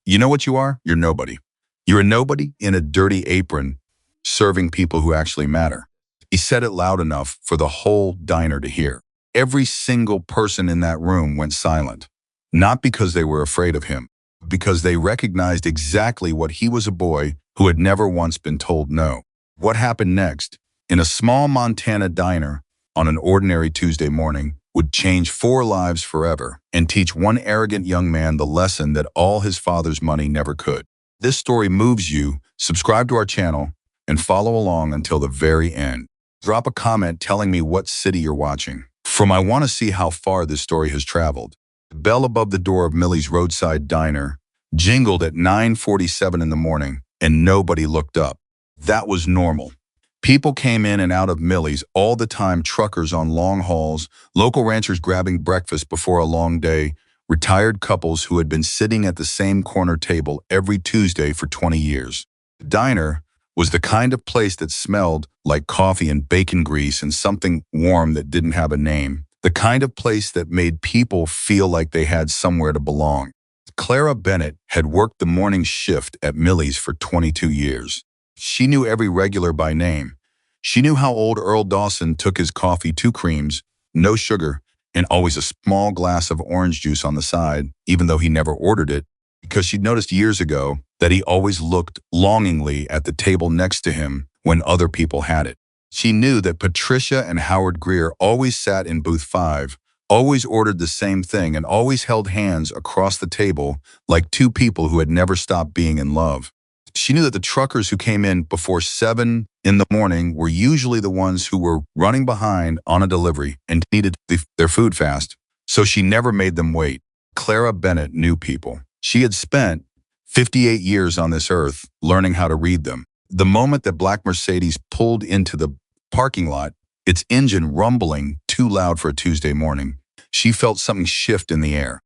You know what you are? You're nobody. You're a nobody in a dirty apron serving people who actually matter. He said it loud enough for the whole diner to hear. Every single person in that room went silent, not because they were afraid of him, but because they recognized exactly what he was, a boy who had never once been told no. What happened next, in a small Montana diner on an ordinary Tuesday morning, would change 4 lives forever and teach one arrogant young man the lesson that all his father's money never could. This story moves you, subscribe to our channel, and follow along until the very end. Drop a comment telling me what city you're watching from. I want to see how far this story has traveled. The bell above the door of Millie's roadside diner jingled at 9:47 in the morning, and nobody looked up. That was normal. People came in and out of Millie's all the time, truckers on long hauls, local ranchers grabbing breakfast before a long day, retired couples who had been sitting at the same corner table every Tuesday for 20 years. The diner was the kind of place that smelled like coffee and bacon grease and something warm that didn't have a name. The kind of place that made people feel like they had somewhere to belong. Clara Bennett had worked the morning shift at Millie's for 22 years. She knew every regular by name. She knew how old Earl Dawson took his coffee, 2 creams, no sugar, and always a small glass of orange juice on the side, even though he never ordered it, because she'd noticed years ago that he always looked longingly at the table next to him when other people had it. She knew that Patricia and Howard Greer always sat in booth 5, always ordered the same thing, and always held hands across the table like 2 people who had never stopped being in love. She knew that the truckers who came in before 7 in the morning were usually the ones who were running behind on a delivery and needed their food fast, so she never made them wait. Clara Bennett knew people. She had spent 58 years on this earth learning how to read them. The moment that black Mercedes pulled into the parking lot, its engine rumbling too loud for a Tuesday morning, she felt something shift in the air.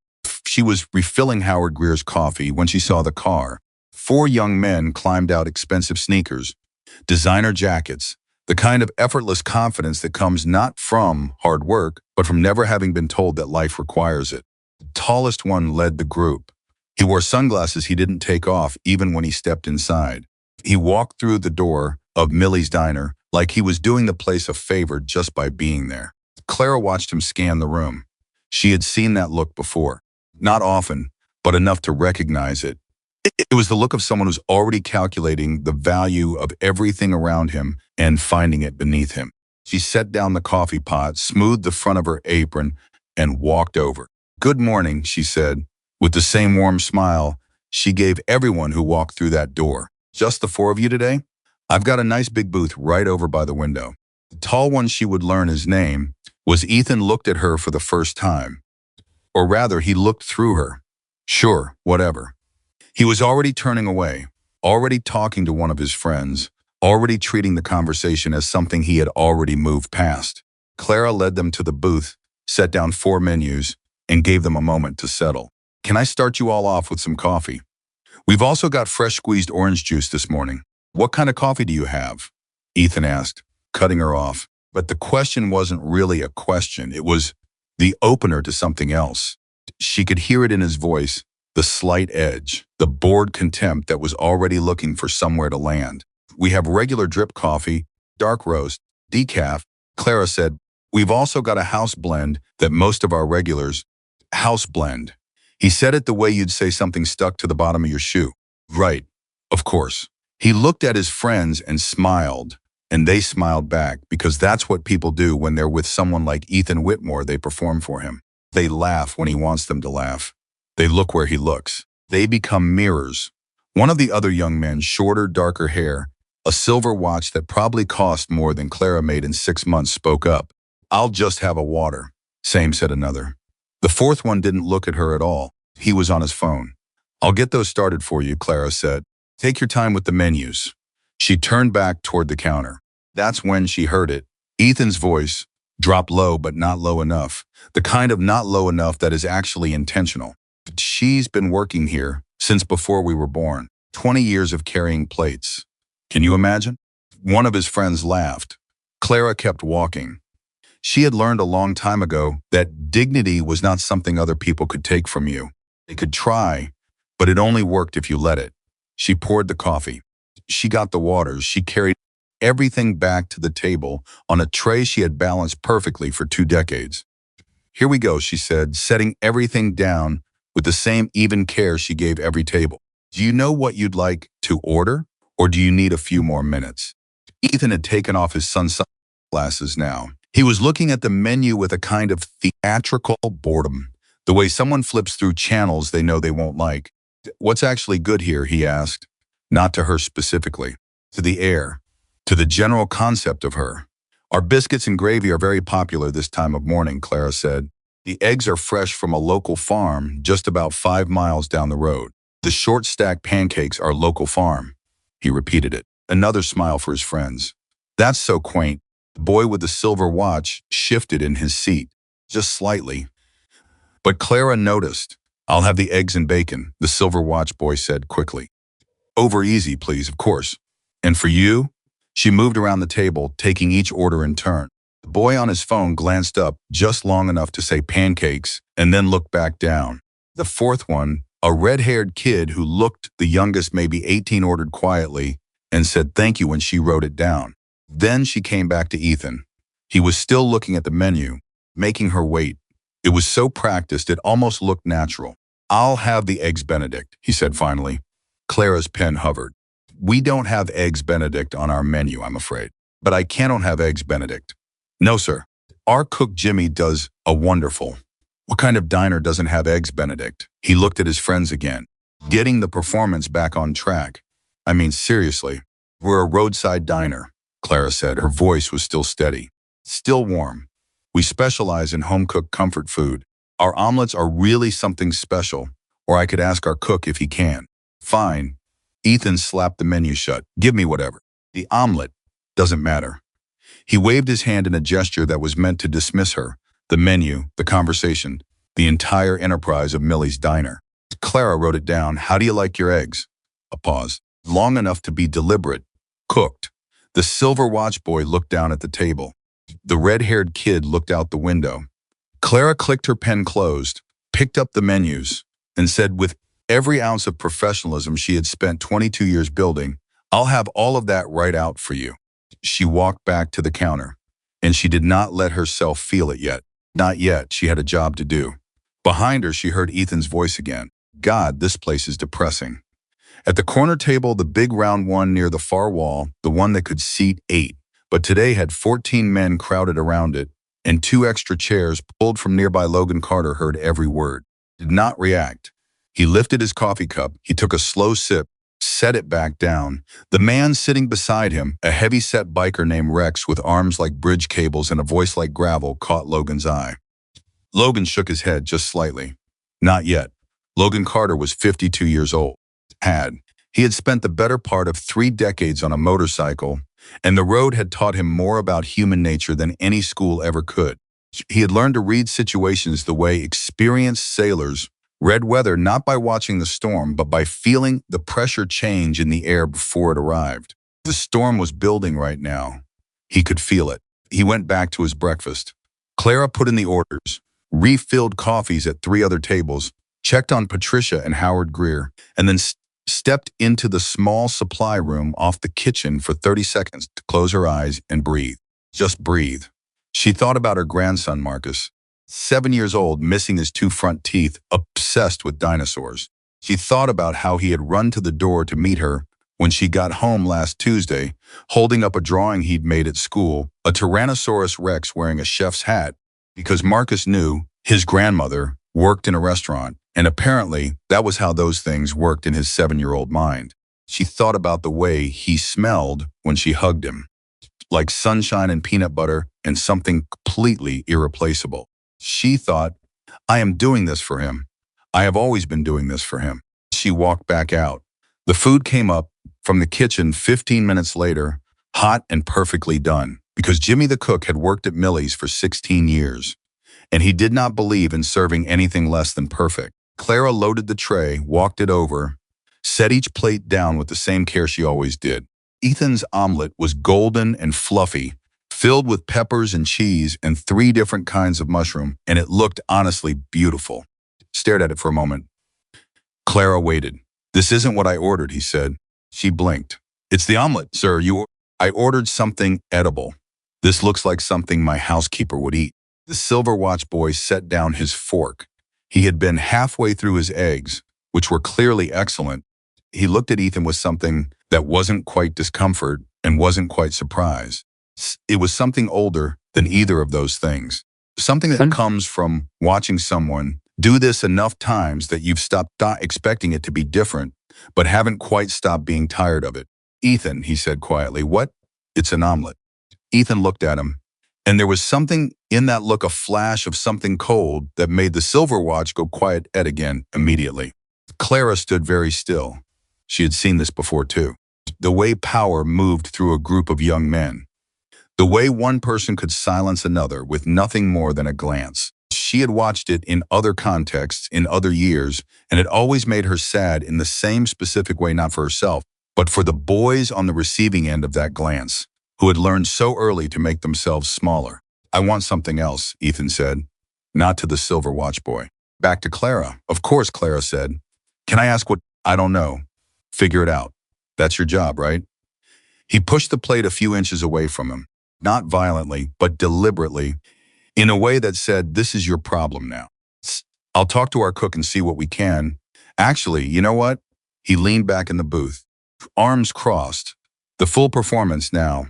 She was refilling Howard Greer's coffee when she saw the car. 4 young men climbed out, expensive sneakers, designer jackets, the kind of effortless confidence that comes not from hard work, but from never having been told that life requires it. The tallest one led the group. He wore sunglasses he didn't take off even when he stepped inside. He walked through the door of Millie's diner like he was doing the place a favor just by being there. Clara watched him scan the room. She had seen that look before. Not often, but enough to recognize it. It was the look of someone who's already calculating the value of everything around him and finding it beneath him. She set down the coffee pot, smoothed the front of her apron, and walked over. "Good morning," she said, with the same warm smile she gave everyone who walked through that door. "Just the 4 of you today? I've got a nice big booth right over by the window." The tall one, she would learn his name, was Ethan. Looked at her for the first time. Or rather, he looked through her. Sure, whatever. He was already turning away, already talking to one of his friends, already treating the conversation as something he had already moved past. Clara led them to the booth, set down 4 menus, and gave them a moment to settle. "Can I start you all off with some coffee? We've also got fresh squeezed orange juice this morning." "What kind of coffee do you have?" Ethan asked, cutting her off. But the question wasn't really a question. It was the opener to something else. She could hear it in his voice, the slight edge, the bored contempt that was already looking for somewhere to land. "We have regular drip coffee, dark roast, decaf," Clara said. "We've also got a house blend that most of our regulars—" "House blend." He said it the way you'd say something stuck to the bottom of your shoe. "Right, of course." He looked at his friends and smiled, and they smiled back, because that's what people do when they're with someone like Ethan Whitmore. They perform for him. They laugh when he wants them to laugh. They look where he looks. They become mirrors. One of the other young men, shorter, darker hair, a silver watch that probably cost more than Clara made in 6 months, spoke up. "I'll just have a water." "Same," said another. The 4th one didn't look at her at all. He was on his phone. "I'll get those started for you," Clara said. "Take your time with the menus." She turned back toward the counter. That's when she heard it. Ethan's voice dropped low, but not low enough. The kind of not low enough that is actually intentional. "She's been working here since before we were born. 20 years of carrying plates. Can you imagine?" One of his friends laughed. Clara kept walking. She had learned a long time ago that dignity was not something other people could take from you. They could try, but it only worked if you let it. She poured the coffee. She got the waters. She carried everything back to the table on a tray she had balanced perfectly for 2 decades. Here we go, she said, setting everything down with the same even care she gave every table. Do you know what you'd like to order, or do you need a few more minutes? Ethan had taken off his sunglasses now. He was looking at the menu with a kind of theatrical boredom, the way someone flips through channels they know they won't like. What's actually good here, he asked, not to her specifically, to the air, to the general concept of her. Our biscuits and gravy are very popular this time of morning, Clara said. The eggs are fresh from a local farm just about 5 miles down the road. The short-stack pancakes are local farm. He repeated it. Another smile for his friends. That's so quaint. The boy with the silver watch shifted in his seat, just slightly. But Clara noticed. I'll have the eggs and bacon, the silver watch boy said quickly. Over easy, please, of course. And for you? She moved around the table, taking each order in turn. The boy on his phone glanced up just long enough to say pancakes and then looked back down. The fourth one, a red-haired kid who looked the youngest, maybe 18, ordered quietly and said thank you when she wrote it down. Then she came back to Ethan. He was still looking at the menu, making her wait. It was so practiced it almost looked natural. I'll have the eggs Benedict, he said finally. Clara's pen hovered. We don't have eggs Benedict on our menu, I'm afraid. But I cannot have eggs Benedict. No, sir. Our cook Jimmy does a wonderful. What kind of diner doesn't have eggs Benedict? He looked at his friends again. Getting the performance back on track. I mean, seriously. We're a roadside diner, Clara said. Her voice was still steady. Still warm. We specialize in home-cooked comfort food. Our omelets are really something special. Or I could ask our cook if he can. Fine. Ethan slapped the menu shut. Give me whatever. The omelet doesn't matter. He waved his hand in a gesture that was meant to dismiss her, the menu, the conversation, the entire enterprise of Millie's diner. Clara wrote it down. How do you like your eggs? A pause. Long enough to be deliberate. Cooked. The silver watch boy looked down at the table. The red-haired kid looked out the window. Clara clicked her pen closed, picked up the menus, and said with every ounce of professionalism she had spent 22 years building, I'll have all of that right out for you. She walked back to the counter, and she did not let herself feel it yet. Not yet. She had a job to do. Behind her, she heard Ethan's voice again. God, this place is depressing. At the corner table, the big round one near the far wall, the one that could seat 8, but today had 14 men crowded around it, and 2 extra chairs pulled from nearby. Logan Carter heard every word. Did not react. He lifted his coffee cup. He took a slow sip, set it back down. The man sitting beside him, a heavy-set biker named Rex with arms like bridge cables and a voice like gravel, caught Logan's eye. Logan shook his head just slightly. Not yet. Logan Carter was 52 years old. He had spent the better part of 3 decades on a motorcycle, and the road had taught him more about human nature than any school ever could. He had learned to read situations the way experienced sailors read weather, not by watching the storm, but by feeling the pressure change in the air before it arrived. The storm was building right now. He could feel it. He went back to his breakfast. Clara put in the orders, refilled coffees at 3 other tables, checked on Patricia and Howard Greer, and then stepped into the small supply room off the kitchen for 30 seconds to close her eyes and breathe. Just breathe. She thought about her grandson, Marcus, 7 years old, missing his 2 front teeth, obsessed with dinosaurs. She thought about how he had run to the door to meet her when she got home last Tuesday, holding up a drawing he'd made at school, a Tyrannosaurus Rex wearing a chef's hat, because Marcus knew his grandmother worked in a restaurant, and apparently that was how those things worked in his 7-year-old mind. She thought about the way he smelled when she hugged him, like sunshine and peanut butter and something completely irreplaceable. She thought, I am doing this for him. I have always been doing this for him. She walked back out. The food came up from the kitchen 15 minutes later, hot and perfectly done, because Jimmy the cook had worked at Millie's for 16 years, and he did not believe in serving anything less than perfect. Clara loaded the tray, walked it over, set each plate down with the same care she always did. Ethan's omelet was golden and fluffy, filled with peppers and cheese and 3 different kinds of mushroom, and it looked honestly beautiful. Stared at it for a moment. Clara waited. This isn't what I ordered, he said. She blinked. It's the omelet, sir. I ordered something edible. This looks like something my housekeeper would eat. The silver watch boy set down his fork. He had been halfway through his eggs, which were clearly excellent. He looked at Ethan with something that wasn't quite discomfort and wasn't quite surprise. It was something older than either of those things. Something that comes from watching someone do this enough times that you've stopped expecting it to be different, but haven't quite stopped being tired of it. Ethan, he said quietly, what? It's an omelet. Ethan looked at him, and there was something in that look, a flash of something cold that made the silver watch go quiet again immediately. Clara stood very still. She had seen this before too. The way power moved through a group of young men. The way one person could silence another with nothing more than a glance. She had watched it in other contexts, in other years, and it always made her sad in the same specific way, not for herself, but for the boys on the receiving end of that glance, who had learned so early to make themselves smaller. I want something else, Ethan said, not to the silver watch boy. Back to Clara. Of course, Clara said. Can I ask what? I don't know. Figure it out. That's your job, right? He pushed the plate a few inches away from him, not violently, but deliberately, in a way that said, this is your problem now. I'll talk to our cook and see what we can. Actually, you know what? He leaned back in the booth, arms crossed, the full performance now.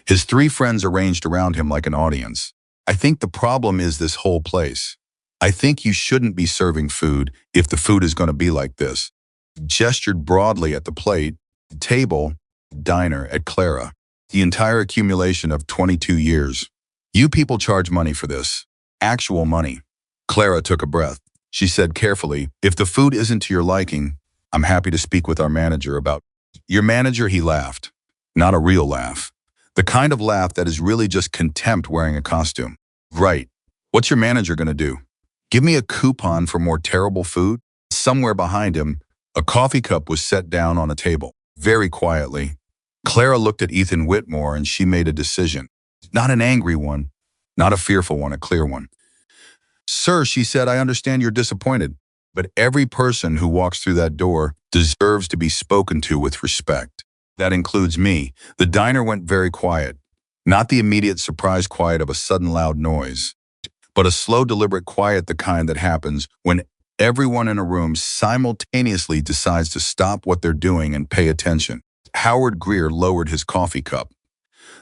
His three friends arranged around him like an audience. I think the problem is this whole place. I think you shouldn't be serving food if the food is going to be like this. Gestured broadly at the plate, table, diner at Clara. The entire accumulation of 22 years. You people charge money for this. Actual money. Clara took a breath. She said carefully, if the food isn't to your liking, I'm happy to speak with our manager about. Your manager, he laughed. Not a real laugh. The kind of laugh that is really just contempt wearing a costume. Right. What's your manager going to do? Give me a coupon for more terrible food? Somewhere behind him, a coffee cup was set down on a table. Very quietly, Clara looked at Ethan Whitmore and she made a decision. Not an angry one, not a fearful one, a clear one. Sir, she said, I understand you're disappointed, but every person who walks through that door deserves to be spoken to with respect. That includes me. The diner went very quiet, not the immediate surprise quiet of a sudden loud noise, but a slow, deliberate quiet, the kind that happens when everyone in a room simultaneously decides to stop what they're doing and pay attention. Howard Greer lowered his coffee cup.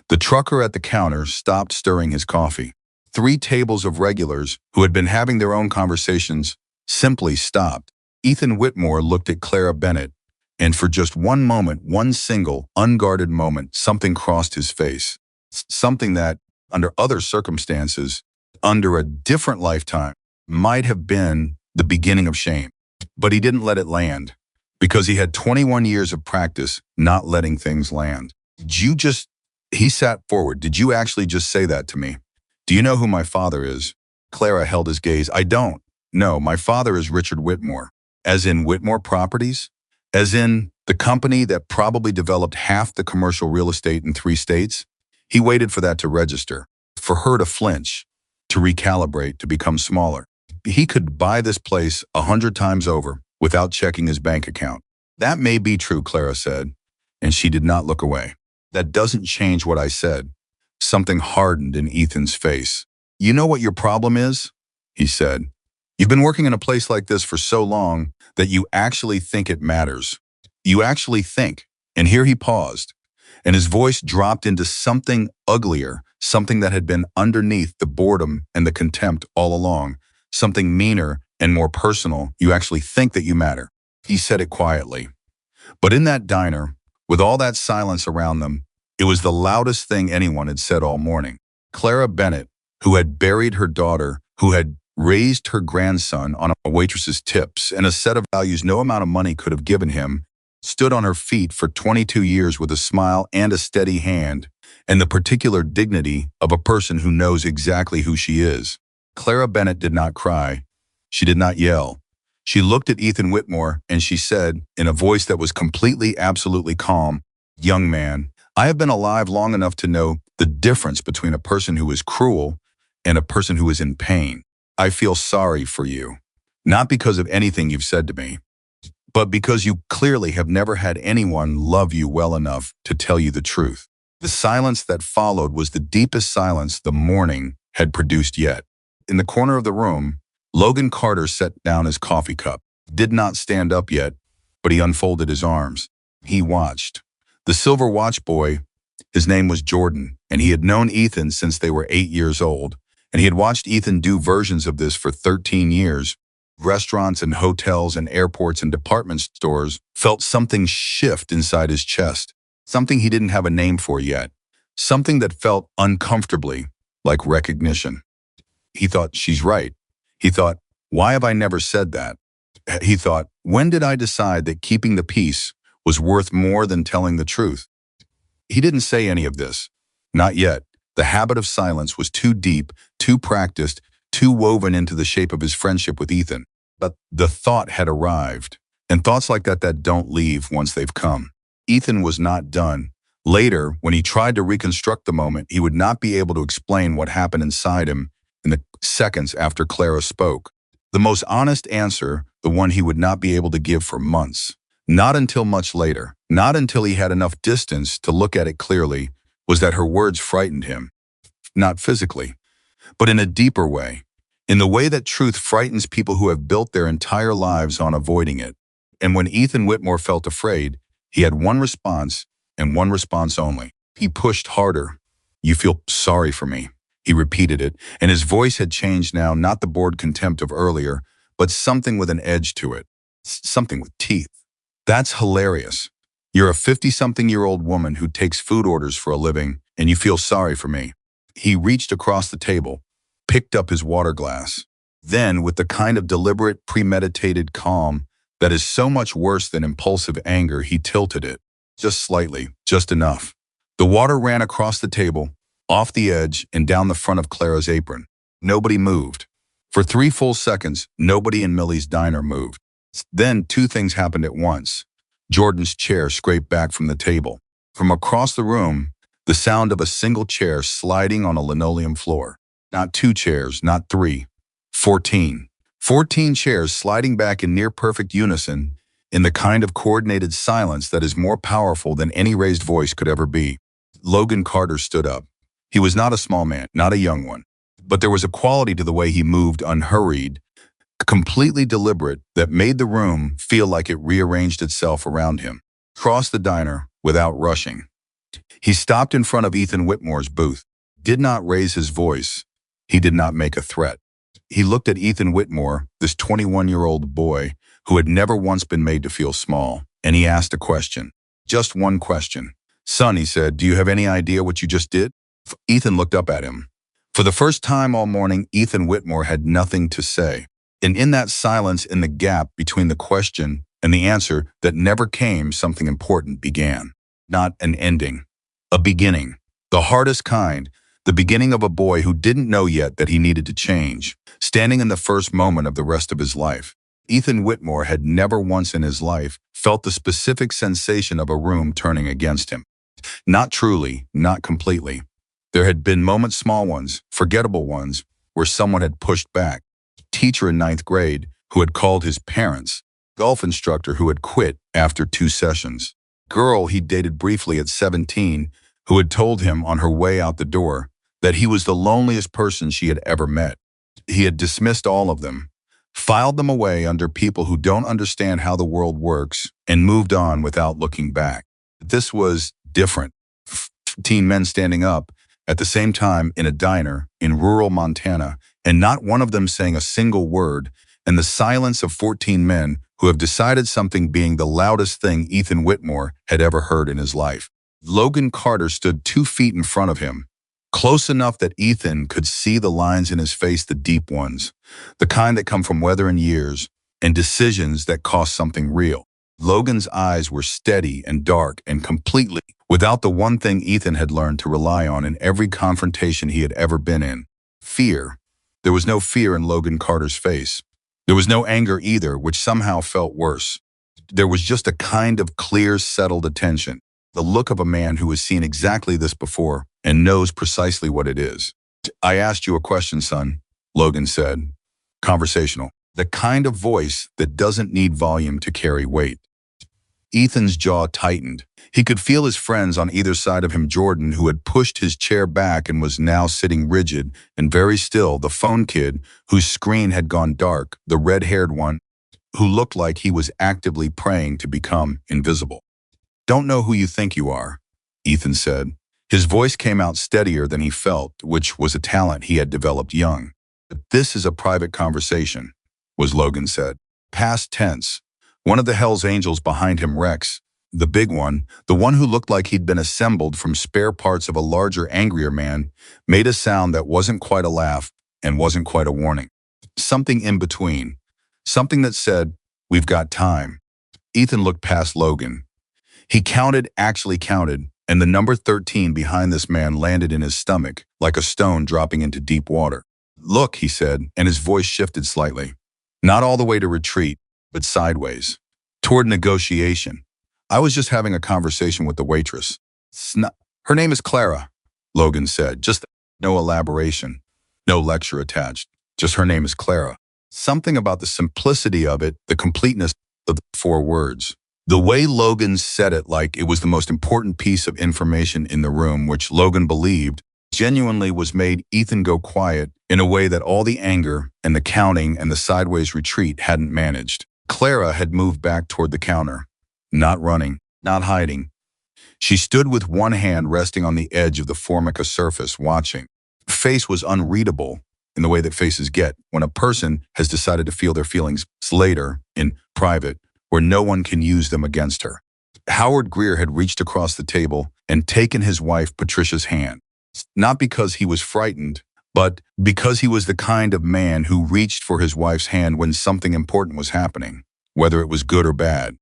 The trucker at the counter stopped stirring his coffee. 3 tables of regulars who had been having their own conversations simply stopped. Ethan Whitmore looked at Clara Bennett, and for just one moment, one single, unguarded moment, something crossed his face. Something that, under other circumstances, under a different lifetime, might have been the beginning of shame. But he didn't let it land, because he had 21 years of practice not letting things land. He sat forward. Did you actually just say that to me? Do you know who my father is? Clara held his gaze. I don't. No, my father is Richard Whitmore. As in Whitmore Properties? As in the company that probably developed half the commercial real estate in 3 states? He waited for that to register, for her to flinch, to recalibrate, to become smaller. He could buy this place 100 times over without checking his bank account. That may be true, Clara said, and she did not look away. That doesn't change what I said. Something hardened in Ethan's face. You know what your problem is? He said. You've been working in a place like this for so long that you actually think it matters. You actually think. And here he paused, and his voice dropped into something uglier, something that had been underneath the boredom and the contempt all along, something meaner and more personal. You actually think that you matter. He said it quietly. But in that diner, with all that silence around them, it was the loudest thing anyone had said all morning. Clara Bennett, who had buried her daughter, who had raised her grandson on a waitress's tips and a set of values no amount of money could have given him, stood on her feet for 22 years with a smile and a steady hand and the particular dignity of a person who knows exactly who she is. Clara Bennett did not cry. She did not yell. She looked at Ethan Whitmore and she said, in a voice that was completely, absolutely calm, "Young man, I have been alive long enough to know the difference between a person who is cruel and a person who is in pain. I feel sorry for you, not because of anything you've said to me, but because you clearly have never had anyone love you well enough to tell you the truth. The silence that followed was the deepest silence the morning had produced yet. In the corner of the room, Logan Carter set down his coffee cup. Did not stand up yet, but he unfolded his arms. He watched. The silver watch boy, his name was Jordan, and he had known Ethan since they were 8 years old, and he had watched Ethan do versions of this for 13 years. Restaurants and hotels and airports and department stores felt something shift inside his chest, something he didn't have a name for yet, something that felt uncomfortably like recognition. He thought, she's right. He thought, why have I never said that? He thought, when did I decide that keeping the peace was worth more than telling the truth? He didn't say any of this. Not yet. The habit of silence was too deep, too practiced, too woven into the shape of his friendship with Ethan. But the thought had arrived. And thoughts like that don't leave once they've come. Ethan was not done. Later, when he tried to reconstruct the moment, he would not be able to explain what happened inside him in the seconds after Clara spoke. The most honest answer, the one he would not be able to give for months. Not until much later, not until he had enough distance to look at it clearly, was that her words frightened him. Not physically, but in a deeper way. In the way that truth frightens people who have built their entire lives on avoiding it. And when Ethan Whitmore felt afraid, he had one response, and one response only. He pushed harder. You feel sorry for me. He repeated it, and his voice had changed now, not the bored contempt of earlier, but something with an edge to it. Something with teeth. That's hilarious. You're a 50-something-year-old woman who takes food orders for a living, and you feel sorry for me. He reached across the table, picked up his water glass. Then, with the kind of deliberate, premeditated calm that is so much worse than impulsive anger, he tilted it. Just slightly, just enough. The water ran across the table, off the edge, and down the front of Clara's apron. Nobody moved. For 3 full seconds, nobody in Millie's diner moved. Then 2 things happened at once. Jordan's chair scraped back from the table. From across the room, the sound of a single chair sliding on a linoleum floor. Not 2 chairs, not 3. 14. 14 chairs sliding back in near-perfect unison, in the kind of coordinated silence that is more powerful than any raised voice could ever be. Logan Carter stood up. He was not a small man, not a young one. But there was a quality to the way he moved, unhurried, completely deliberate, that made the room feel like it rearranged itself around him. Crossed the diner without rushing. He stopped in front of Ethan Whitmore's booth. Did not raise his voice. He did not make a threat. He looked at Ethan Whitmore, this 21-year-old boy who had never once been made to feel small, and he asked a question. Just one question. Son, he said, do you have any idea what you just did? Ethan looked up at him. For the first time all morning, Ethan Whitmore had nothing to say. And in that silence, in the gap between the question and the answer that never came, something important began. Not an ending. A beginning. The hardest kind. The beginning of a boy who didn't know yet that he needed to change. Standing in the first moment of the rest of his life. Ethan Whitmore had never once in his life felt the specific sensation of a room turning against him. Not truly, not completely. There had been moments, small ones, forgettable ones, where someone had pushed back. Teacher in 9th grade who had called his parents. Golf instructor who had quit after 2 sessions. Girl he dated briefly at 17 who had told him on her way out the door that he was the loneliest person she had ever met. He had dismissed all of them, filed them away under people who don't understand how the world works, and moved on without looking back. This was different. 15 men standing up at the same time in a diner in rural Montana, and not one of them saying a single word, and the silence of 14 men who have decided something being the loudest thing Ethan Whitmore had ever heard in his life. Logan Carter stood 2 feet in front of him, close enough that Ethan could see the lines in his face, the deep ones, the kind that come from weather and years, and decisions that cost something real. Logan's eyes were steady and dark and completely without the one thing Ethan had learned to rely on in every confrontation he had ever been in. Fear. There was no fear in Logan Carter's face. There was no anger either, which somehow felt worse. There was just a kind of clear, settled attention. The look of a man who has seen exactly this before and knows precisely what it is. I asked you a question, son, Logan said. Conversational. The kind of voice that doesn't need volume to carry weight. Ethan's jaw tightened. He could feel his friends on either side of him, Jordan, who had pushed his chair back and was now sitting rigid and very still, the phone kid, whose screen had gone dark, the red-haired one, who looked like he was actively praying to become invisible. "Don't know who you think you are," Ethan said. His voice came out steadier than he felt, which was a talent he had developed young. "But this is a private conversation," was Logan said. Past tense. One of the Hell's Angels behind him, Rex, the big one, the one who looked like he'd been assembled from spare parts of a larger, angrier man, made a sound that wasn't quite a laugh and wasn't quite a warning. Something in between. Something that said, "We've got time." Ethan looked past Logan. He actually counted, and the number 13 behind this man landed in his stomach, like a stone dropping into deep water. "Look," he said, and his voice shifted slightly. Not all the way to retreat, but sideways. Toward negotiation. "I was just having a conversation with the waitress. Her name is Clara," Logan said. Just no elaboration, no lecture attached. Just her name is Clara. Something about the simplicity of it, the completeness of the 4 words. The way Logan said it, like it was the most important piece of information in the room, which Logan believed genuinely, was made Ethan go quiet in a way that all the anger and the counting and the sideways retreat hadn't managed. Clara had moved back toward the counter, not running, not hiding. She stood with one hand resting on the edge of the formica surface, watching. Her face was unreadable in the way that faces get when a person has decided to feel their feelings later, in private, where no one can use them against her. Howard Greer had reached across the table and taken his wife Patricia's hand. Not because he was frightened, but because he was the kind of man who reached for his wife's hand when something important was happening, whether it was good or bad.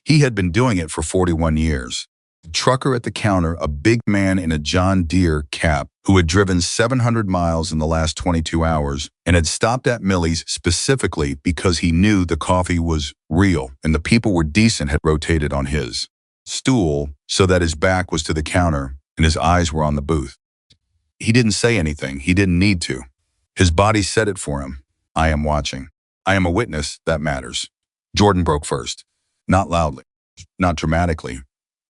He had been doing it for 41 years. The trucker at the counter, a big man in a John Deere cap who had driven 700 miles in the last 22 hours and had stopped at Millie's specifically because he knew the coffee was real and the people were decent, had rotated on his stool so that his back was to the counter and his eyes were on the booth. He didn't say anything. He didn't need to. His body said it for him. "I am watching. I am a witness. That matters." Jordan broke first. Not loudly. Not dramatically.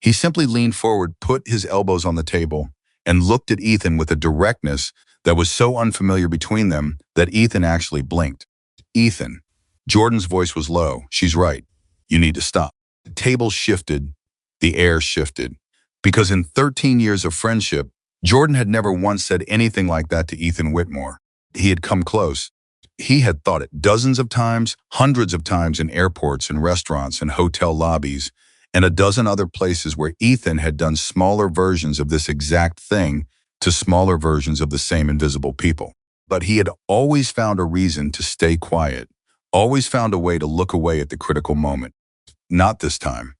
He simply leaned forward, put his elbows on the table, and looked at Ethan with a directness that was so unfamiliar between them that Ethan actually blinked. "Ethan." Jordan's voice was low. "She's right. You need to stop." The table shifted. The air shifted. Because in 13 years of friendship, Jordan had never once said anything like that to Ethan Whitmore. He had come close. He had thought it dozens of times, hundreds of times in airports and restaurants and hotel lobbies, and a dozen other places where Ethan had done smaller versions of this exact thing to smaller versions of the same invisible people. But he had always found a reason to stay quiet, always found a way to look away at the critical moment. Not this time.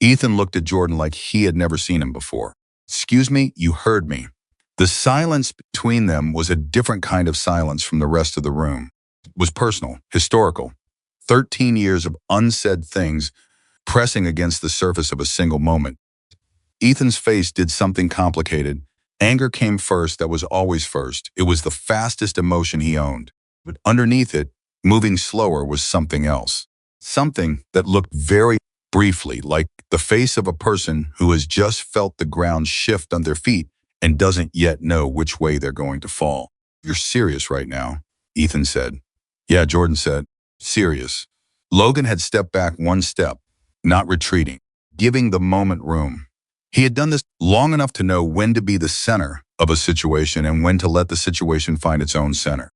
Ethan looked at Jordan like he had never seen him before. "Excuse me, you heard me." The silence between them was a different kind of silence from the rest of the room. It was personal, historical. 13 years of unsaid things pressing against the surface of a single moment. Ethan's face did something complicated. Anger came first. That was always first. It was the fastest emotion he owned. But underneath it, moving slower, was something else. Something that looked very briefly like the face of a person who has just felt the ground shift under their feet and doesn't yet know which way they're going to fall. "You're serious right now," Ethan said. "Yeah," Jordan said. "Serious." Logan had stepped back one step, not retreating, giving the moment room. He had done this long enough to know when to be the center of a situation and when to let the situation find its own center.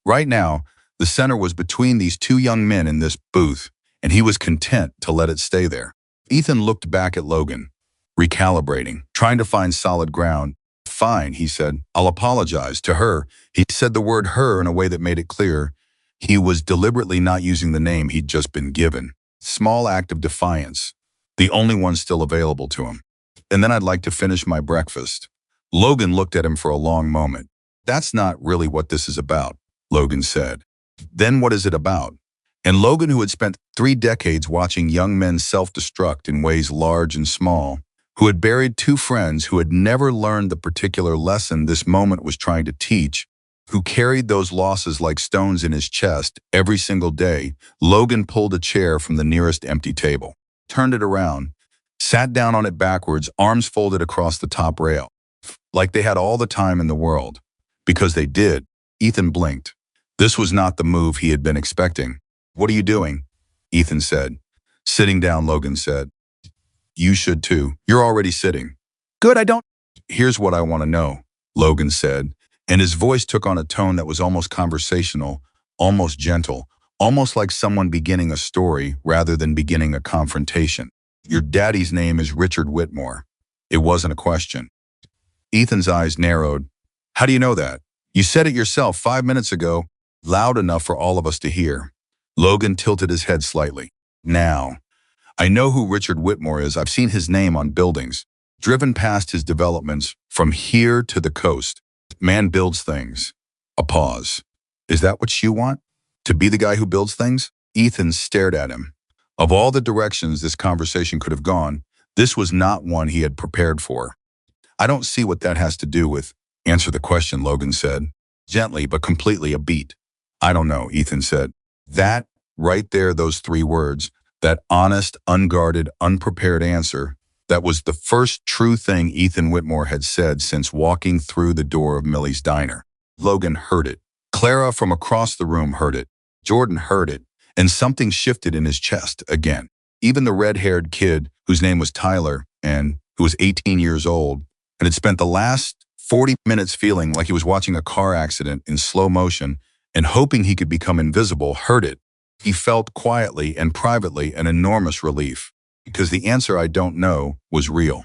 Right now, the center was between these 2 young men in this booth, and he was content to let it stay there. Ethan looked back at Logan, recalibrating, trying to find solid ground. "Fine," he said. "I'll apologize to her." He said the word "her" in a way that made it clear he was deliberately not using the name he'd just been given. Small act of defiance, the only one still available to him. "And then I'd like to finish my breakfast." Logan looked at him for a long moment. "That's not really what this is about," Logan said. "Then what is it about?" And Logan, who had spent 3 decades watching young men self-destruct in ways large and small, who had buried 2 friends who had never learned the particular lesson this moment was trying to teach, who carried those losses like stones in his chest every single day, Logan pulled a chair from the nearest empty table, turned it around, sat down on it backwards, arms folded across the top rail, like they had all the time in the world. Because they did. Ethan blinked. This was not the move he had been expecting. "What are you doing?" Ethan said. "Sitting down," Logan said. "You should too. You're already sitting." "Good, I don't." "Here's what I want to know," Logan said, and his voice took on a tone that was almost conversational, almost gentle, almost like someone beginning a story rather than beginning a confrontation. "Your daddy's name is Richard Whitmore." It wasn't a question. Ethan's eyes narrowed. "How do you know that?" "You said it yourself 5 minutes ago." Loud enough for all of us to hear. Logan tilted his head slightly. "Now, I know who Richard Whitmore is. I've seen his name on buildings, driven past his developments from here to the coast. Man builds things." A pause. "Is that what you want? To be the guy who builds things?" Ethan stared at him. Of all the directions this conversation could have gone, this was not one he had prepared for. "I don't see what that has to do with." "Answer the question," Logan said, gently but completely a beat. "I don't know," Ethan said. That, right there, those 3 words, that honest, unguarded, unprepared answer, that was the first true thing Ethan Whitmore had said since walking through the door of Millie's diner. Logan heard it. Clara from across the room heard it. Jordan heard it, and something shifted in his chest again. Even the red-haired kid, whose name was Tyler, and who was 18 years old, and had spent the last 40 minutes feeling like he was watching a car accident in slow motion and hoping he could become invisible, heard it. He felt quietly and privately an enormous relief, because the answer, "I don't know," was real.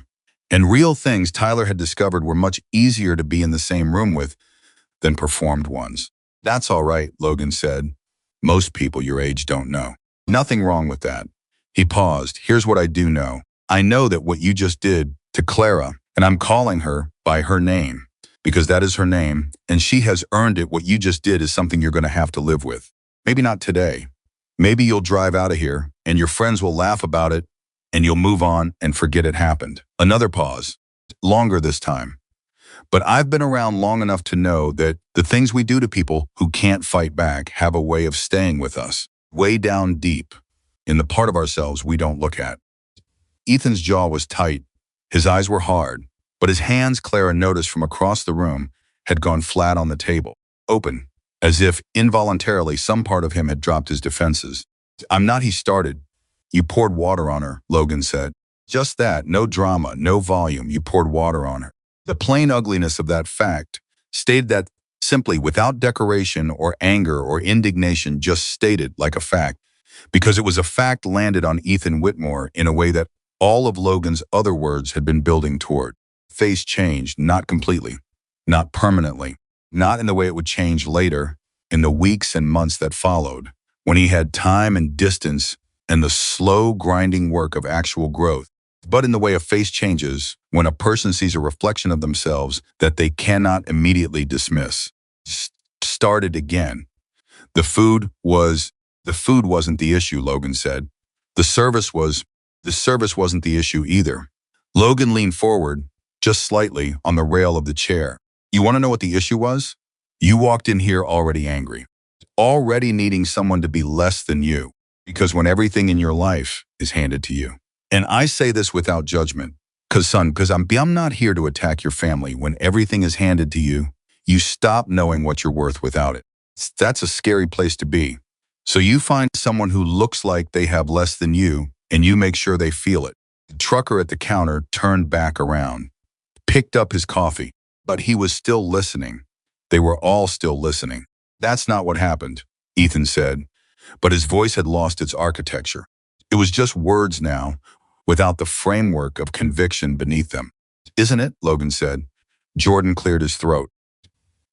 And real things, Tyler had discovered, were much easier to be in the same room with than performed ones. "That's all right," Logan said. "Most people your age don't know." "Nothing wrong with that." He paused. "Here's what I do know. I know that what you just did to Clara, and I'm calling her by her name, because that is her name, and she has earned it. What you just did is something you're going to have to live with. Maybe not today. Maybe you'll drive out of here, and your friends will laugh about it, and you'll move on and forget it happened." Another pause. Longer this time. "But I've been around long enough to know that the things we do to people who can't fight back have a way of staying with us, way down deep, in the part of ourselves we don't look at." Ethan's jaw was tight. His eyes were hard, but his hands, Clara noticed from across the room, had gone flat on the table, open, as if involuntarily some part of him had dropped his defenses. "I'm not," he started. "You poured water on her," Logan said. "Just that, no drama, no volume. You poured water on her." The plain ugliness of that fact, stated that simply, without decoration or anger or indignation, just stated like a fact, because it was a fact landed on Ethan Whitmore in a way that all of Logan's other words had been building toward. Face changed, not completely, not permanently, not in the way it would change later, in the weeks and months that followed, when he had time and distance and the slow grinding work of actual growth, but in the way a face changes when a person sees a reflection of themselves that they cannot immediately dismiss. Started again. The food wasn't the issue," Logan said. The service wasn't the issue either." Logan leaned forward, just slightly, on the rail of the chair. "You want to know what the issue was? You walked in here already angry, already needing someone to be less than you, because when everything in your life is handed to you. And I say this without judgment, because I'm not here to attack your family. When everything is handed to you, you stop knowing what you're worth without it. That's a scary place to be. So you find someone who looks like they have less than you, and you make sure they feel it." The trucker at the counter turned back around, picked up his coffee, but he was still listening. They were all still listening. "That's not what happened," Ethan said, but his voice had lost its architecture. It was just words now, without the framework of conviction beneath them. "Isn't it?" Logan said. Jordan cleared his throat.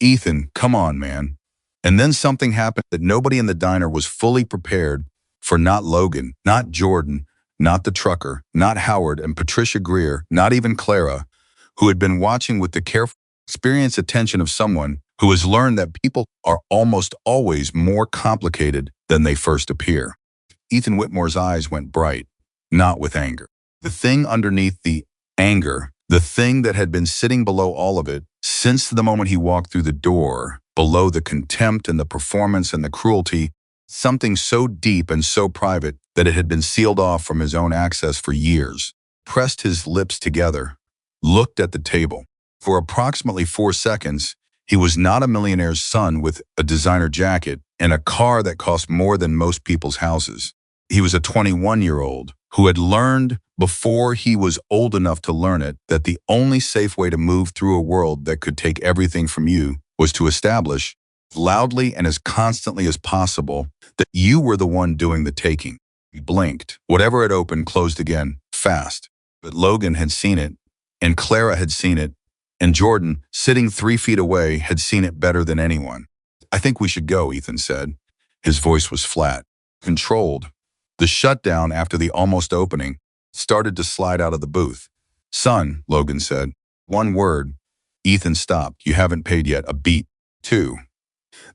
"Ethan, come on, man." And then something happened that nobody in the diner was fully prepared for. Not Logan, not Jordan, not the trucker, not Howard and Patricia Greer, not even Clara, who had been watching with the careful, experienced attention of someone who has learned that people are almost always more complicated than they first appear. Ethan Whitmore's eyes went bright, not with anger. The thing underneath the anger, the thing that had been sitting below all of it since the moment he walked through the door, below the contempt and the performance and the cruelty, something so deep and so private that it had been sealed off from his own access for years. Pressed his lips together, looked at the table. For approximately 4 seconds, he was not a millionaire's son with a designer jacket and a car that cost more than most people's houses. He was a 21-year-old who had learned before he was old enough to learn it that the only safe way to move through a world that could take everything from you was to establish, loudly and as constantly as possible, that you were the one doing the taking. He blinked. Whatever had opened closed again, fast. But Logan had seen it, and Clara had seen it, and Jordan, sitting 3 feet away, had seen it better than anyone. "I think we should go," Ethan said. His voice was flat, controlled. The shutdown after the almost opening started to slide out of the booth. "Son," Logan said. "One word." Ethan stopped. "You haven't paid yet." "A beat." "Two."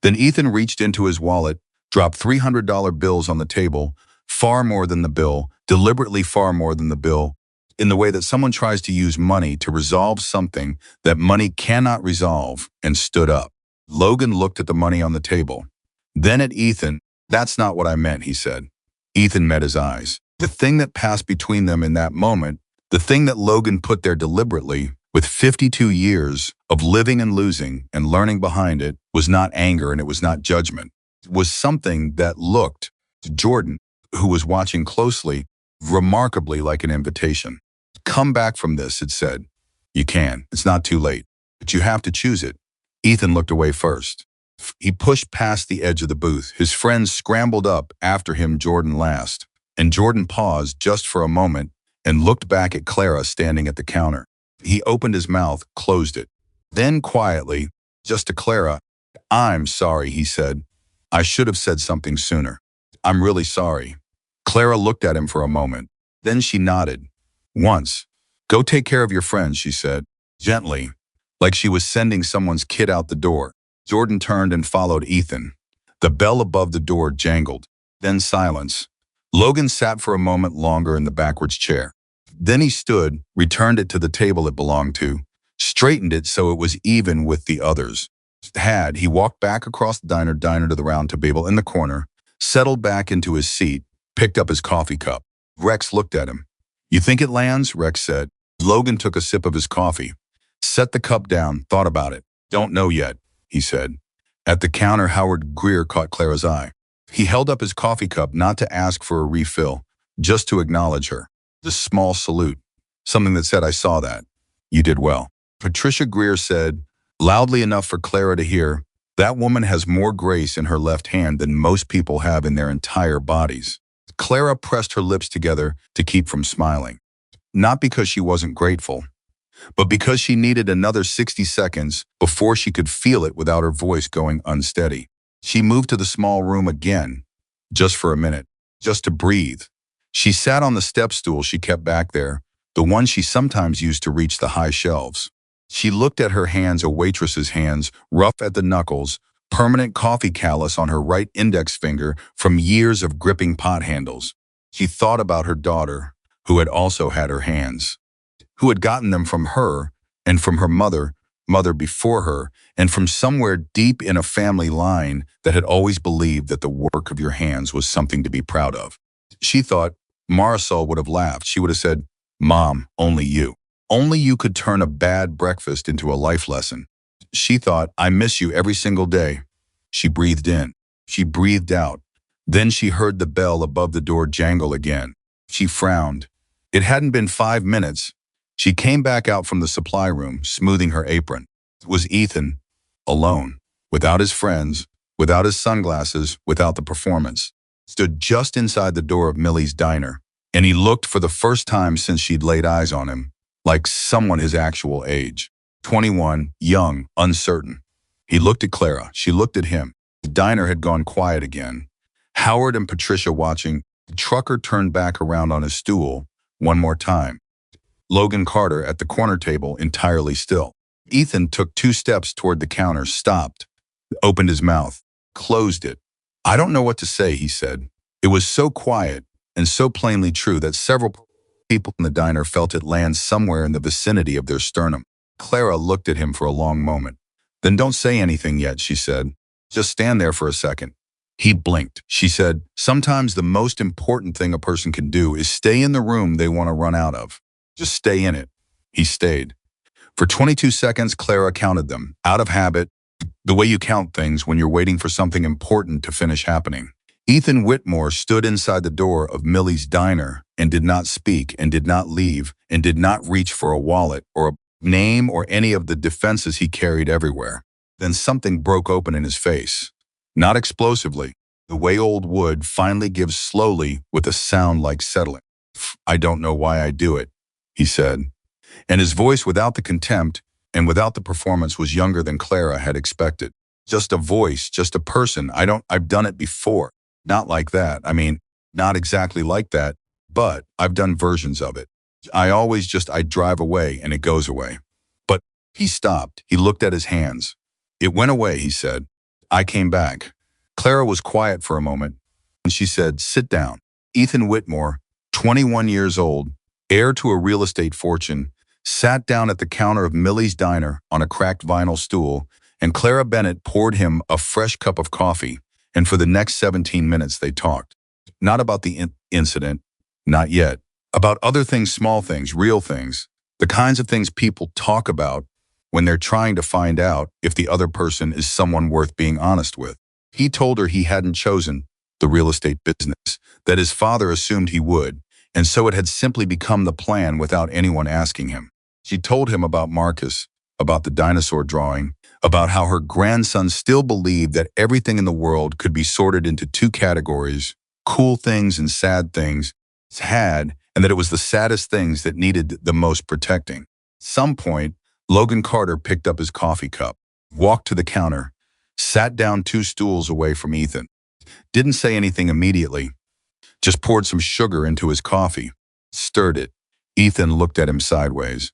Then Ethan reached into his wallet, dropped $300 bills on the table, far more than the bill, deliberately far more than the bill, in the way that someone tries to use money to resolve something that money cannot resolve, and stood up. Logan looked at the money on the table, then at Ethan. "That's not what I meant," he said. Ethan met his eyes. The thing that passed between them in that moment, the thing that Logan put there deliberately, with 52 years of living and losing and learning behind it, was not anger and it was not judgment. It was something that looked, to Jordan, who was watching closely, remarkably like an invitation. "Come back from this," it said. "You can. It's not too late. But you have to choose it." Ethan looked away first. He pushed past the edge of the booth. His friends scrambled up after him, Jordan last. And Jordan paused just for a moment and looked back at Clara standing at the counter. He opened his mouth, closed it. Then quietly, just to Clara, "I'm sorry," he said. "I should have said something sooner. I'm really sorry." Clara looked at him for a moment. Then she nodded. "Once. Go take care of your friends," she said, gently, like she was sending someone's kid out the door. Jordan turned and followed Ethan. The bell above the door jangled. Then silence. Logan sat for a moment longer in the backwards chair. Then he stood, returned it to the table it belonged to, straightened it so it was even with the others. He walked back across the diner to the round table in the corner, settled back into his seat, picked up his coffee cup. Rex looked at him. "You think it lands?" Rex said. Logan took a sip of his coffee, set the cup down, thought about it. "Don't know yet," he said. At the counter, Howard Greer caught Clara's eye. He held up his coffee cup not to ask for a refill, just to acknowledge her. The small salute. Something that said, "I saw that. You did well." Patricia Greer said, loudly enough for Clara to hear, "That woman has more grace in her left hand than most people have in their entire bodies." Clara pressed her lips together to keep from smiling. Not because she wasn't grateful, but because she needed another 60 seconds before she could feel it without her voice going unsteady. She moved to the small room again, just for a minute, just to breathe. She sat on the step stool she kept back there, the one she sometimes used to reach the high shelves. She looked at her hands, a waitress's hands, rough at the knuckles, permanent coffee callus on her right index finger from years of gripping pot handles. She thought about her daughter, who had also had her hands, who had gotten them from her and from her mother before her, and from somewhere deep in a family line that had always believed that the work of your hands was something to be proud of. She thought Marisol would have laughed. She would have said, "Mom, only you. Only you could turn a bad breakfast into a life lesson." She thought, "I miss you every single day." She breathed in. She breathed out. Then she heard the bell above the door jangle again. She frowned. It hadn't been 5 minutes. She came back out from the supply room, smoothing her apron. It was Ethan, alone, without his friends, without his sunglasses, without the performance. Stood just inside the door of Millie's diner, and he looked for the first time since she'd laid eyes on him, like someone his actual age. 21, young, uncertain. He looked at Clara. She looked at him. The diner had gone quiet again. Howard and Patricia watching. The trucker turned back around on his stool one more time. Logan Carter at the corner table, entirely still. Ethan took 2 steps toward the counter, stopped, opened his mouth, closed it. "I don't know what to say," he said. It was so quiet and so plainly true that several people in the diner felt it land somewhere in the vicinity of their sternum. Clara looked at him for a long moment. Then don't say anything yet, she said. Just stand there for a second. He blinked. She said, sometimes the most important thing a person can do is stay in the room they want to run out of. Just stay in it. He stayed. For 22 seconds, Clara counted them, out of habit, the way you count things when you're waiting for something important to finish happening. Ethan Whitmore stood inside the door of Millie's diner and did not speak and did not leave and did not reach for a wallet or a name or any of the defenses he carried everywhere. Then something broke open in his face. Not explosively, the way old wood finally gives slowly with a sound like settling. I don't know why I do it, he said. And his voice, without the contempt and without the performance, was younger than Clara had expected. Just a voice, just a person. I've done it before. Not like that. I mean, not exactly like that, but I've done versions of it. I drive away and it goes away. But he stopped. He looked at his hands. It went away, he said. I came back. Clara was quiet for a moment, and she said, sit down. Ethan Whitmore, 21 years old, heir to a real estate fortune, sat down at the counter of Millie's diner on a cracked vinyl stool, and Clara Bennett poured him a fresh cup of coffee, and for the next 17 minutes they talked. Not about the incident, not yet. About other things, small things, real things, the kinds of things people talk about when they're trying to find out if the other person is someone worth being honest with. He told her he hadn't chosen the real estate business, that his father assumed he would, and so it had simply become the plan without anyone asking him. She told him about Marcus, about the dinosaur drawing, about how her grandson still believed that everything in the world could be sorted into two categories, cool things and sad things, and that it was the saddest things that needed the most protecting. At some point, Logan Carter picked up his coffee cup, walked to the counter, sat down 2 stools away from Ethan. Didn't say anything immediately, just poured some sugar into his coffee, stirred it. Ethan looked at him sideways.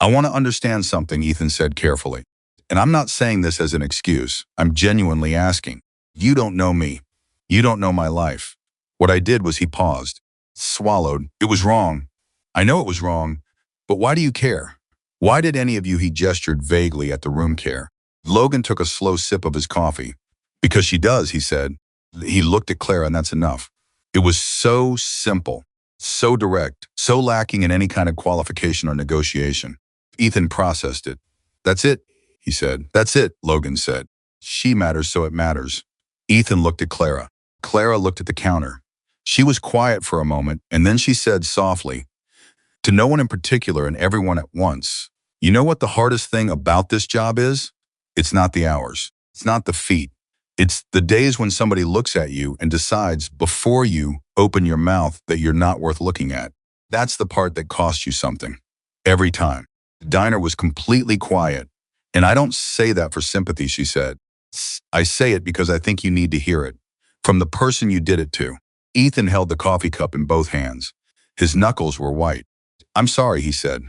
I want to understand something, Ethan said carefully. And I'm not saying this as an excuse. I'm genuinely asking. You don't know me. You don't know my life. What I did was he paused, swallowed. It was wrong. I know it was wrong, but why do you care? Why did any of you, he gestured vaguely at the room, care? Logan took a slow sip of his coffee. Because she does, he said. He looked at Clara, and that's enough. It was so simple, so direct, so lacking in any kind of qualification or negotiation. Ethan processed it. That's it, he said. That's it, Logan said. She matters, so it matters. Ethan looked at Clara. Clara looked at the counter. She was quiet for a moment, and then she said softly, to no one in particular and everyone at once, you know what the hardest thing about this job is? It's not the hours. It's not the feat. It's the days when somebody looks at you and decides before you open your mouth that you're not worth looking at. That's the part that costs you something. Every time. The diner was completely quiet. And I don't say that for sympathy, she said. I say it because I think you need to hear it. From the person you did it to. Ethan held the coffee cup in both hands. His knuckles were white. I'm sorry, he said.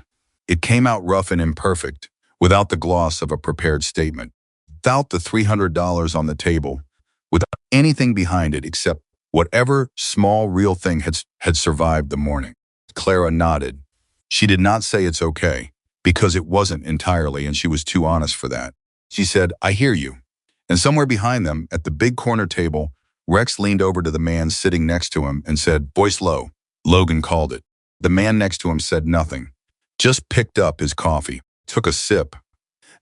It came out rough and imperfect, without the gloss of a prepared statement. Without the $300 on the table, without anything behind it except whatever small real thing had survived the morning. Clara nodded. She did not say it's okay, because it wasn't entirely, and she was too honest for that. She said, I hear you. And somewhere behind them, at the big corner table, Rex leaned over to the man sitting next to him and said, voice low. Logan called it. The man next to him said nothing, just picked up his coffee, took a sip.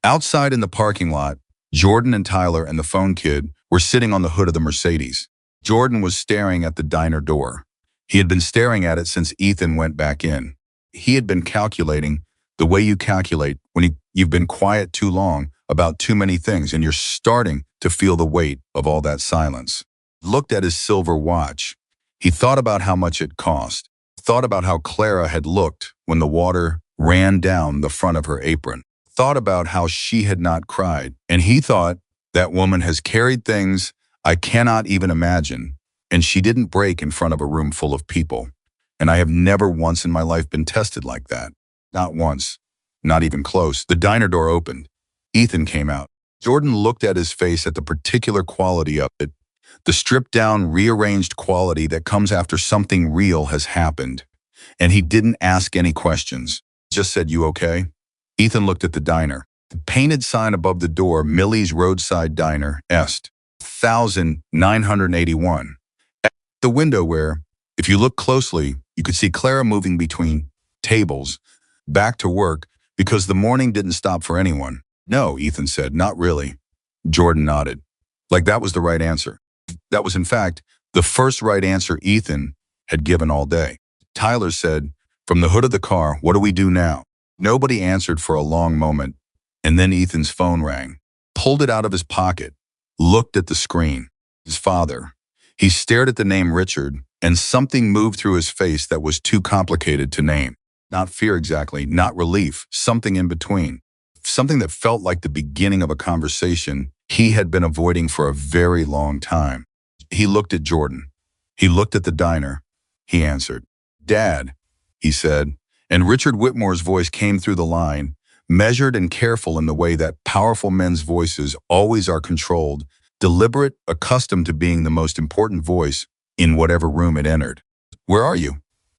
Outside in the parking lot, Jordan and Tyler and the phone kid were sitting on the hood of the Mercedes. Jordan was staring at the diner door. He had been staring at it since Ethan went back in. He had been calculating the way you calculate when you've been quiet too long about too many things and you're starting to feel the weight of all that silence. Looked at his silver watch. He thought about how much it cost. Thought about how Clara had looked when the water ran down the front of her apron. Thought about how she had not cried. And he thought, that woman has carried things I cannot even imagine, and she didn't break in front of a room full of people. And I have never once in my life been tested like that. Not once. Not even close. The diner door opened. Ethan came out. Jordan looked at his face at the particular quality of it, the stripped-down, rearranged quality that comes after something real has happened. And he didn't ask any questions. Just said, you okay? Ethan looked at the diner. The painted sign above the door, Millie's Roadside Diner, Est, 1981. At the window where, if you look closely, you could see Clara moving between tables, back to work, because the morning didn't stop for anyone. No, Ethan said, not really. Jordan nodded. Like that was the right answer. That was, in fact, the first right answer Ethan had given all day. Tyler said, from the hood of the car, what do we do now? Nobody answered for a long moment, and then Ethan's phone rang. Pulled it out of his pocket, looked at the screen. His father. He stared at the name Richard, and something moved through his face that was too complicated to name. Not fear exactly, not relief, something in between. Something that felt like the beginning of a conversation he had been avoiding for a very long time. He looked at Jordan. He looked at the diner. He answered. Dad, he said, and Richard Whitmore's voice came through the line, measured and careful in the way that powerful men's voices always are, controlled, deliberate, accustomed to being the most important voice in whatever room it entered. Where are you?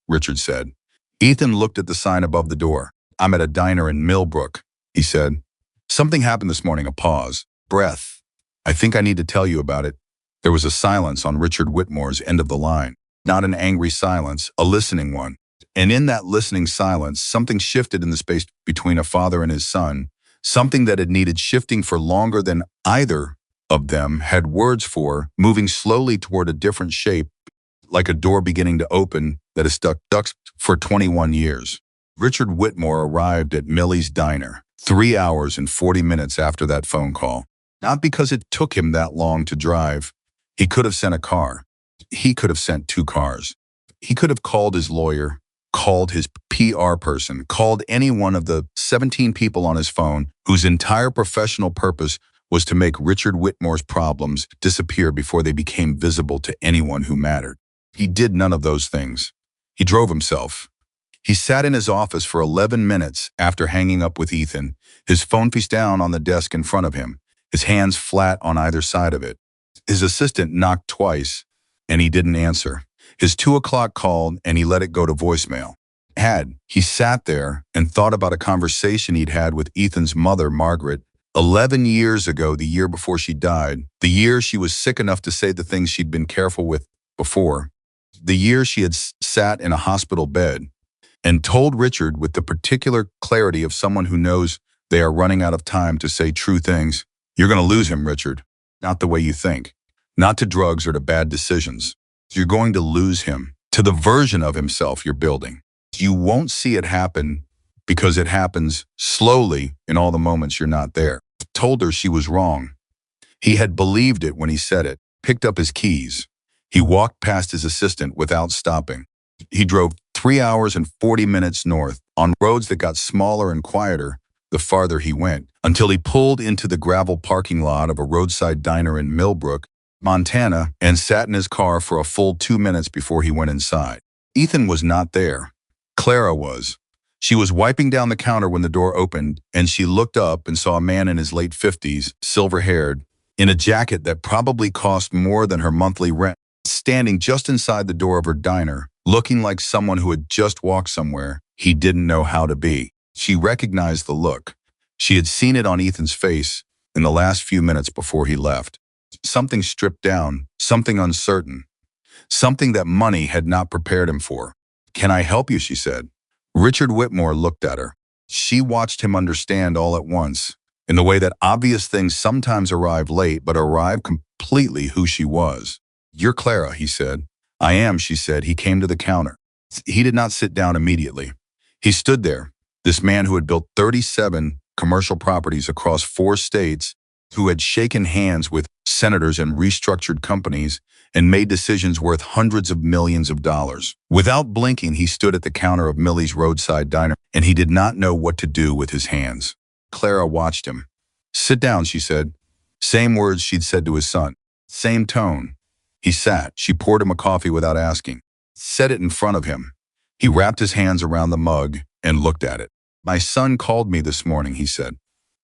Richard said. Ethan looked at the sign above the door. I'm at a diner in Millbrook, he said. Something happened this morning, a pause, breath. I think I need to tell you about it. There was a silence on Richard Whitmore's end of the line. Not an angry silence, a listening one. And in that listening silence, something shifted in the space between a father and his son, something that had needed shifting for longer than either of them had words for, moving slowly toward a different shape, like a door beginning to open that has stuck ducks for 21 years. Richard Whitmore arrived at Millie's Diner 3 hours and 40 minutes after that phone call. Not because it took him that long to drive. He could have sent a car. He could have sent 2 cars. He could have called his lawyer, called his PR person, called any one of the 17 people on his phone whose entire professional purpose was to make Richard Whitmore's problems disappear before they became visible to anyone who mattered. He did none of those things. He drove himself. He sat in his office for 11 minutes after hanging up with Ethan, his phone face down on the desk in front of him, his hands flat on either side of it. His assistant knocked twice, and he didn't answer. His 2 o'clock called, and he let it go to voicemail. He sat there and thought about a conversation he'd had with Ethan's mother, Margaret, 11 years ago, the year before she died, the year she was sick enough to say the things she'd been careful with before, the year she had sat in a hospital bed and told Richard with the particular clarity of someone who knows they are running out of time to say true things, you're going to lose him, Richard. Not the way you think. Not to drugs or to bad decisions. You're going to lose him to the version of himself you're building. You won't see it happen because it happens slowly in all the moments you're not there. Told her she was wrong. He had believed it when he said it, picked up his keys. He walked past his assistant without stopping. He drove 3 hours and 40 minutes north on roads that got smaller and quieter the farther he went, until he pulled into the gravel parking lot of a roadside diner in Millbrook, Montana, and sat in his car for a full 2 minutes before he went inside. Ethan was not there. Clara was. She was wiping down the counter when the door opened, and she looked up and saw a man in his late 50s, silver-haired, in a jacket that probably cost more than her monthly rent, standing just inside the door of her diner, looking like someone who had just walked somewhere he didn't know how to be. She recognized the look. She had seen it on Ethan's face in the last few minutes before he left. Something stripped down, something uncertain, something that money had not prepared him for. Can I help you? She said. Richard Whitmore looked at her. She watched him understand all at once, in the way that obvious things sometimes arrive late but arrive completely who she was. You're Clara, he said. I am, she said. He came to the counter. He did not sit down immediately. He stood there, this man who had built 37 commercial properties across 4 states, who had shaken hands with senators and restructured companies and made decisions worth hundreds of millions of dollars. Without blinking, he stood at the counter of Millie's Roadside Diner, and he did not know what to do with his hands. Clara watched him. Sit down, she said. Same words she'd said to his son. Same tone. He sat. She poured him a coffee without asking. Set it in front of him. He wrapped his hands around the mug and looked at it. My son called me this morning, he said.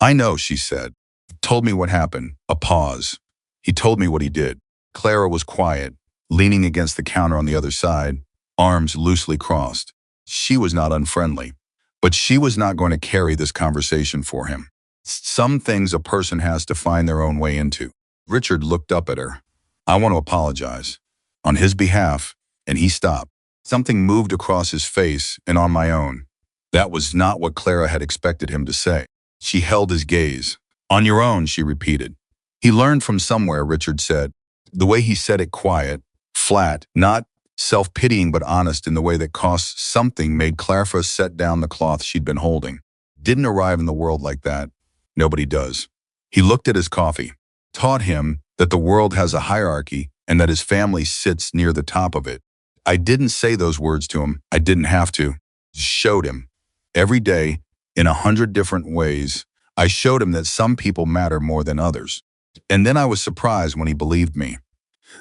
I know, she said. Told me what happened. A pause. He told me what he did. Clara was quiet, leaning against the counter on the other side, arms loosely crossed. She was not unfriendly, but she was not going to carry this conversation for him. Some things a person has to find their own way into. Richard looked up at her. I want to apologize. On his behalf, and he stopped. Something moved across his face and on my own. That was not what Clara had expected him to say. She held his gaze. On your own, she repeated. He learned from somewhere, Richard said. The way he said it quiet, flat, not self-pitying but honest in the way that cost something made Clara set down the cloth she'd been holding. Didn't arrive in the world like that. Nobody does. He looked at his coffee. Taught him that the world has a hierarchy and that his family sits near the top of it. I didn't say those words to him. I didn't have to. Just showed him. Every day, in 100 different ways, I showed him that some people matter more than others. And then I was surprised when he believed me.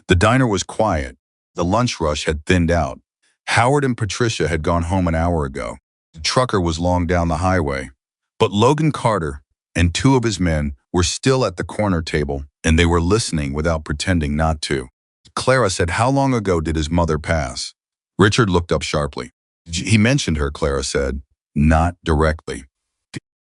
The diner was quiet. The lunch rush had thinned out. Howard and Patricia had gone home an hour ago. The trucker was long down the highway. But Logan Carter and 2 of his men were still at the corner table, and they were listening without pretending not to. Clara said, how long ago did his mother pass? Richard looked up sharply. He mentioned her, Clara said. Not directly.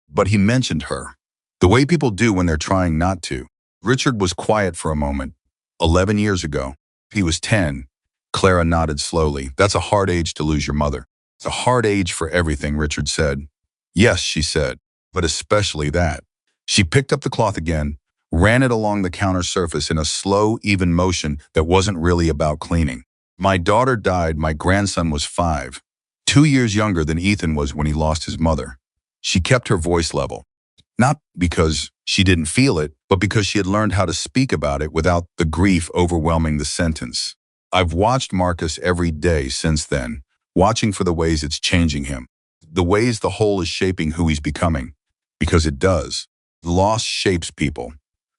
But he mentioned her. The way people do when they're trying not to. Richard was quiet for a moment. 11 years ago. He was 10. Clara nodded slowly. That's a hard age to lose your mother. It's a hard age for everything, Richard said. Yes, she said, but especially that. She picked up the cloth again, ran it along the counter surface in a slow, even motion that wasn't really about cleaning. My daughter died, my grandson was 5. 2 years younger than Ethan was when he lost his mother. She kept her voice level. Not because she didn't feel it, but because she had learned how to speak about it without the grief overwhelming the sentence. I've watched Marcus every day since then, watching for the ways it's changing him, the ways the whole is shaping who he's becoming. Because it does. Loss shapes people,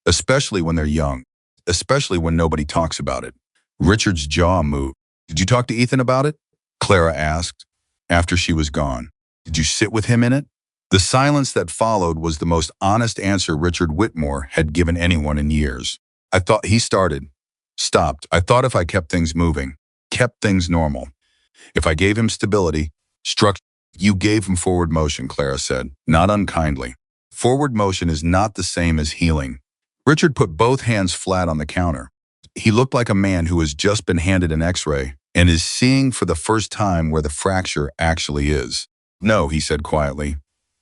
especially when they're young, especially when nobody talks about it. Richard's jaw moved. Did you talk to Ethan about it? Clara asked, after she was gone. Did you sit with him in it? The silence that followed was the most honest answer Richard Whitmore had given anyone in years. I thought he started. Stopped. I thought if I kept things moving, kept things normal, if I gave him stability, structure. You gave him forward motion, Clara said, not unkindly. Forward motion is not the same as healing. Richard put both hands flat on the counter. He looked like a man who has just been handed an X-ray and is seeing for the first time where the fracture actually is. No, he said quietly.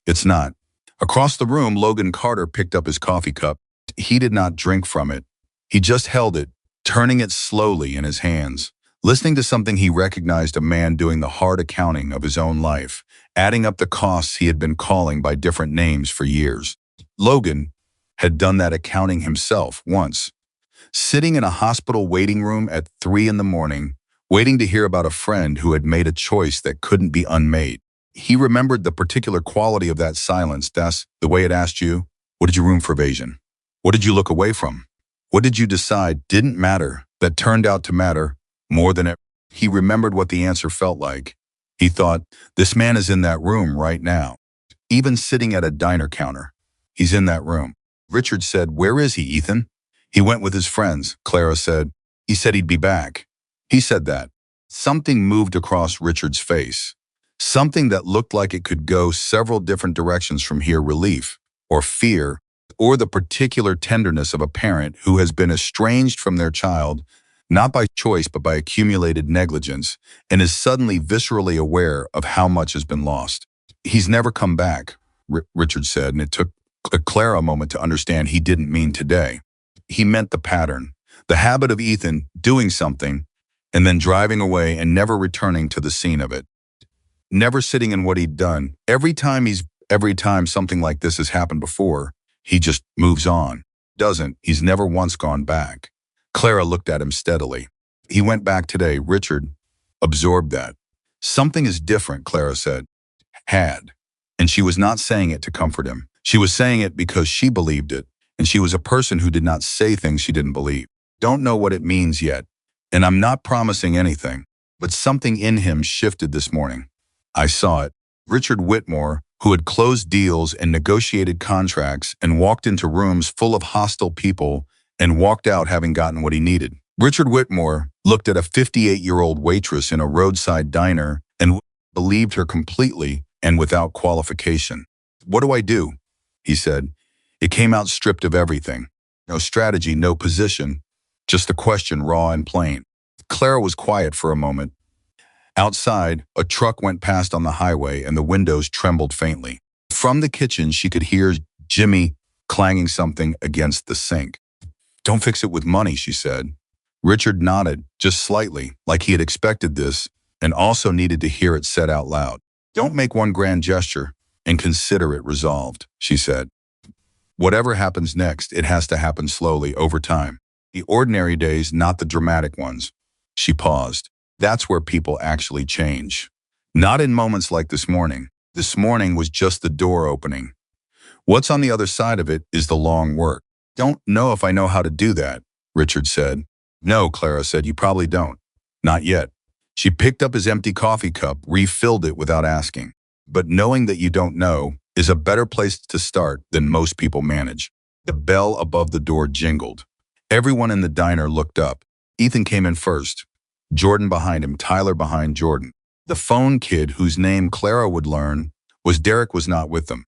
It's not. Across the room, Logan Carter picked up his coffee cup. He did not drink from it. He just held it, turning it slowly in his hands, listening to something he recognized, a man doing the hard accounting of his own life, adding up the costs he had been calling by different names for years. Logan had done that accounting himself once, sitting in a hospital waiting room at 3 in the morning, waiting to hear about a friend who had made a choice that couldn't be unmade. He remembered the particular quality of that silence. That's the way it asked you, what did you room for evasion? What did you look away from? What did you decide didn't matter that turned out to matter more than it? He remembered what the answer felt like. He thought, this man is in that room right now. Even sitting at a diner counter, he's in that room. Richard said, where is he, Ethan? He went with his friends, Clara said. He said he'd be back. He said that. Something moved across Richard's face. Something that looked like it could go several different directions from here: relief, or fear, or the particular tenderness of a parent who has been estranged from their child, not by choice but by accumulated negligence, and is suddenly viscerally aware of how much has been lost. He's never come back, Richard said, and it took Clara a moment to understand he didn't mean today. He meant the pattern, the habit of Ethan doing something and then driving away and never returning to the scene of it. Never sitting in what he'd done. Every time something like this has happened before, he just moves on. He's never once gone back. Clara looked at him steadily. He went back today. Richard absorbed that. Something is different, Clara said. Had. And she was not saying it to comfort him. She was saying it because she believed it, and she was a person who did not say things she didn't believe. Don't know what it means yet, and I'm not promising anything, but something in him shifted this morning. I saw it. Richard Whitmore, who had closed deals and negotiated contracts and walked into rooms full of hostile people and walked out having gotten what he needed. Richard Whitmore looked at a 58-year-old waitress in a roadside diner and believed her completely and without qualification. What do I do? He said. It came out stripped of everything. No strategy, no position, just the question raw and plain. Clara was quiet for a moment. Outside, a truck went past on the highway and the windows trembled faintly. From the kitchen, she could hear Jimmy clanging something against the sink. "Don't fix it with money," she said. Richard nodded, just slightly, like he had expected this, and also needed to hear it said out loud. "Don't make one grand gesture and consider it resolved," she said. "Whatever happens next, it has to happen slowly, over time. The ordinary days, not the dramatic ones." She paused. "That's where people actually change. Not in moments like this morning. This morning was just the door opening. What's on the other side of it is the long work." "Don't know if I know how to do that," Richard said. "No," Clara said, "you probably don't. Not yet." She picked up his empty coffee cup, refilled it without asking. "But knowing that you don't know is a better place to start than most people manage." The bell above the door jingled. Everyone in the diner looked up. Ethan came in first, Jordan behind him, Tyler behind Jordan. The phone kid, whose name Clara would learn, Derek, was not with them.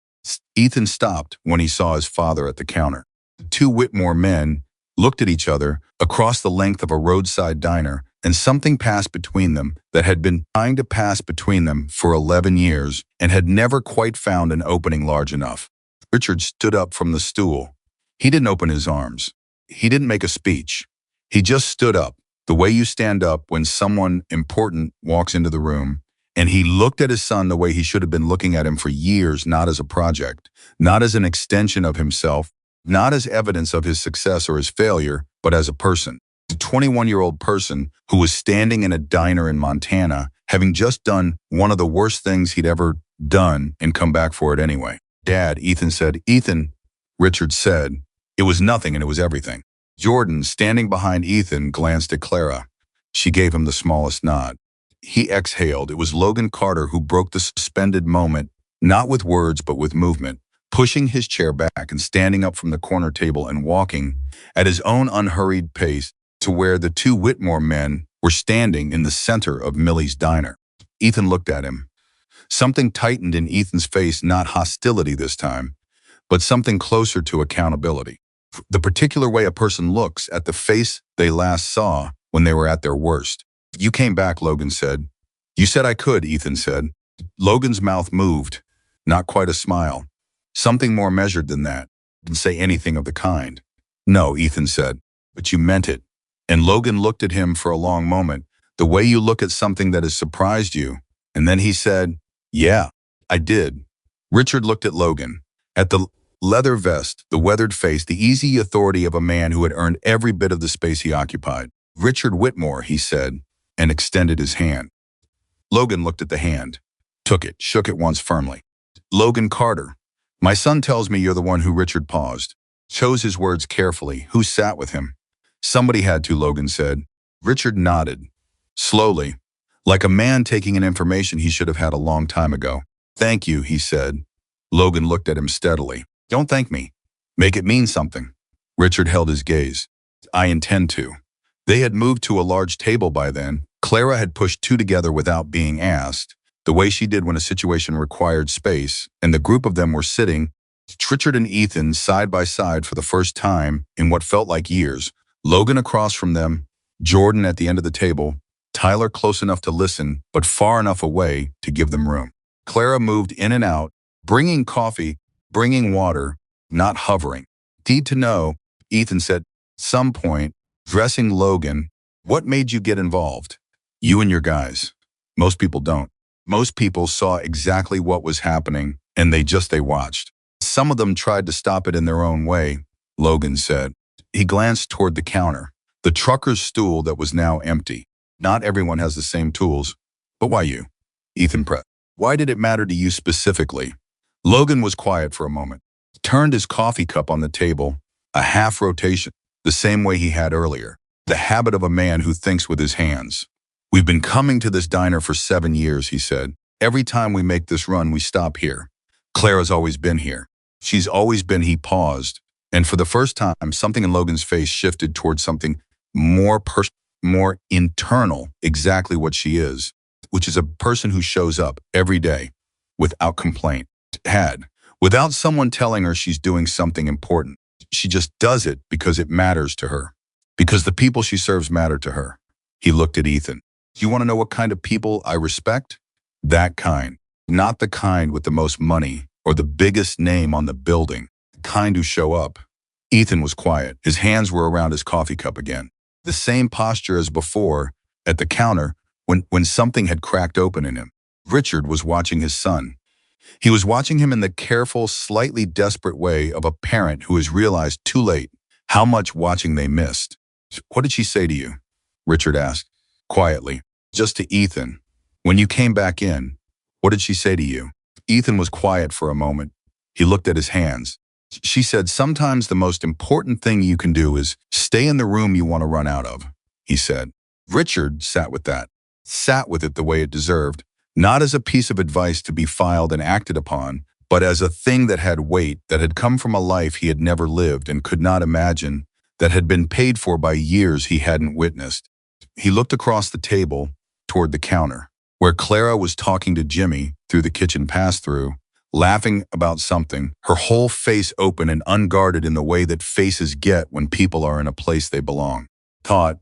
Ethan stopped when he saw his father at the counter. The two Whitmore men looked at each other across the length of a roadside diner, and something passed between them that had been trying to pass between them for 11 years and had never quite found an opening large enough. Richard stood up from the stool. He didn't open his arms. He didn't make a speech. He just stood up, the way you stand up when someone important walks into the room, and he looked at his son the way he should have been looking at him for years, not as a project, not as an extension of himself, not as evidence of his success or his failure, but as a person. A 21-year-old person who was standing in a diner in Montana, having just done one of the worst things he'd ever done and come back for it anyway. "Dad," Ethan said. "Ethan," Richard said. It was nothing and it was everything. Jordan, standing behind Ethan, glanced at Clara. She gave him the smallest nod. He exhaled. It was Logan Carter who broke the suspended moment, not with words but with movement, pushing his chair back and standing up from the corner table and walking at his own unhurried pace to where the two Whitmore men were standing in the center of Millie's diner. Ethan looked at him. Something tightened in Ethan's face, not hostility this time, but something closer to accountability. The particular way a person looks at the face they last saw when they were at their worst. "You came back," Logan said. "You said I could," Ethan said. Logan's mouth moved, not quite a smile. Something more measured than that. Didn't say anything of the kind. "No," Ethan said, "but you meant it." And Logan looked at him for a long moment, the way you look at something that has surprised you. And then he said, "Yeah, I did." Richard looked at Logan, at the leather vest, the weathered face, the easy authority of a man who had earned every bit of the space he occupied. "Richard Whitmore," he said, and extended his hand. Logan looked at the hand, took it, shook it once firmly. "Logan Carter. My son tells me you're the one who..." Richard paused, chose his words carefully. "Who sat with him?" "Somebody had to," Logan said. Richard nodded, slowly, like a man taking in information he should have had a long time ago. "Thank you," he said. Logan looked at him steadily. "Don't thank me. Make it mean something." Richard held his gaze. "I intend to." They had moved to a large table by then. Clara had pushed two together without being asked, the way she did when a situation required space, and the group of them were sitting, Richard and Ethan side by side for the first time in what felt like years. Logan across from them, Jordan at the end of the table, Tyler close enough to listen, but far enough away to give them room. Clara moved in and out, bringing coffee, bringing water, not hovering. "Need to know," Ethan said, some point, dressing Logan. "What made you get involved?" "You and your guys. Most people don't. Most people saw exactly what was happening, and they watched. Some of them tried to stop it in their own way," Logan said. He glanced toward the counter, the trucker's stool that was now empty. "Not everyone has the same tools. But why you?" Ethan pressed. "Why did it matter to you specifically?" Logan was quiet for a moment, turned his coffee cup on the table, a half rotation, the same way he had earlier. "The habit of a man who thinks with his hands. We've been coming to this diner for 7 years," he said. "Every time we make this run, we stop here. Clara's always been here. She's always been..." He paused, and for the first time, something in Logan's face shifted towards something more more internal, exactly what she is, which is a person who shows up every day without complaint. without someone telling her she's doing something important. She just does it because it matters to her, because the people she serves matter to her. He looked at Ethan. Do you want to know what kind of people I respect? That kind. Not the kind with the most money or the biggest name on the building. The kind who show up. Ethan was quiet. His hands were around his coffee cup again. The same posture as before at the counter when something had cracked open in him. Richard was watching his son. He was watching him in the careful, slightly desperate way of a parent who has realized too late how much watching they missed. What did she say to you? Richard asked, quietly, just to Ethan. When you came back in, what did she say to you? Ethan was quiet for a moment. He looked at his hands. She said, sometimes the most important thing you can do is stay in the room you want to run out of, he said. Richard sat with that, sat with it the way it deserved, not as a piece of advice to be filed and acted upon, but as a thing that had weight, that had come from a life he had never lived and could not imagine, that had been paid for by years he hadn't witnessed. He looked across the table toward the counter, where Clara was talking to Jimmy through the kitchen pass-through, laughing about something, her whole face open and unguarded in the way that faces get when people are in a place they belong. Thought,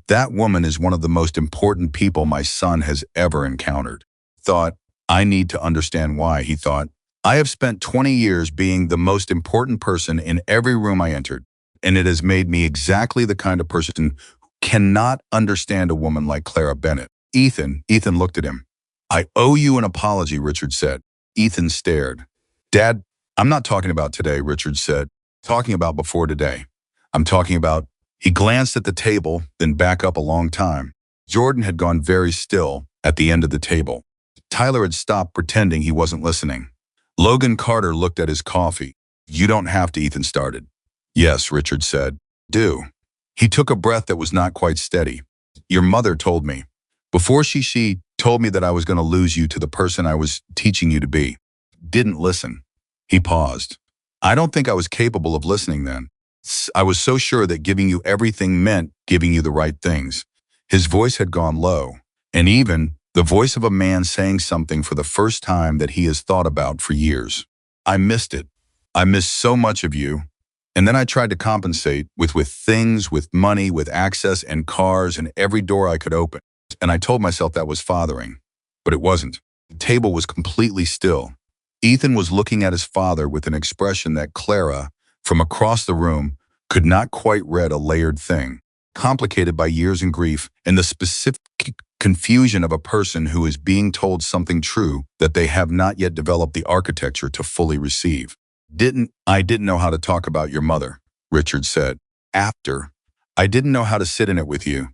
that woman is one of the most important people my son has ever encountered. Thought, I need to understand why, he thought. I have spent 20 years being the most important person in every room I entered, and it has made me exactly the kind of person who cannot understand a woman like Clara Bennett. Ethan looked at him. I owe you an apology, Richard said. Ethan stared. Dad, I'm not talking about today, Richard said. Talking about before today. I'm talking about. He glanced at the table, then back up a long time. Jordan had gone very still at the end of the table. Tyler had stopped pretending he wasn't listening. Logan Carter looked at his coffee. You don't have to, Ethan started. Yes, Richard said. Do. He took a breath that was not quite steady. Your mother told me. Before she told me that I was going to lose you to the person I was teaching you to be. Didn't listen. He paused. I don't think I was capable of listening then. I was so sure that giving you everything meant giving you the right things. His voice had gone low, and even the voice of a man saying something for the first time that he has thought about for years. I missed it. I missed so much of you. And then I tried to compensate with things, with money, with access and cars and every door I could open. And I told myself that was fathering, but it wasn't. The table was completely still. Ethan was looking at his father with an expression that Clara, from across the room, could not quite read, a layered thing, complicated by years and grief and the specific confusion of a person who is being told something true that they have not yet developed the architecture to fully receive. I didn't know how to talk about your mother, Richard said. I didn't know how to sit in it with you.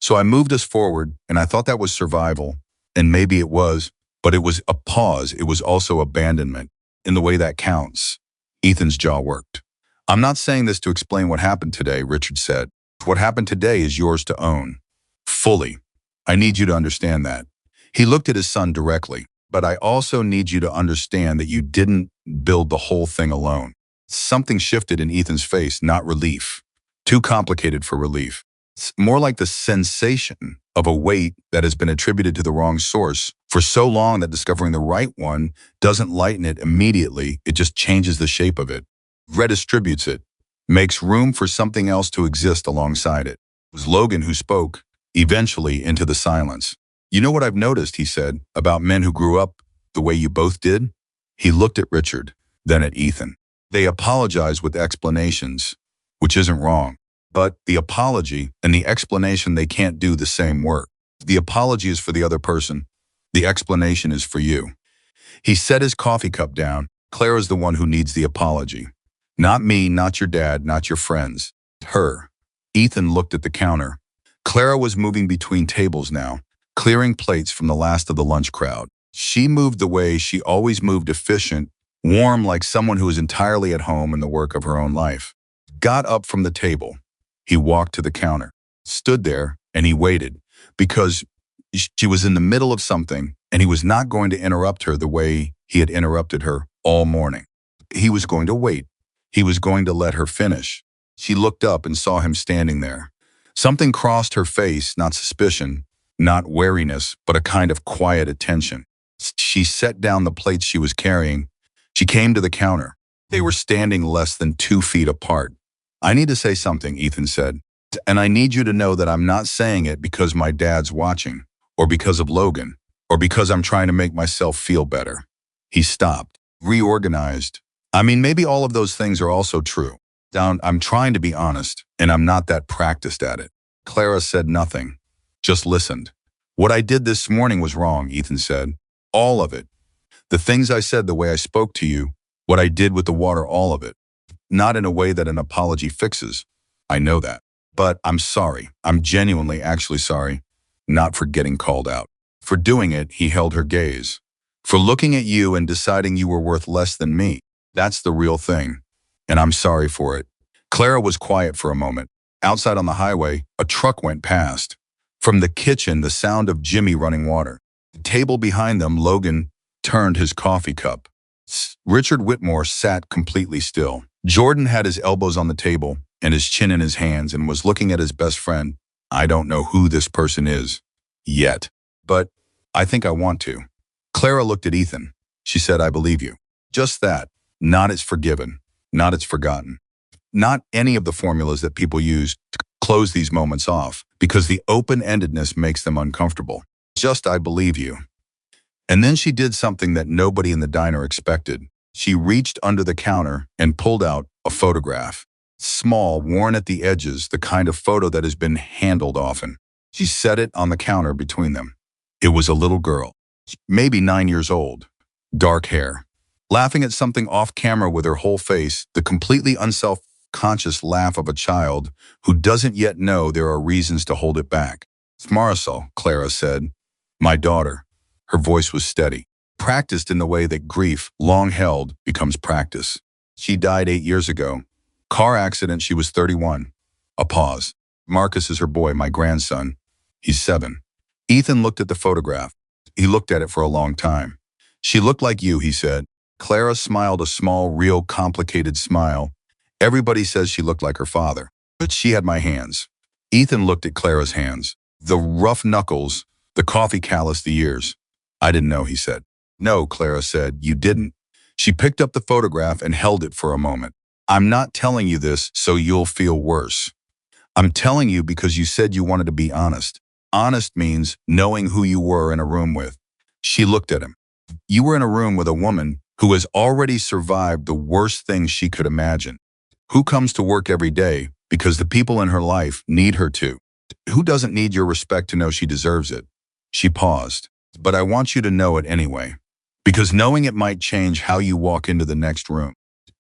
So I moved us forward, and I thought that was survival, and maybe it was, but it was a pause. It was also abandonment, in the way that counts. Ethan's jaw worked. I'm not saying this to explain what happened today, Richard said. What happened today is yours to own. Fully. I need you to understand that. He looked at his son directly. But I also need you to understand that you didn't build the whole thing alone. Something shifted in Ethan's face, not relief. Too complicated for relief. It's more like the sensation of a weight that has been attributed to the wrong source for so long that discovering the right one doesn't lighten it immediately, it just changes the shape of it, redistributes it, makes room for something else to exist alongside it. It was Logan who spoke, eventually into the silence. You know what I've noticed, he said, about men who grew up the way you both did? He looked at Richard, then at Ethan. They apologize with explanations, which isn't wrong. But the apology and the explanation, they can't do the same work. The apology is for the other person. The explanation is for you. He set his coffee cup down. Clara's the one who needs the apology. Not me, not your dad, not your friends. Her. Ethan looked at the counter. Clara was moving between tables now, clearing plates from the last of the lunch crowd. She moved the way she always moved, efficient, warm, like someone who is entirely at home in the work of her own life. Got up from the table. He walked to the counter, stood there, and he waited, because she was in the middle of something, and he was not going to interrupt her the way he had interrupted her all morning. He was going to wait. He was going to let her finish. She looked up and saw him standing there. Something crossed her face, not suspicion, not wariness, but a kind of quiet attention. She set down the plates she was carrying. She came to the counter. They were standing less than 2 feet apart. "I need to say something," Ethan said. "And I need you to know that I'm not saying it because my dad's watching, or because of Logan, or because I'm trying to make myself feel better." He stopped, reorganized. "I mean, maybe all of those things are also true. I'm trying to be honest, and I'm not that practiced at it." Clara said nothing, just listened. "What I did this morning was wrong," Ethan said. "All of it. The things I said, the way I spoke to you, what I did with the water, all of it. Not in a way that an apology fixes. I know that. But I'm sorry. I'm genuinely actually sorry. Not for getting called out. For doing it," he held her gaze. "For looking at you and deciding you were worth less than me. That's the real thing. And I'm sorry for it." Clara was quiet for a moment. Outside on the highway, a truck went past. From the kitchen, the sound of Jimmy running water. The table behind them, Logan turned his coffee cup. Richard Whitmore sat completely still. Jordan had his elbows on the table and his chin in his hands and was looking at his best friend. "I don't know who this person is yet, but I think I want to." Clara looked at Ethan. She said, "I believe you." Just that. Not "it's forgiven." Not "it's forgotten." Not any of the formulas that people use to close these moments off, because the open-endedness makes them uncomfortable. Just "I believe you." And then she did something that nobody in the diner expected. She reached under the counter and pulled out a photograph. Small, worn at the edges, the kind of photo that has been handled often. She set it on the counter between them. It was a little girl, maybe 9 years old, dark hair, laughing at something off camera with her whole face, the completely unself-conscious laugh of a child who doesn't yet know there are reasons to hold it back. "It's Marisol," Clara said. "My daughter." Her voice was steady, practiced in the way that grief, long held, becomes practice. "She died 8 years ago. Car accident, she was 31. A pause. "Marcus is her boy, my grandson. He's 7. Ethan looked at the photograph. He looked at it for a long time. "She looked like you," he said. Clara smiled a small, real, complicated smile. "Everybody says she looked like her father, but she had my hands." Ethan looked at Clara's hands. The rough knuckles, the coffee callus, the ears. "I didn't know," he said. "No," Clara said, "you didn't." She picked up the photograph and held it for a moment. "I'm not telling you this so you'll feel worse. I'm telling you because you said you wanted to be honest. Honest means knowing who you were in a room with." She looked at him. "You were in a room with a woman who has already survived the worst things she could imagine. Who comes to work every day because the people in her life need her to. Who doesn't need your respect to know she deserves it." She paused. "But I want you to know it anyway, because knowing it might change how you walk into the next room."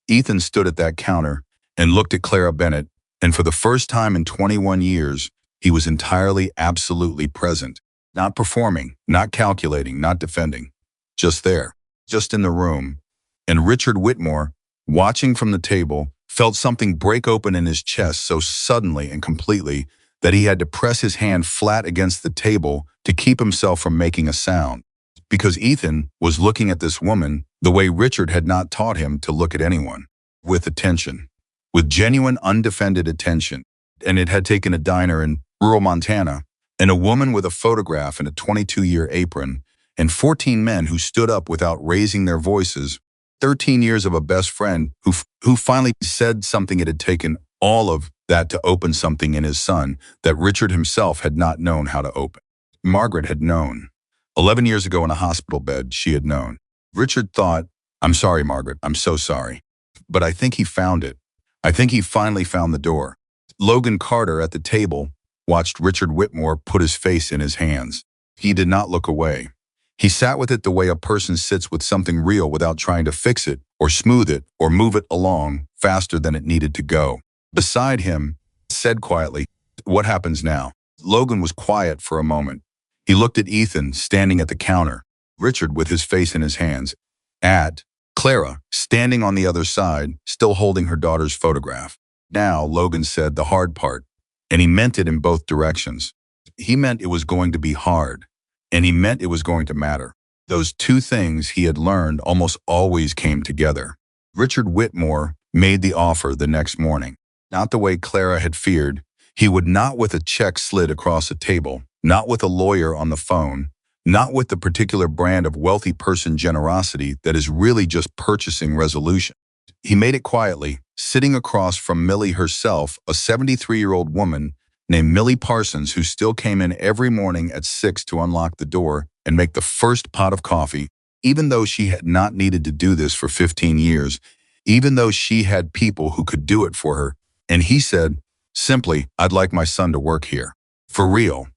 Ethan stood at that counter and looked at Clara Bennett, and for the first time in 21 years, he was entirely, absolutely present. Not performing, not calculating, not defending. Just there, just in the room. And Richard Whitmore, watching from the table, felt something break open in his chest so suddenly and completely that he had to press his hand flat against the table to keep himself from making a sound. Because Ethan was looking at this woman the way Richard had not taught him to look at anyone. With attention. With genuine, undefended attention. And it had taken a diner in rural Montana, and a woman with a photograph and a 22-year apron, and 14 men who stood up without raising their voices, 13 years of a best friend who finally said something. It had taken all of that to open something in his son that Richard himself had not known how to open. Margaret had known. 11 years ago in a hospital bed, she had known. Richard thought, "I'm sorry, Margaret, I'm so sorry." But I think he found it. I think he finally found the door. Logan Carter at the table watched Richard Whitmore put his face in his hands. He did not look away. He sat with it the way a person sits with something real without trying to fix it or smooth it or move it along faster than it needed to go. Beside him, said quietly, "What happens now?" Logan was quiet for a moment. He looked at Ethan standing at the counter, Richard with his face in his hands, at Clara standing on the other side, still holding her daughter's photograph. "Now," Logan said, "the hard part." And he meant it in both directions. He meant it was going to be hard, and he meant it was going to matter. Those two things he had learned almost always came together. Richard Whitmore made the offer the next morning. Not the way Clara had feared. He would not with a check slid across a table, not with a lawyer on the phone, not with the particular brand of wealthy person generosity that is really just purchasing resolution. He made it quietly, sitting across from Millie herself, a 73-year-old woman named Millie Parsons, who still came in every morning at 6 to unlock the door and make the first pot of coffee, even though she had not needed to do this for 15 years, even though she had people who could do it for her. And he said, simply, I'd like my son to work here. For real.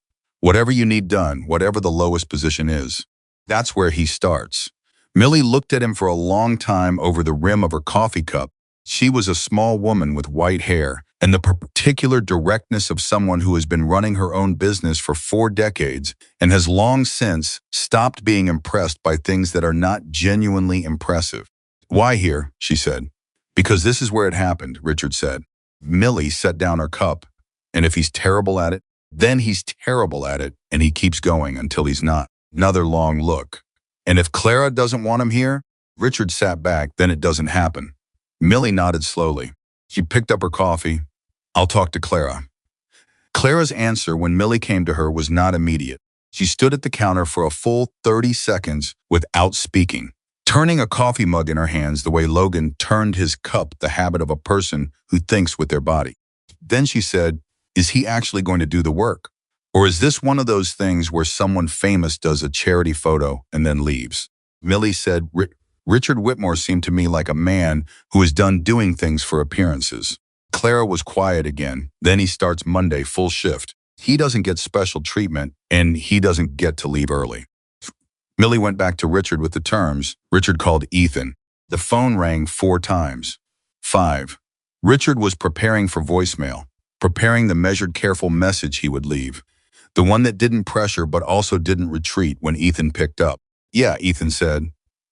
Whatever you need done, whatever the lowest position is. That's where he starts. Millie looked at him for a long time over the rim of her coffee cup. She was a small woman with white hair and the particular directness of someone who has been running her own business for 4 decades and has long since stopped being impressed by things that are not genuinely impressive. Why here? She said. Because this is where it happened, Richard said. Millie set down her cup, and if he's terrible at it, then he's terrible at it, and he keeps going until he's not. Another long look. And if Clara doesn't want him here, Richard sat back, then it doesn't happen. Millie nodded slowly. She picked up her coffee. I'll talk to Clara. Clara's answer when Millie came to her was not immediate. She stood at the counter for a full 30 seconds without speaking, turning a coffee mug in her hands the way Logan turned his cup, the habit of a person who thinks with their body. Then she said, is he actually going to do the work? Or is this one of those things where someone famous does a charity photo and then leaves? Millie said, Richard Whitmore seemed to me like a man who is done doing things for appearances. Clara was quiet again. Then he starts Monday full shift. He doesn't get special treatment, and he doesn't get to leave early. Millie went back to Richard with the terms. Richard called Ethan. The phone rang 4 times. 5. Richard was preparing for voicemail, preparing the measured, careful message he would leave. The one that didn't pressure but also didn't retreat when Ethan picked up. Yeah, Ethan said.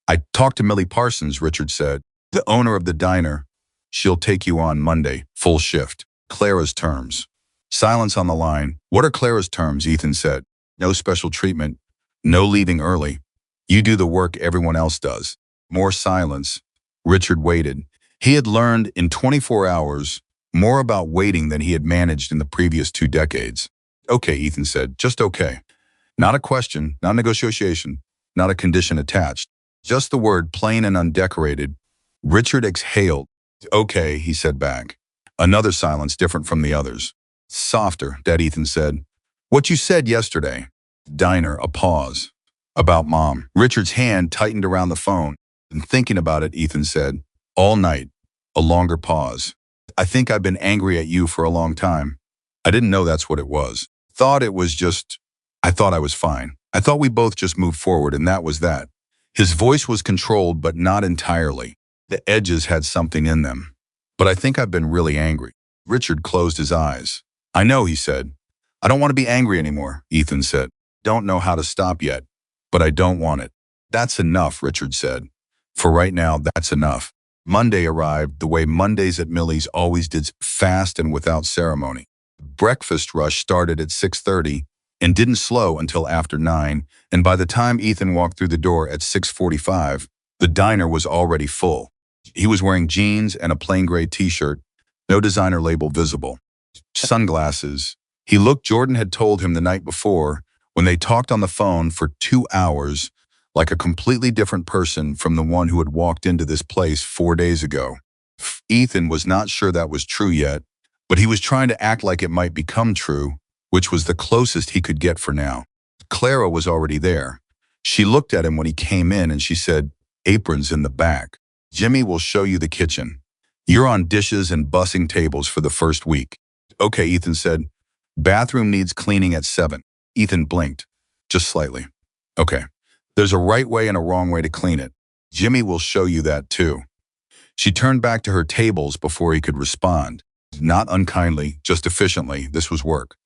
I talked to Millie Parsons, Richard said. The owner of the diner. She'll take you on Monday, full shift. Clara's terms. Silence on the line. What are Clara's terms? Ethan said. No special treatment. No leaving early. You do the work everyone else does. More silence. Richard waited. He had learned in 24 hours more about waiting than he had managed in the previous 2 decades. Okay, Ethan said. Just okay. Not a question, not a negotiation, not a condition attached. Just the word, plain and undecorated. Richard exhaled. Okay, he said back. Another silence different from the others. Softer, Dad, Ethan said. What you said yesterday. Diner, a pause. About Mom. Richard's hand tightened around the phone. And thinking about it, Ethan said. All night. A longer pause. I think I've been angry at you for a long time. I didn't know that's what it was. I thought I was fine. I thought we both just moved forward, and that was that. His voice was controlled, but not entirely. The edges had something in them. But I think I've been really angry. Richard closed his eyes. I know, he said. I don't want to be angry anymore, Ethan said. Don't know how to stop yet, but I don't want it. That's enough, Richard said. For right now, that's enough. Monday arrived the way Mondays at Millie's always did, fast and without ceremony. Breakfast rush started at 6:30 and didn't slow until after 9, and by the time Ethan walked through the door at 6:45, the diner was already full. He was wearing jeans and a plain gray t-shirt, no designer label visible. Sunglasses. He looked Jordan had told him the night before when they talked on the phone for 2 hours, like a completely different person from the one who had walked into this place 4 days ago. Ethan was not sure that was true yet, but he was trying to act like it might become true, which was the closest he could get for now. Clara was already there. She looked at him when he came in and she said, Aprons in the back. Jimmy will show you the kitchen. You're on dishes and bussing tables for the first week. Okay, Ethan said. Bathroom needs cleaning at 7. Ethan blinked, just slightly. Okay. There's a right way and a wrong way to clean it. Jimmy will show you that too. She turned back to her tables before he could respond. Not unkindly, just efficiently, this was work.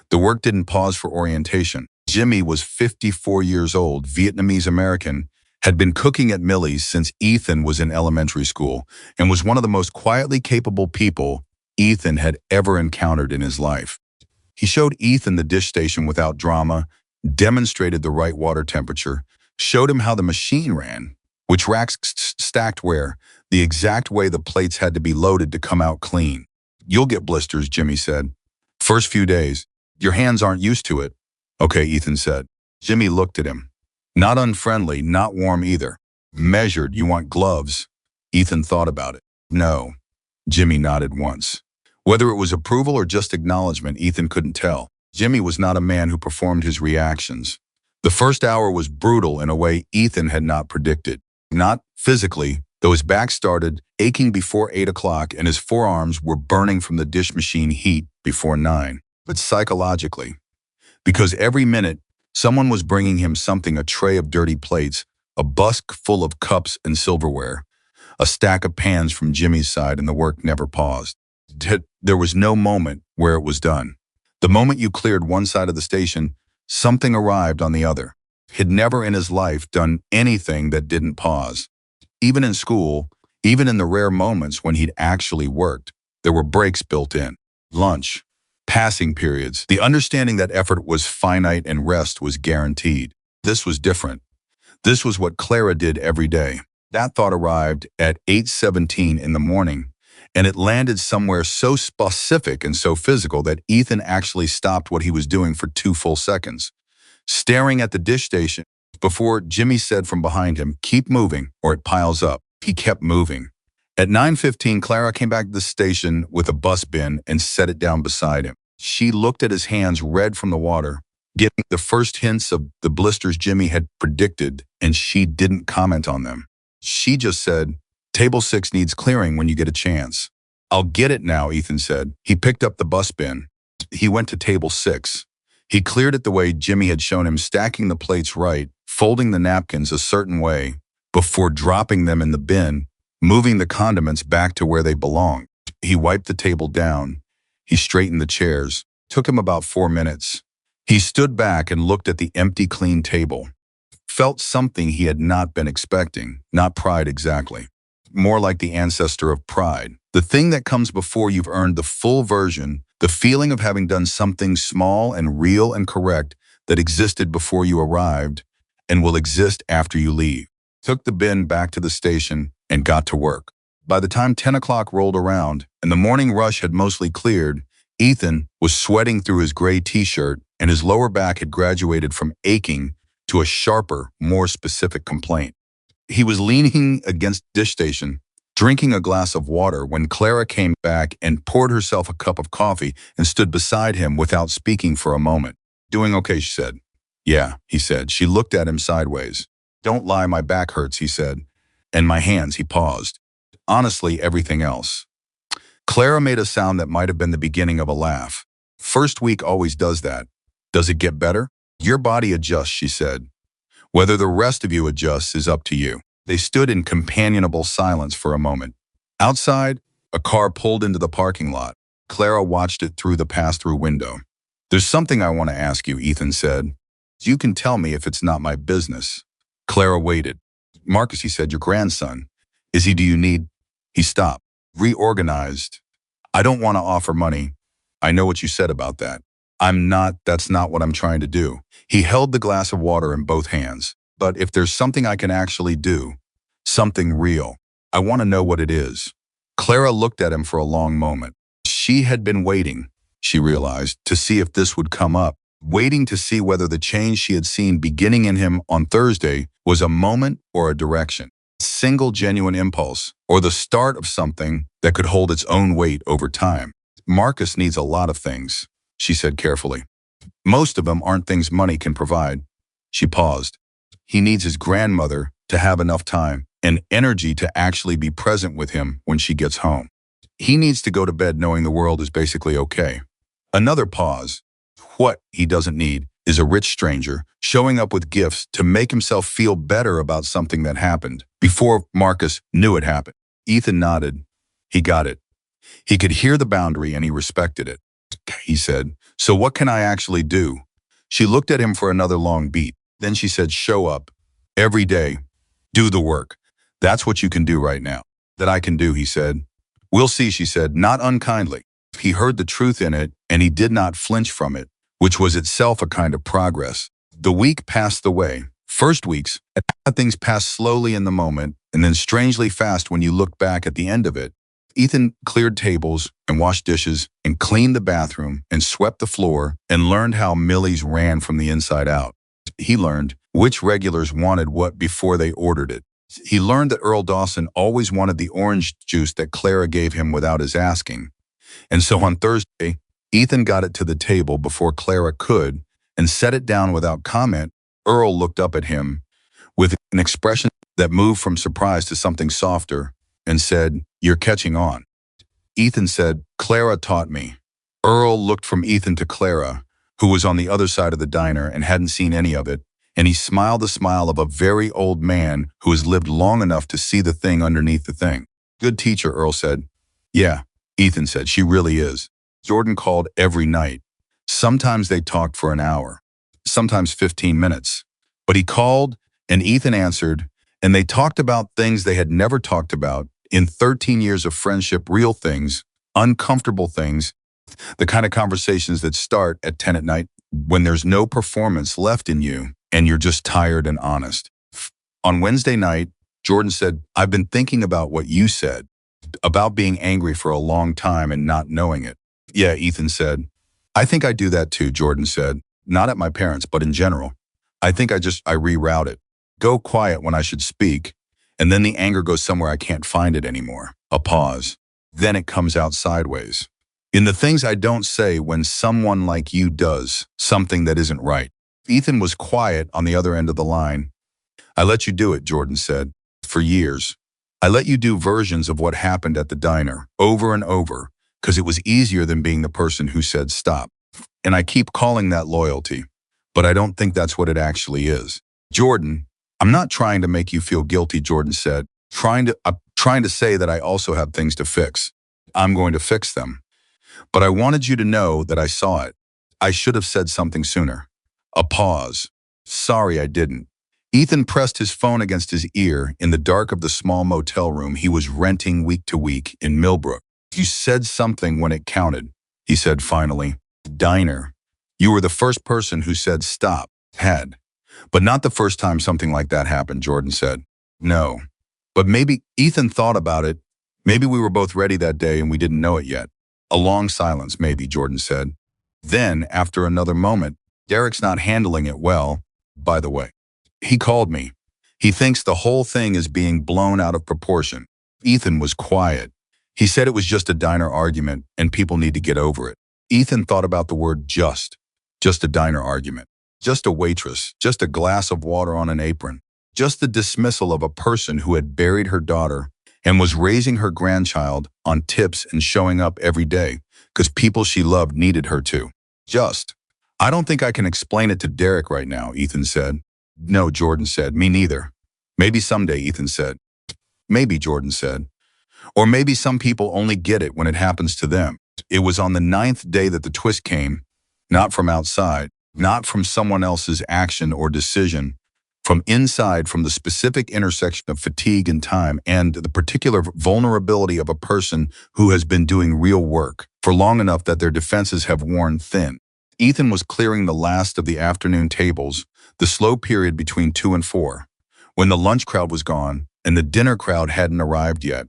The work didn't pause for orientation. Jimmy was 54 years old, Vietnamese American, had been cooking at Millie's since Ethan was in elementary school, and was one of the most quietly capable people Ethan had ever encountered in his life. He showed Ethan the dish station without drama, demonstrated the right water temperature, showed him how the machine ran, which racks stacked where, the exact way the plates had to be loaded to come out clean. You'll get blisters, Jimmy said. First few days. Your hands aren't used to it. Okay, Ethan said. Jimmy looked at him. Not unfriendly, not warm either. Measured, you want gloves? Ethan thought about it. No. Jimmy nodded once. Whether it was approval or just acknowledgement, Ethan couldn't tell. Jimmy was not a man who performed his reactions. The first hour was brutal in a way Ethan had not predicted. Not physically, though his back started aching before 8 o'clock and his forearms were burning from the dish machine heat before 9. But psychologically, because every minute, someone was bringing him something: a tray of dirty plates, a busk full of cups and silverware, a stack of pans from Jimmy's side, and the work never paused. There was no moment where it was done. The moment you cleared one side of the station, something arrived on the other. He'd never in his life done anything that didn't pause. Even in school, even in the rare moments when he'd actually worked, there were breaks built in. Lunch, passing periods, the understanding that effort was finite and rest was guaranteed. This was different. This was what Clara did every day. That thought arrived at 8:17 in the morning, and it landed somewhere so specific and so physical that Ethan actually stopped what he was doing for 2 full seconds, staring at the dish station before Jimmy said from behind him, "Keep moving or it piles up." He kept moving. At 9:15, Clara came back to the station with a bus bin and set it down beside him. She looked at his hands red from the water, getting the first hints of the blisters Jimmy had predicted, and she didn't comment on them. She just said, "Table 6 needs clearing when you get a chance." "I'll get it now," Ethan said. He picked up the bus bin. He went to table 6. He cleared it the way Jimmy had shown him, stacking the plates right, folding the napkins a certain way, before dropping them in the bin, moving the condiments back to where they belonged. He wiped the table down. He straightened the chairs. Took him about 4 minutes. He stood back and looked at the empty, clean table. Felt something he had not been expecting. Not pride exactly. More like the ancestor of pride. The thing that comes before you've earned the full version, the feeling of having done something small and real and correct that existed before you arrived and will exist after you leave. Took the bin back to the station and got to work. By the time 10 o'clock rolled around and the morning rush had mostly cleared, Ethan was sweating through his gray t-shirt and his lower back had graduated from aching to a sharper, more specific complaint. He was leaning against the dish station, drinking a glass of water, when Clara came back and poured herself a cup of coffee and stood beside him without speaking for a moment. "Doing okay," she said. "Yeah," he said. She looked at him sideways. "Don't lie, my back hurts," he said. "And my hands," he paused. "Honestly, everything else." Clara made a sound that might have been the beginning of a laugh. "First week always does that. Does it get better?" "Your body adjusts," she said. "Whether the rest of you adjusts is up to you." They stood in companionable silence for a moment. Outside, a car pulled into the parking lot. Clara watched it through the pass-through window. "There's something I want to ask you," Ethan said. "You can tell me if it's not my business." Clara waited. "Marcus," he said, "your grandson. Is he, do you need—" He stopped. Reorganized. "I don't want to offer money. I know what you said about that. That's not what I'm trying to do." He held the glass of water in both hands. "But if there's something I can actually do, something real, I want to know what it is." Clara looked at him for a long moment. She had been waiting, she realized, to see if this would come up, waiting to see whether the change she had seen beginning in him on Thursday was a moment or a direction, a single genuine impulse, or the start of something that could hold its own weight over time. "Marcus needs a lot of things," she said carefully. "Most of them aren't things money can provide." She paused. "He needs his grandmother to have enough time and energy to actually be present with him when she gets home. He needs to go to bed knowing the world is basically okay." Another pause. What he doesn't need is a rich stranger showing up with gifts to make himself feel better about something that happened before Marcus knew it happened. Ethan nodded. He got it. He could hear the boundary and he respected it. He said, "So what can I actually do?" She looked at him for another long beat. Then she said, "Show up. Every day. Do the work. That's what you can do right now." "That I can do," he said. "We'll see," she said, not unkindly. He heard the truth in it, and he did not flinch from it, which was itself a kind of progress. The week passed the way. First weeks, things passed slowly in the moment, and then strangely fast when you looked back at the end of it. Ethan cleared tables and washed dishes and cleaned the bathroom and swept the floor and learned how Millie's ran from the inside out. He learned which regulars wanted what before they ordered it. He learned that Earl Dawson always wanted the orange juice that Clara gave him without his asking. And so on Thursday, Ethan got it to the table before Clara could and set it down without comment. Earl looked up at him with an expression that moved from surprise to something softer and said, "You're catching on." Ethan said, "Clara taught me." Earl looked from Ethan to Clara, who was on the other side of the diner and hadn't seen any of it, and he smiled the smile of a very old man who has lived long enough to see the thing underneath the thing. "Good teacher," Earl said. "Yeah," Ethan said, "she really is." Jordan called every night. Sometimes they talked for an hour, sometimes 15 minutes. But he called and Ethan answered, and they talked about things they had never talked about in 13 years of friendship, real things, uncomfortable things, the kind of conversations that start at 10 at night when there's no performance left in you and you're just tired and honest. On Wednesday night, Jordan said, "I've been thinking about what you said, about being angry for a long time and not knowing it." "Yeah," Ethan said. "I think I do that too," Jordan said. "Not at my parents, but in general. I think I reroute it. Go quiet when I should speak, and then the anger goes somewhere I can't find it anymore." A pause. "Then it comes out sideways. In the things I don't say when someone like you does something that isn't right." Ethan was quiet on the other end of the line. "I let you do it," Jordan said, "for years. I let you do versions of what happened at the diner, over and over, because it was easier than being the person who said stop. And I keep calling that loyalty, but I don't think that's what it actually is." "Jordan, I'm not trying to make you feel guilty," Jordan said. I'm trying to say that I also have things to fix. I'm going to fix them. But I wanted you to know that I saw it. I should have said something sooner." A pause. "Sorry, I didn't." Ethan pressed his phone against his ear in the dark of the small motel room he was renting week to week in Millbrook. "You said something when it counted," he said finally. "Diner. You were the first person who said stop." "Had. But not the first time something like that happened," Jordan said. "No. But maybe," Ethan thought about it, "maybe we were both ready that day and we didn't know it yet." A long silence, maybe, Jordan said. Then, after another moment, "Derek's not handling it well, by the way. He called me. He thinks the whole thing is being blown out of proportion." Ethan was quiet. "He said it was just a diner argument and people need to get over it." Ethan thought about the word just a diner argument, just a waitress, just a glass of water on an apron, just the dismissal of a person who had buried her daughter and was raising her grandchild on tips and showing up every day because people she loved needed her to. Just. "I don't think I can explain it to Derek right now," Ethan said. "No," Jordan said. "Me neither." "Maybe someday," Ethan said. "Maybe," Jordan said. "Or maybe some people only get it when it happens to them." It was on the 9th day that the twist came, not from outside, not from someone else's action or decision, from inside, from the specific intersection of fatigue and time and the particular vulnerability of a person who has been doing real work for long enough that their defenses have worn thin. Ethan was clearing the last of the afternoon tables, the slow period between 2 and 4, when the lunch crowd was gone and the dinner crowd hadn't arrived yet,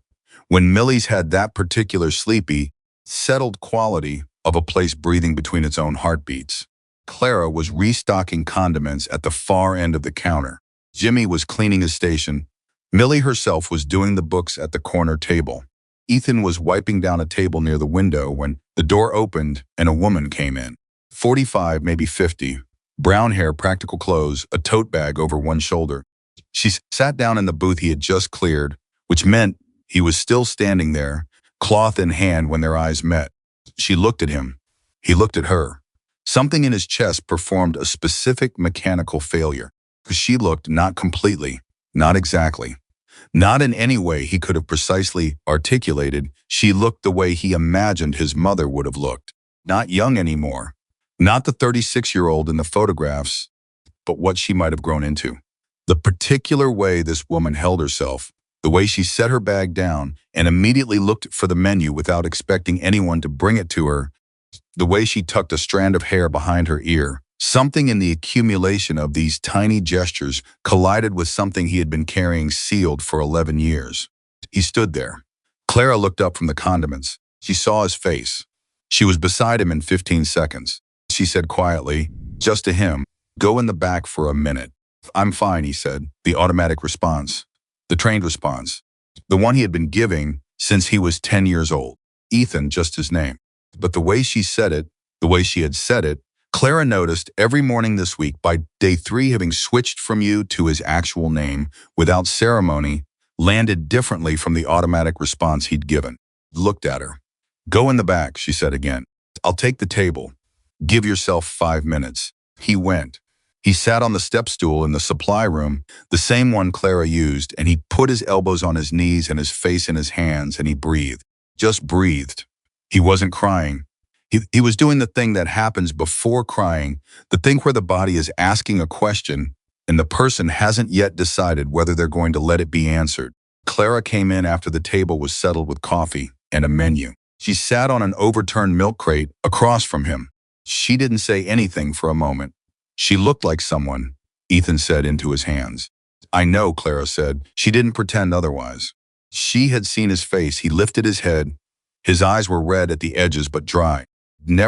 when Millie's had that particular sleepy, settled quality of a place breathing between its own heartbeats. Clara was restocking condiments at the far end of the counter. Jimmy was cleaning his station. Millie herself was doing the books at the corner table. Ethan was wiping down a table near the window when the door opened and a woman came in. 45, maybe 50. Brown hair, practical clothes, a tote bag over one shoulder. She sat down in the booth he had just cleared, which meant he was still standing there, cloth in hand, when their eyes met. She looked at him. He looked at her. Something in his chest performed a specific mechanical failure. She looked not completely, not exactly, not in any way he could have precisely articulated. She looked the way he imagined his mother would have looked. Not young anymore, not the 36-year-old in the photographs, but what she might have grown into. The particular way this woman held herself, the way she set her bag down and immediately looked for the menu without expecting anyone to bring it to her, the way she tucked a strand of hair behind her ear. Something in the accumulation of these tiny gestures collided with something he had been carrying sealed for 11 years. He stood there. Clara looked up from the condiments. She saw his face. She was beside him in 15 seconds. She said quietly, just to him, Go in the back for a minute. I'm fine, he said. The automatic response. The trained response. The one he had been giving since he was 10 years old. Ethan, just his name. But the way she said it, the way she had said it, Clara noticed every morning this week, by day 3 having switched from you to his actual name, without ceremony, landed differently from the automatic response he'd given. Looked at her. Go in the back, she said again. I'll take the table. Give yourself 5 minutes. He went. He sat on the step stool in the supply room, the same one Clara used, and he put his elbows on his knees and his face in his hands, and he breathed. Just breathed. He wasn't crying. He was doing the thing that happens before crying, the thing where the body is asking a question and the person hasn't yet decided whether they're going to let it be answered. Clara came in after the table was settled with coffee and a menu. She sat on an overturned milk crate across from him. She didn't say anything for a moment. She looked like someone, Ethan said into his hands. I know, Clara said. She didn't pretend otherwise. She had seen his face. He lifted his head. His eyes were red at the edges but dry.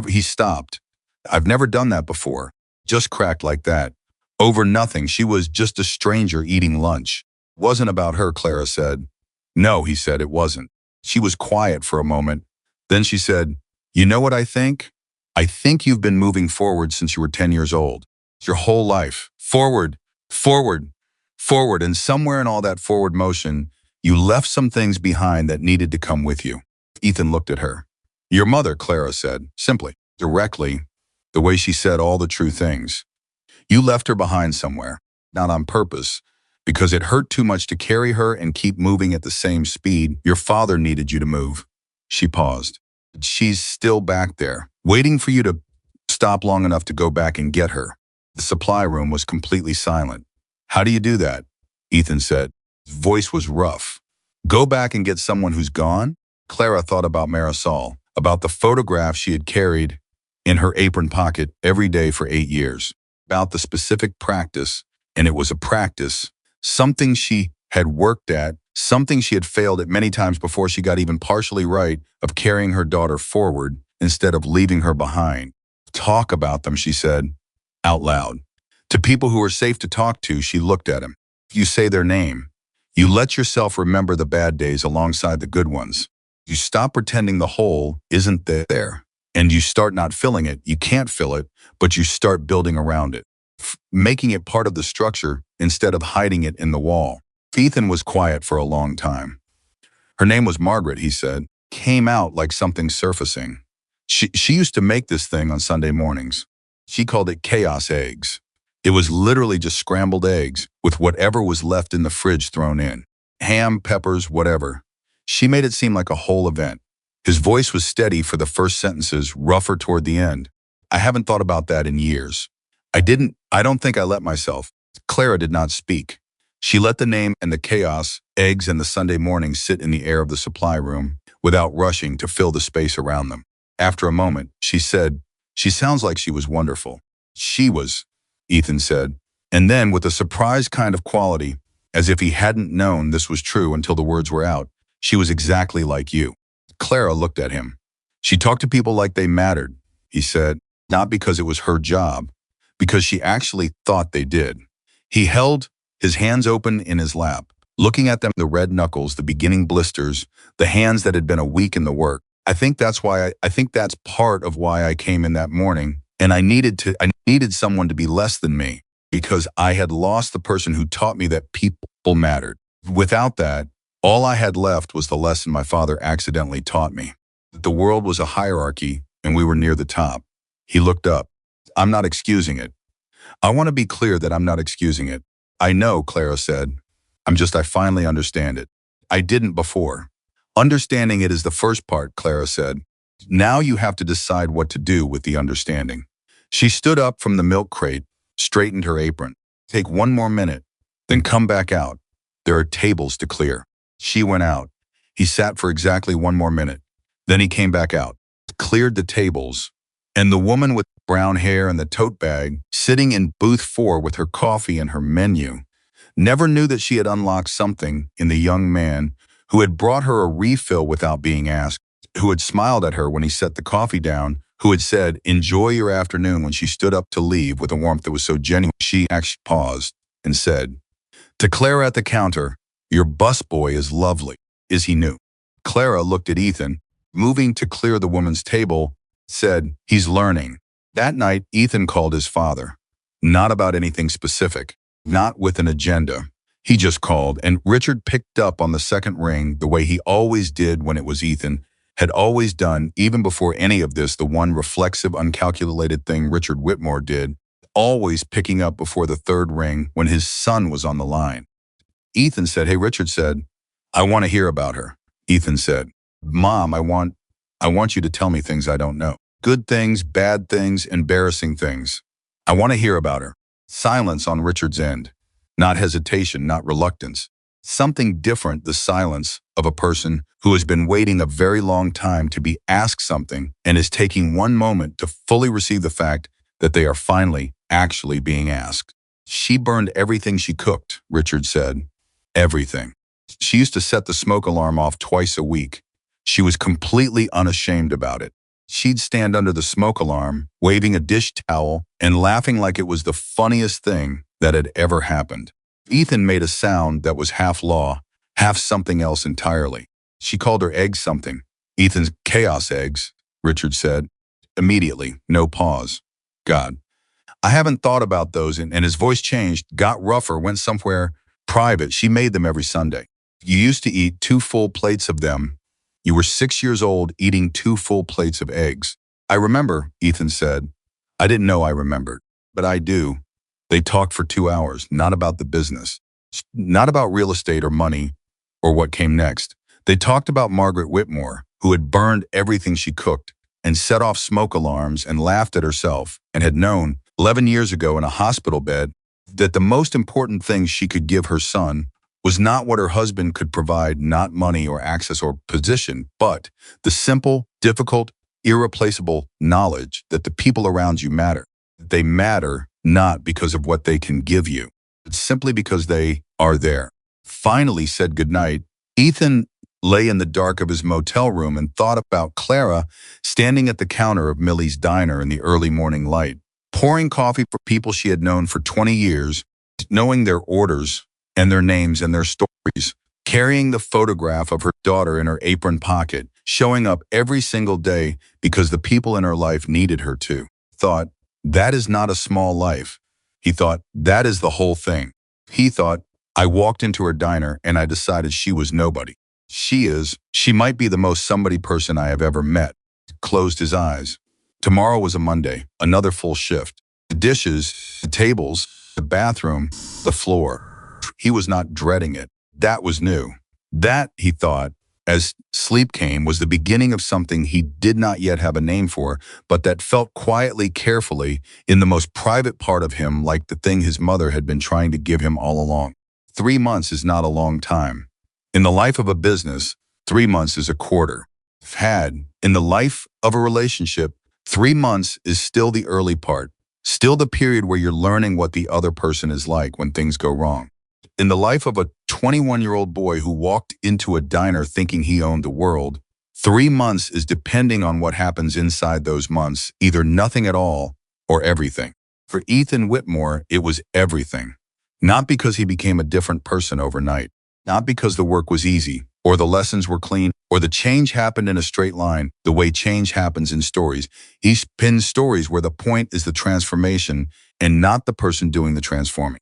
He stopped. I've never done that before. Just cracked like that. Over nothing. She was just a stranger eating lunch. Wasn't about her, Clara said. No, he said, it wasn't. She was quiet for a moment. Then she said, you know what I think? I think you've been moving forward since you were 10 years old. Your whole life. Forward, forward, forward. And somewhere in all that forward motion, you left some things behind that needed to come with you. Ethan looked at her. Your mother, Clara said, simply, directly, the way she said all the true things. You left her behind somewhere, not on purpose, because it hurt too much to carry her and keep moving at the same speed your father needed you to move. She paused. She's still back there, waiting for you to stop long enough to go back and get her. The supply room was completely silent. How do you do that? Ethan said. His voice was rough. Go back and get someone who's gone? Clara thought about Marisol, about the photograph she had carried in her apron pocket every day for 8 years, about the specific practice, and it was a practice, something she had worked at, something she had failed at many times before she got even partially right, of carrying her daughter forward instead of leaving her behind. Talk about them, she said, out loud. To people who were safe to talk to, she looked at him. You say their name. You let yourself remember the bad days alongside the good ones. You stop pretending the hole isn't there, and you start not filling it. You can't fill it, but you start building around it, making it part of the structure instead of hiding it in the wall. Ethan was quiet for a long time. Her name was Margaret, he said. Came out like something surfacing. She used to make this thing on Sunday mornings. She called it chaos eggs. It was literally just scrambled eggs with whatever was left in the fridge thrown in. Ham, peppers, whatever. She made it seem like a whole event. His voice was steady for the first sentences, rougher toward the end. I haven't thought about that in years. I don't think I let myself. Clara did not speak. She let the name and the chaos, eggs and the Sunday morning sit in the air of the supply room without rushing to fill the space around them. After a moment, she said, she sounds like she was wonderful. She was, Ethan said. And then with a surprised kind of quality, as if he hadn't known this was true until the words were out, she was exactly like you. Clara looked at him. She talked to people like they mattered, he said, not because it was her job, because she actually thought they did. He held his hands open in his lap, looking at them, the red knuckles, the beginning blisters, the hands that had been a week in the work. I think that's part of why I came in that morning, and I needed someone to be less than me, because I had lost the person who taught me that people mattered. Without that, all I had left was the lesson my father accidentally taught me, that the world was a hierarchy and we were near the top. He looked up. I'm not excusing it. I want to be clear that I'm not excusing it. I know, Clara said. I finally understand it. I didn't before. Understanding it is the first part, Clara said. Now you have to decide what to do with the understanding. She stood up from the milk crate, straightened her apron. Take 1 more minute, then come back out. There are tables to clear. She went out. He sat for exactly 1 more minute. Then he came back out, cleared the tables, and the woman with brown hair and the tote bag, sitting in booth 4 with her coffee and her menu, never knew that she had unlocked something in the young man who had brought her a refill without being asked, who had smiled at her when he set the coffee down, who had said, "Enjoy your afternoon," when she stood up to leave with a warmth that was so genuine she actually paused and said, to Clara at the counter, "Your busboy is lovely." Is he new? Clara looked at Ethan, moving to clear the woman's table, said, "He's learning." That night, Ethan called his father. Not about anything specific, not with an agenda. He just called, and Richard picked up on the second ring the way he always did when it was Ethan, had always done, even before any of this, the one reflexive, uncalculated thing Richard Whitmore did, always picking up before the third ring when his son was on the line. Ethan said, "Hey," Richard said, "I want to hear about her." Ethan said, "Mom, I want you to tell me things I don't know. Good things, bad things, embarrassing things. I want to hear about her." Silence on Richard's end. Not hesitation, not reluctance. Something different, the silence of a person who has been waiting a very long time to be asked something and is taking one moment to fully receive the fact that they are finally actually being asked. "She burned everything she cooked," Richard said. Everything. She used to set the smoke alarm off twice a week. She was completely unashamed about it. She'd stand under the smoke alarm, waving a dish towel and laughing like it was the funniest thing that had ever happened. Ethan made a sound that was half law, half something else entirely. "She called her eggs something." "Ethan's chaos eggs," Richard said. Immediately, no pause. "God, I haven't thought about those," and his voice changed, got rougher, went somewhere private. "She made them every Sunday. You used to eat 2 full plates of them. You were 6 years old eating 2 full plates of eggs." "I remember," Ethan said. "I didn't know I remembered, but I do. They talked for 2 hours, not about the business, not about real estate or money or what came next. They talked about Margaret Whitmore, who had burned everything she cooked and set off smoke alarms and laughed at herself, and had known 11 years ago in a hospital bed that the most important thing she could give her son was not what her husband could provide, not money or access or position, but the simple, difficult, irreplaceable knowledge that the people around you matter. They matter not because of what they can give you, but simply because they are there. Finally said goodnight, Ethan lay in the dark of his motel room and thought about Clara standing at the counter of Millie's diner in the early morning light, pouring coffee for people she had known for 20 years, knowing their orders and their names and their stories, carrying the photograph of her daughter in her apron pocket, showing up every single day because the people in her life needed her to. Thought, that is not a small life. He thought, that is the whole thing. He thought, I walked into her diner and I decided she was nobody. She might be the most somebody person I have ever met. Closed his eyes. Tomorrow was a Monday, another full shift. The dishes, the tables, the bathroom, the floor. He was not dreading it. That was new. That, he thought, as sleep came, was the beginning of something he did not yet have a name for, but that felt quietly, carefully, in the most private part of him, like the thing his mother had been trying to give him all along. 3 months is not a long time. In the life of a business, 3 months is a quarter. In the life of a relationship, 3 months is still the early part, still the period where you're learning what the other person is like when things go wrong. In the life of a 21-year-old boy who walked into a diner thinking he owned the world, 3 months is, depending on what happens inside those months, either nothing at all or everything. For Ethan Whitmore, it was everything. Not because he became a different person overnight, not because the work was easy, or the lessons were clean, or the change happened in a straight line, the way change happens in stories. He pins stories where the point is the transformation and not the person doing the transforming.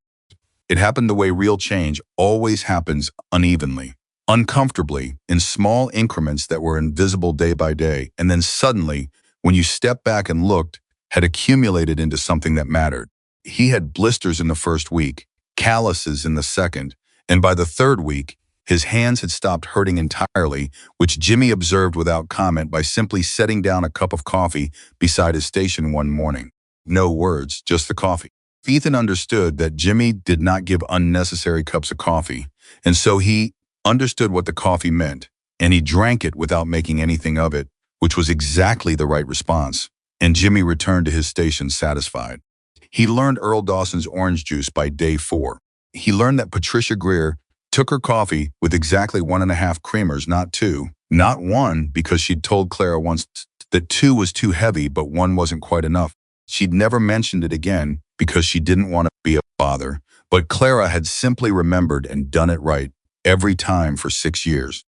It happened the way real change always happens, unevenly, uncomfortably, in small increments that were invisible day by day, and then suddenly, when you stepped back and looked, had accumulated into something that mattered. He had blisters in the first week, calluses in the second, and by the third week, his hands had stopped hurting entirely, which Jimmy observed without comment by simply setting down a cup of coffee beside his station one morning. No words, just the coffee. Ethan understood that Jimmy did not give unnecessary cups of coffee, and so he understood what the coffee meant, and he drank it without making anything of it, which was exactly the right response, and Jimmy returned to his station satisfied. He learned Earl Dawson's orange juice by day 4. He learned that Patricia Greer took her coffee with exactly 1.5 creamers, not 2, Not one, because she'd told Clara once that two was too heavy, but one wasn't quite enough. She'd never mentioned it again because she didn't want to be a bother, but Clara had simply remembered and done it right every time for 6 years.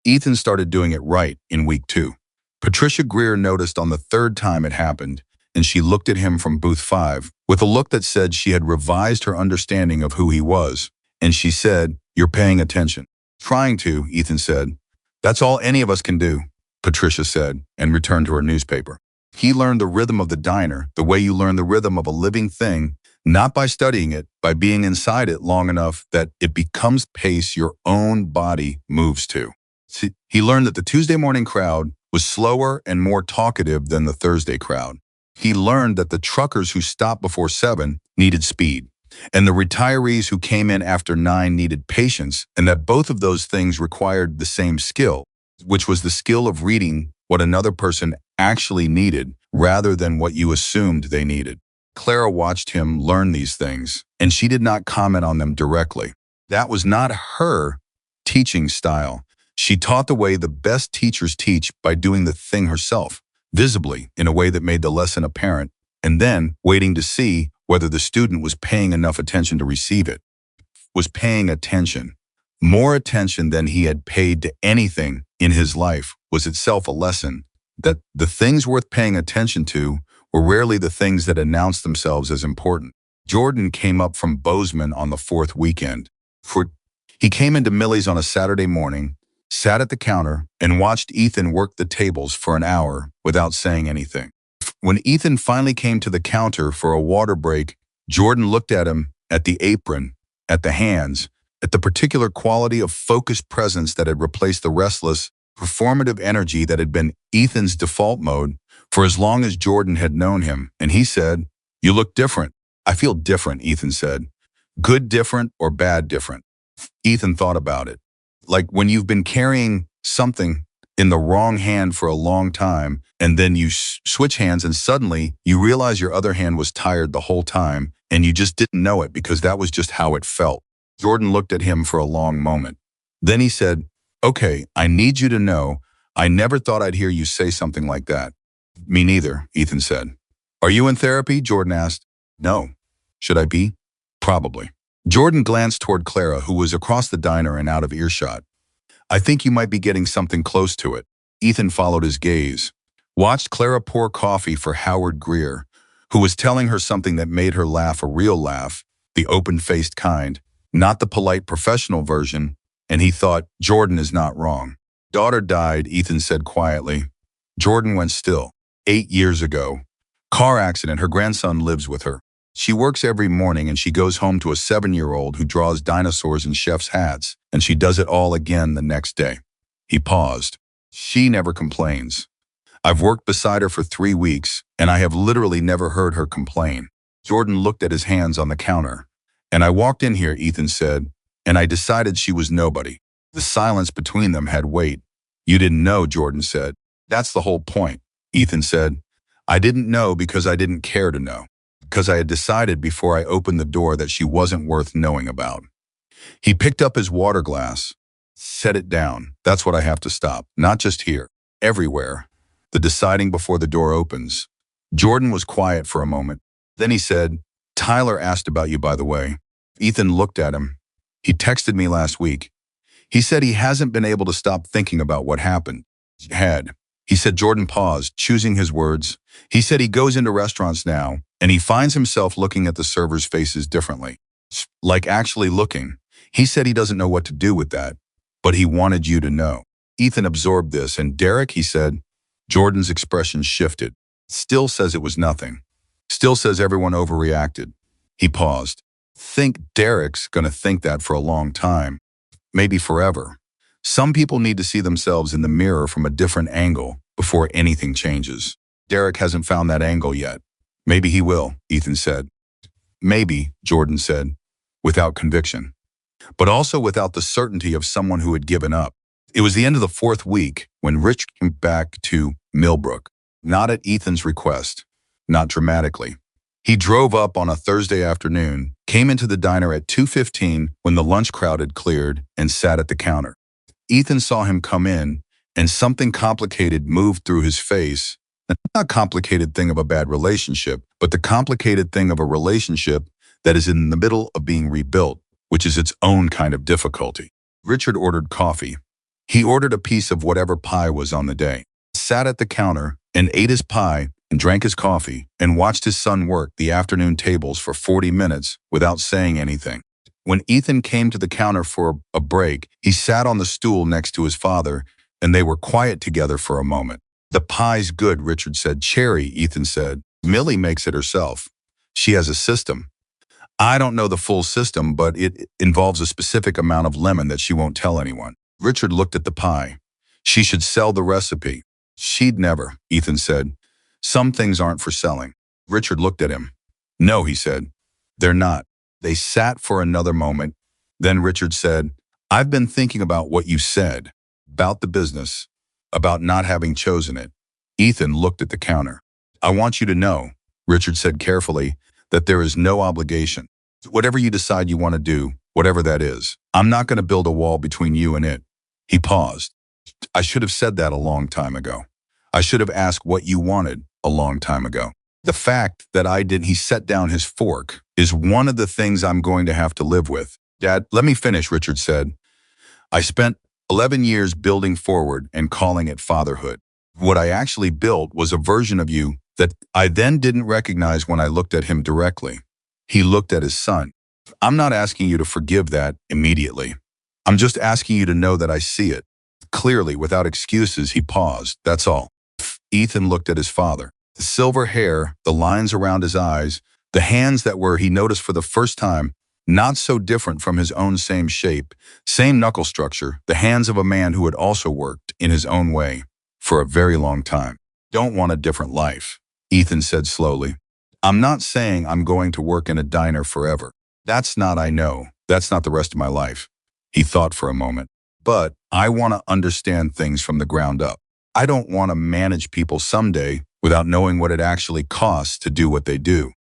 Ethan started doing it right in week 2. Patricia Greer noticed on the third time it happened, and she looked at him from booth 5 with a look that said she had revised her understanding of who he was. And she said, "You're paying attention." "Trying to," Ethan said. "That's all any of us can do," Patricia said, and returned to her newspaper. He learned the rhythm of the diner the way you learn the rhythm of a living thing, not by studying it, by being inside it long enough that it becomes pace your own body moves to. See, he learned that the Tuesday morning crowd was slower and more talkative than the Thursday crowd. He learned that the truckers who stopped before 7 needed speed, and the retirees who came in after 9 needed patience, and that both of those things required the same skill, which was the skill of reading what another person actually needed rather than what you assumed they needed. Clara watched him learn these things, and she did not comment on them directly. That was not her teaching style. She taught the way the best teachers teach, by doing the thing herself, visibly, in a way that made the lesson apparent, and then waiting to see whether the student was paying enough attention to receive it. Was paying attention. More attention than he had paid to anything in his life was itself a lesson that the things worth paying attention to were rarely the things that announced themselves as important. Jordan came up from Bozeman on the 4th weekend. He came into Millie's on a Saturday morning, sat at the counter, and watched Ethan work the tables for an hour without saying anything. When Ethan finally came to the counter for a water break, Jordan looked at him, at the apron, at the hands, at the particular quality of focused presence that had replaced the restless, performative energy that had been Ethan's default mode for as long as Jordan had known him, and he said, "You look different." "I feel different," Ethan said. "Good different or bad different?" Ethan thought about it. Like when you've been carrying something in the wrong hand for a long time, and then you switch hands and suddenly you realize your other hand was tired the whole time, and you just didn't know it because that was just how it felt. Jordan looked at him for a long moment. Then he said, "Okay, I need you to know, I never thought I'd hear you say something like that." "Me neither," Ethan said. "Are you in therapy?" Jordan asked. "No." "Should I be?" "Probably." Jordan glanced toward Clara, who was across the diner and out of earshot. "I think you might be getting something close to it." Ethan followed his gaze, watched Clara pour coffee for Howard Greer, who was telling her something that made her laugh, a real laugh, the open-faced kind, not the polite professional version, and he thought, Jordan is not wrong. "Daughter died," Ethan said quietly. Jordan went still. 8 years ago. Car accident. Her grandson lives with her. She works every morning and she goes home to a 7-year-old who draws dinosaurs in chef's hats, and she does it all again the next day. He paused. "She never complains. I've worked beside her for 3 weeks, and I have literally never heard her complain." Jordan looked at his hands on the counter. "And I walked in here," Ethan said, "and I decided she was nobody." The silence between them had weight. "You didn't know," Jordan said. "That's the whole point," Ethan said. "I didn't know because I didn't care to know. Because I had decided before I opened the door that she wasn't worth knowing about." He picked up his water glass. "Set it down. That's what I have to stop. Not just here. Everywhere. The deciding before the door opens." Jordan was quiet for a moment. Then he said, "Tyler asked about you, by the way." Ethan looked at him. "He texted me last week. He said he hasn't been able to stop thinking about what happened." He said. Jordan paused, choosing his words. "He said he goes into restaurants now, and he finds himself looking at the servers' faces differently. Like actually looking. He said he doesn't know what to do with that, but he wanted you to know." Ethan absorbed this, and "Derek," he said. Jordan's expression shifted. "Still says it was nothing. Still says everyone overreacted." He paused. "Think Derek's gonna think that for a long time. Maybe forever. Some people need to see themselves in the mirror from a different angle before anything changes. Derek hasn't found that angle yet. Maybe he will," Ethan said. "Maybe," Jordan said, without conviction, but also without the certainty of someone who had given up. It was the end of the 4th week when Rich came back to Millbrook, not at Ethan's request, not dramatically. He drove up on a Thursday afternoon, came into the diner at 2:15 when the lunch crowd had cleared, and sat at the counter. Ethan saw him come in, and something complicated moved through his face. Not complicated thing of a bad relationship, but the complicated thing of a relationship that is in the middle of being rebuilt, which is its own kind of difficulty. Richard ordered coffee. He ordered a piece of whatever pie was on the day, sat at the counter and ate his pie and drank his coffee and watched his son work the afternoon tables for 40 minutes without saying anything. When Ethan came to the counter for a break, he sat on the stool next to his father and they were quiet together for a moment. The pie's good, Richard said. Cherry, Ethan said. Millie makes it herself. She has a system. I don't know the full system, but it involves a specific amount of lemon that she won't tell anyone. Richard looked at the pie. She should sell the recipe. She'd never, Ethan said. Some things aren't for selling. Richard looked at him. No, he said. They're not. They sat for another moment. Then Richard said, I've been thinking about what you said, about the business, about not having chosen it. Ethan looked at the counter. I want you to know, Richard said carefully, that there is no obligation. Whatever you decide you want to do, whatever that is, I'm not going to build a wall between you and it. He paused. I should have said that a long time ago. I should have asked what you wanted a long time ago. The fact that I didn't, he set down his fork, is one of the things I'm going to have to live with. Dad, let me finish, Richard said. I spent 11 years building forward and calling it fatherhood. What I actually built was a version of you that I then didn't recognize when I looked at him directly. He looked at his son. I'm not asking you to forgive that immediately. I'm just asking you to know that I see it. Clearly, without excuses, he paused. That's all. Ethan looked at his father. The silver hair, the lines around his eyes, the hands that were, he noticed for the first time, not so different from his own same shape, same knuckle structure, the hands of a man who had also worked in his own way for a very long time. Don't want a different life, Ethan said slowly. I'm not saying I'm going to work in a diner forever. That's not, I know, that's not the rest of my life. He thought for a moment. But I want to understand things from the ground up. I don't want to manage people someday without knowing what it actually costs to do what they do.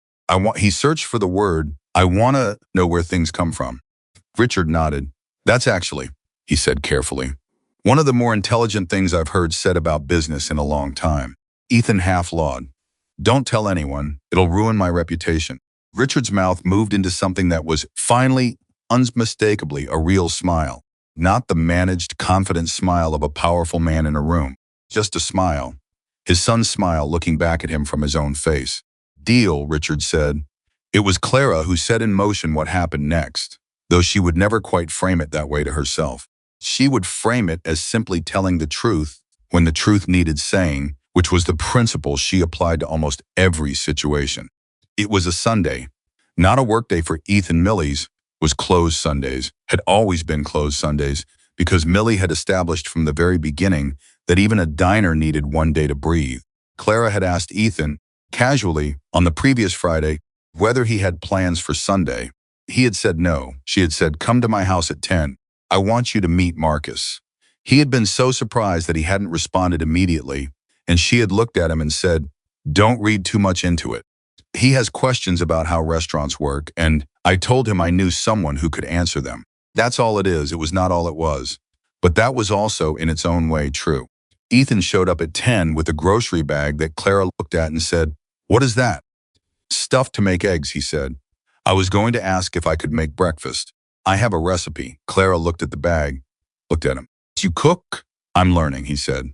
He searched for the word, I want to know where things come from. Richard nodded. That's actually, he said carefully, one of the more intelligent things I've heard said about business in a long time. Ethan half-lawed. Don't tell anyone, it'll ruin my reputation. Richard's mouth moved into something that was finally, unmistakably, a real smile. Not the managed, confident smile of a powerful man in a room. Just a smile. His son's smile looking back at him from his own face. Deal, Richard said. It was Clara who set in motion what happened next, though she would never quite frame it that way to herself. She would frame it as simply telling the truth when the truth needed saying, which was the principle she applied to almost every situation. It was a Sunday, not a workday for Ethan. Millie's was closed Sundays, had always been closed Sundays, because Millie had established from the very beginning that even a diner needed one day to breathe. Clara had asked Ethan, casually, on the previous Friday, whether he had plans for Sunday. He had said no. She had said, come to my house at 10. I want you to meet Marcus. He had been so surprised that he hadn't responded immediately, and she had looked at him and said, don't read too much into it. He has questions about how restaurants work, and I told him I knew someone who could answer them. That's all it is. It was not all it was. But that was also, in its own way, true. Ethan showed up at 10 with a grocery bag that Clara looked at and said, what is that? Stuff to make eggs, he said. I was going to ask if I could make breakfast. I have a recipe. Clara looked at the bag, looked at him. You cook? I'm learning, he said.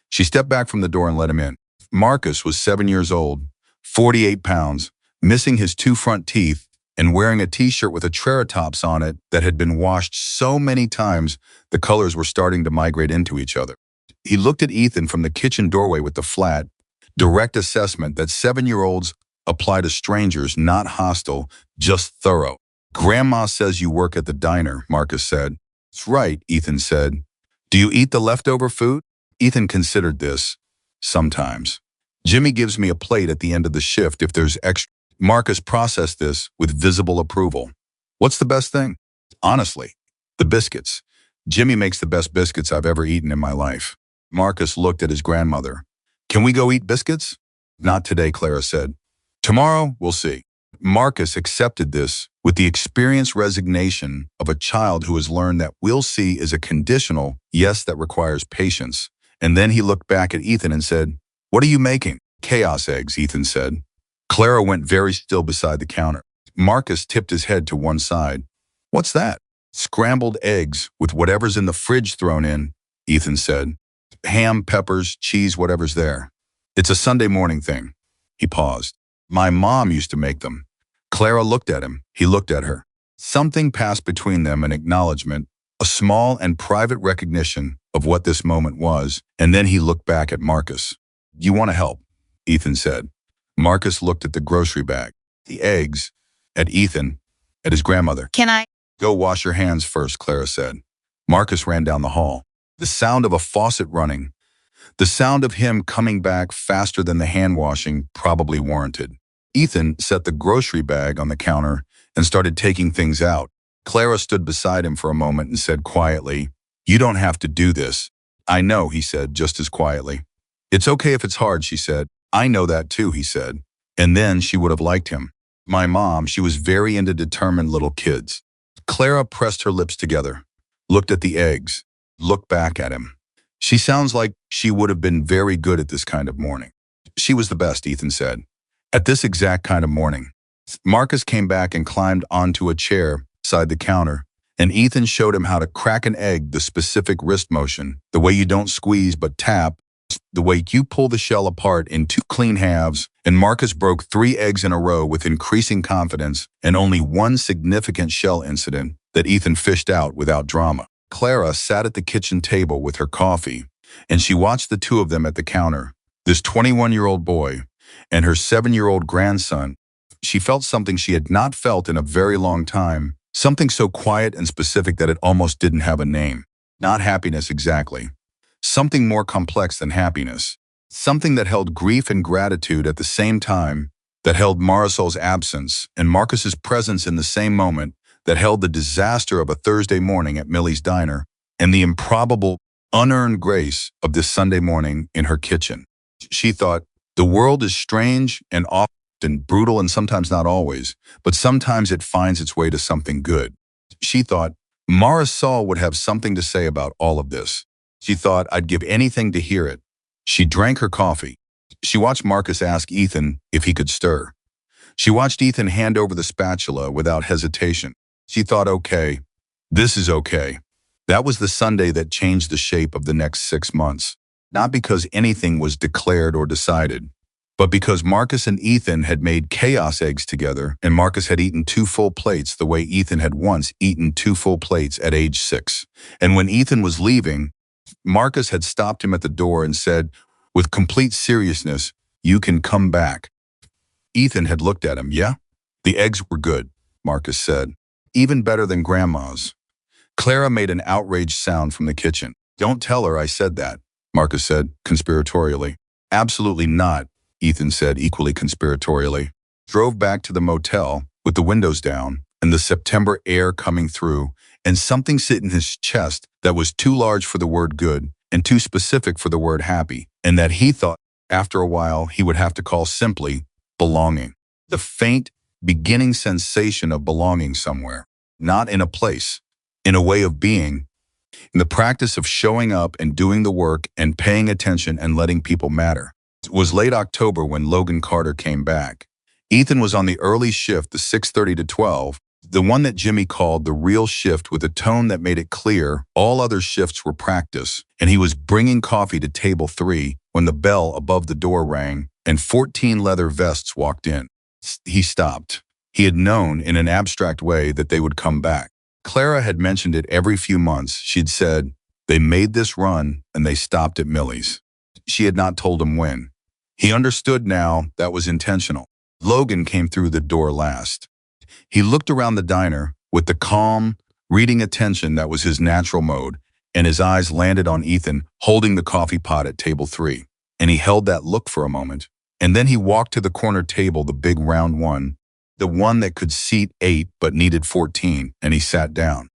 She stepped back from the door and let him in. Marcus was 7 years old, 48 pounds, missing his 2 front teeth, and wearing a t-shirt with a Triceratops on it that had been washed so many times the colors were starting to migrate into each other. He looked at Ethan from the kitchen doorway with the flat, direct assessment that 7-year-olds apply to strangers, not hostile, just thorough. Grandma says you work at the diner, Marcus said. That's right, Ethan said. Do you eat the leftover food? Ethan considered this. Sometimes. Jimmy gives me a plate at the end of the shift if there's extra. Marcus processed this with visible approval. What's the best thing? Honestly, the biscuits. Jimmy makes the best biscuits I've ever eaten in my life. Marcus looked at his grandmother. Can we go eat biscuits? Not today, Clara said. Tomorrow, we'll see. Marcus accepted this with the experienced resignation of a child who has learned that we'll see is a conditional yes that requires patience And then he looked back at Ethan and said, "What are you making?" "Chaos eggs," Ethan said. Clara went very still beside the counter. Marcus tipped his head to one side. "What's that?" "Scrambled eggs with whatever's in the fridge thrown in," Ethan said. "Ham, peppers, cheese, whatever's there. It's a Sunday morning thing." He paused. "My mom used to make them." Clara looked at him. He looked at her. Something passed between them, an acknowledgement, a small and private recognition of what this moment was, and then he looked back at Marcus. "You want to help?" Ethan said. Marcus looked at the grocery bag, the eggs, at Ethan, at his grandmother. "Can I?" "Go wash your hands first," Clara said. Marcus ran down the hall. The sound of a faucet running, the sound of him coming back faster than the hand washing probably warranted. Ethan set the grocery bag on the counter and started taking things out. Clara stood beside him for a moment and said quietly, "You don't have to do this." "I know," he said just as quietly. "It's okay if it's hard," she said. "I know that too," he said. And then she would have liked him. My mom, she was very into determined little kids. Clara pressed her lips together, looked at the eggs, looked back at him. "She sounds like she would have been very good at this kind of morning." "She was the best," Ethan said. "At this exact kind of morning." Marcus came back and climbed onto a chair beside the counter, and Ethan showed him how to crack an egg, the specific wrist motion, the way you don't squeeze but tap, the way you pull the shell apart in two clean halves, and Marcus broke 3 eggs in a row with increasing confidence and only one significant shell incident that Ethan fished out without drama. Clara sat at the kitchen table with her coffee, and she watched the two of them at the counter, this 21-year-old boy and her 7-year-old grandson. She felt something she had not felt in a very long time, something so quiet and specific that it almost didn't have a name. Not happiness exactly. Something more complex than happiness. Something that held grief and gratitude at the same time, that held Marisol's absence and Marcus's presence in the same moment, that held the disaster of a Thursday morning at Millie's diner and the improbable, unearned grace of this Sunday morning in her kitchen. She thought, the world is strange and often brutal and sometimes not always, but sometimes it finds its way to something good. She thought, Marisol would have something to say about all of this. She thought, I'd give anything to hear it. She drank her coffee. She watched Marcus ask Ethan if he could stir. She watched Ethan hand over the spatula without hesitation. She thought, okay, this is okay. That was the Sunday that changed the shape of the next 6 months. Not because anything was declared or decided, but because Marcus and Ethan had made chaos eggs together, and Marcus had eaten 2 full plates the way Ethan had once eaten 2 full plates at age 6. And when Ethan was leaving, Marcus had stopped him at the door and said, with complete seriousness, "You can come back." Ethan had looked at him. "Yeah?" "The eggs were good," Marcus said. "Even better than Grandma's." Clara made an outraged sound from the kitchen. "Don't tell her I said that," Marcus said, conspiratorially. "Absolutely not," Ethan said, equally conspiratorially. Drove back to the motel with the windows down and the September air coming through, and something sit in his chest that was too large for the word good and too specific for the word happy, and that he thought after a while he would have to call simply belonging. The faint, beginning sensation of belonging somewhere, not in a place, in a way of being, in the practice of showing up and doing the work and paying attention and letting people matter. It was late October when Logan Carter came back. Ethan was on the early shift, the 6:30 to 12, the one that Jimmy called the real shift, with a tone that made it clear all other shifts were practice, and he was bringing coffee to table 3 when the bell above the door rang and 14 leather vests walked in. He stopped. He had known in an abstract way that they would come back. Clara had mentioned it every few months. She'd said, they made this run and they stopped at Millie's. She had not told him when. He understood now that was intentional. Logan came through the door last. He looked around the diner with the calm, reading attention that was his natural mode, and his eyes landed on Ethan holding the coffee pot at table 3. And he held that look for a moment, and then he walked to the corner table, the big round one, the one that could seat 8 but needed 14, and he sat down.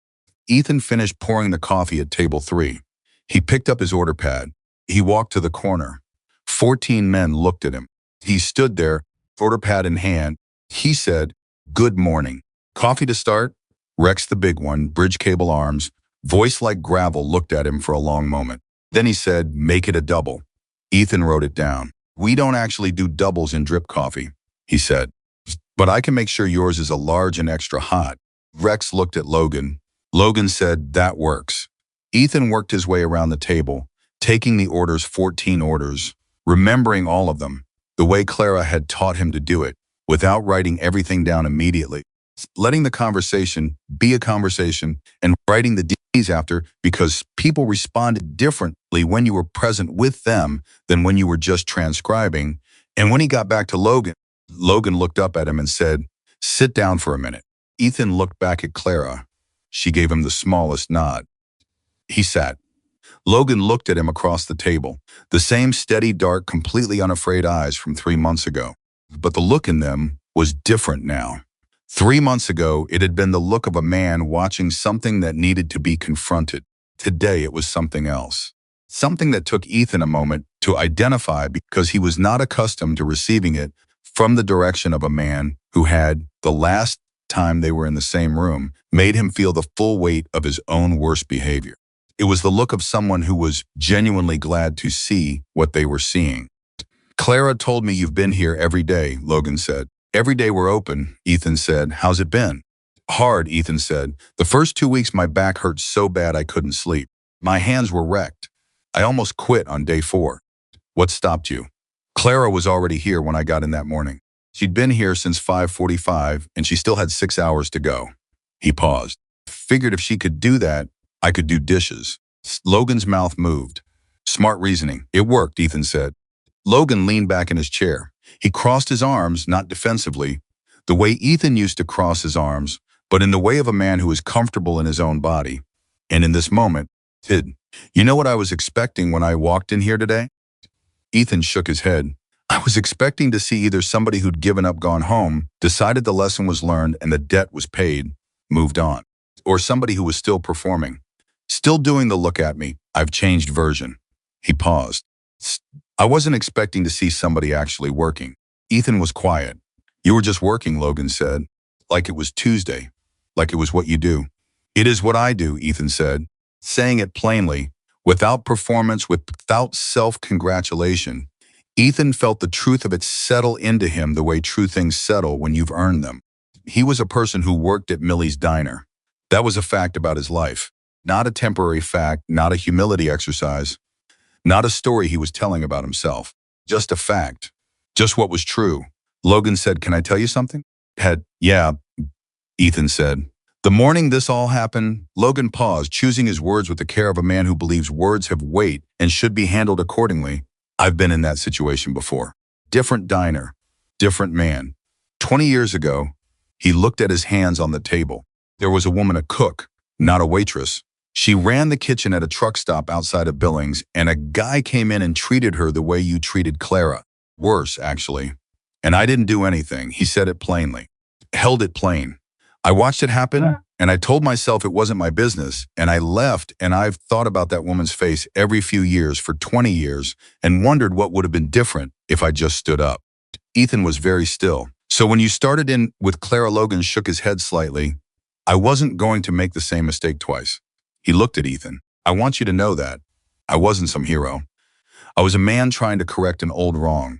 Ethan finished pouring the coffee at table 3. He picked up his order pad. He walked to the corner. 14 men looked at him. He stood there, order pad in hand. He said, "Good morning. Coffee to start?" Rex, the big one, bridge cable arms, voice like gravel, looked at him for a long moment. Then he said, make it a double. Ethan wrote it down. We don't actually do doubles in drip coffee, he said, but I can make sure yours is a large and extra hot. Rex looked at Logan. Logan said, that works. Ethan worked his way around the table, taking the orders, 14 orders, remembering all of them, the way Clara had taught him to do it, without writing everything down immediately. Letting the conversation be a conversation and writing the D's after, because people responded differently when you were present with them than when you were just transcribing. And when he got back to Logan, Logan looked up at him and said, sit down for a minute. Ethan looked back at Clara. She gave him the smallest nod. He sat. Logan looked at him across the table, the same steady, dark, completely unafraid eyes from 3 months ago. But the look in them was different now. 3 months ago, it had been the look of a man watching something that needed to be confronted. Today, it was something else. Something that took Ethan a moment to identify because he was not accustomed to receiving it from the direction of a man who had, the last time they were in the same room, made him feel the full weight of his own worst behavior. It was the look of someone who was genuinely glad to see what they were seeing. Clara told me you've been here every day, Logan said. Every day we're open, Ethan said. How's it been? Hard, Ethan said. The first 2 weeks my back hurt so bad I couldn't sleep. My hands were wrecked. I almost quit on day 4. What stopped you? Clara was already here when I got in that morning. She'd been here since 5:45 and she still had 6 hours to go. He paused. Figured if she could do that, I could do dishes. Logan's mouth moved. Smart reasoning. It worked, Ethan said. Logan leaned back in his chair. He crossed his arms, not defensively, the way Ethan used to cross his arms, but in the way of a man who is comfortable in his own body. And in this moment, you know what I was expecting when I walked in here today? Ethan shook his head. I was expecting to see either somebody who'd given up, gone home, decided the lesson was learned and the debt was paid, moved on, or somebody who was still performing, still doing the look at me, I've changed version. He paused. I wasn't expecting to see somebody actually working. Ethan was quiet. You were just working, Logan said, like it was Tuesday, like it was what you do. It is what I do, Ethan said, saying it plainly, without performance, without self-congratulation. Ethan felt the truth of it settle into him the way true things settle when you've earned them. He was a person who worked at Millie's diner. That was a fact about his life, not a temporary fact, not a humility exercise. Not a story he was telling about himself. Just a fact. Just what was true. Logan said, can I tell you something? Yeah, Ethan said. The morning this all happened, Logan paused, choosing his words with the care of a man who believes words have weight and should be handled accordingly. I've been in that situation before. Different diner. Different man. 20 years ago, he looked at his hands on the table. There was a woman, a cook, not a waitress. She ran the kitchen at a truck stop outside of Billings, and a guy came in and treated her the way you treated Clara. Worse, actually. And I didn't do anything. He said it plainly. Held it plain. I watched it happen, and I told myself it wasn't my business, and I left, and I've thought about that woman's face every few years for 20 years and wondered what would have been different if I just stood up. Ethan was very still. So when you started in with Clara, Logan shook his head slightly. I wasn't going to make the same mistake twice. He looked at Ethan. I want you to know that. I wasn't some hero. I was a man trying to correct an old wrong.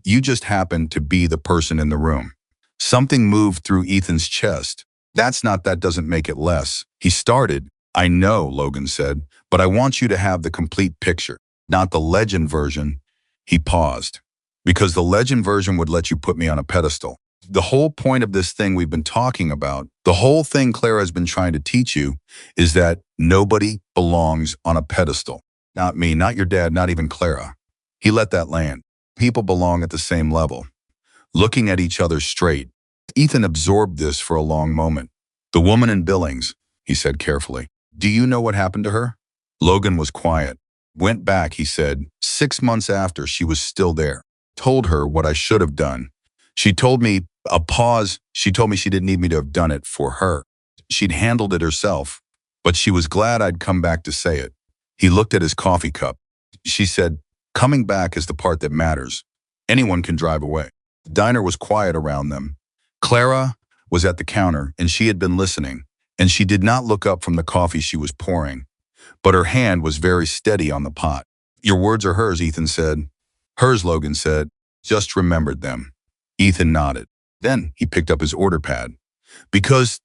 You just happened to be the person in the room. Something moved through Ethan's chest. That doesn't make it less. He started. I know, Logan said, but I want you to have the complete picture, not the legend version. He paused. Because the legend version would let you put me on a pedestal. The whole point of this thing we've been talking about, the whole thing Clara has been trying to teach you, is that nobody belongs on a pedestal. Not me, not your dad, not even Clara. He let that land. People belong at the same level, looking at each other straight. Ethan absorbed this for a long moment. The woman in Billings, he said carefully. Do you know what happened to her? Logan was quiet. Went back, he said. 6 months after, she was still there. Told her what I should have done. She told me, a pause, she told me she didn't need me to have done it for her. She'd handled it herself, but she was glad I'd come back to say it. He looked at his coffee cup. She said, coming back is the part that matters. Anyone can drive away. The diner was quiet around them. Clara was at the counter, and she had been listening, and she did not look up from the coffee she was pouring. but her hand was very steady on the pot. Your words are hers, Ethan said. Hers, Logan said. Just remembered them. Ethan nodded. Then he picked up his order pad. Because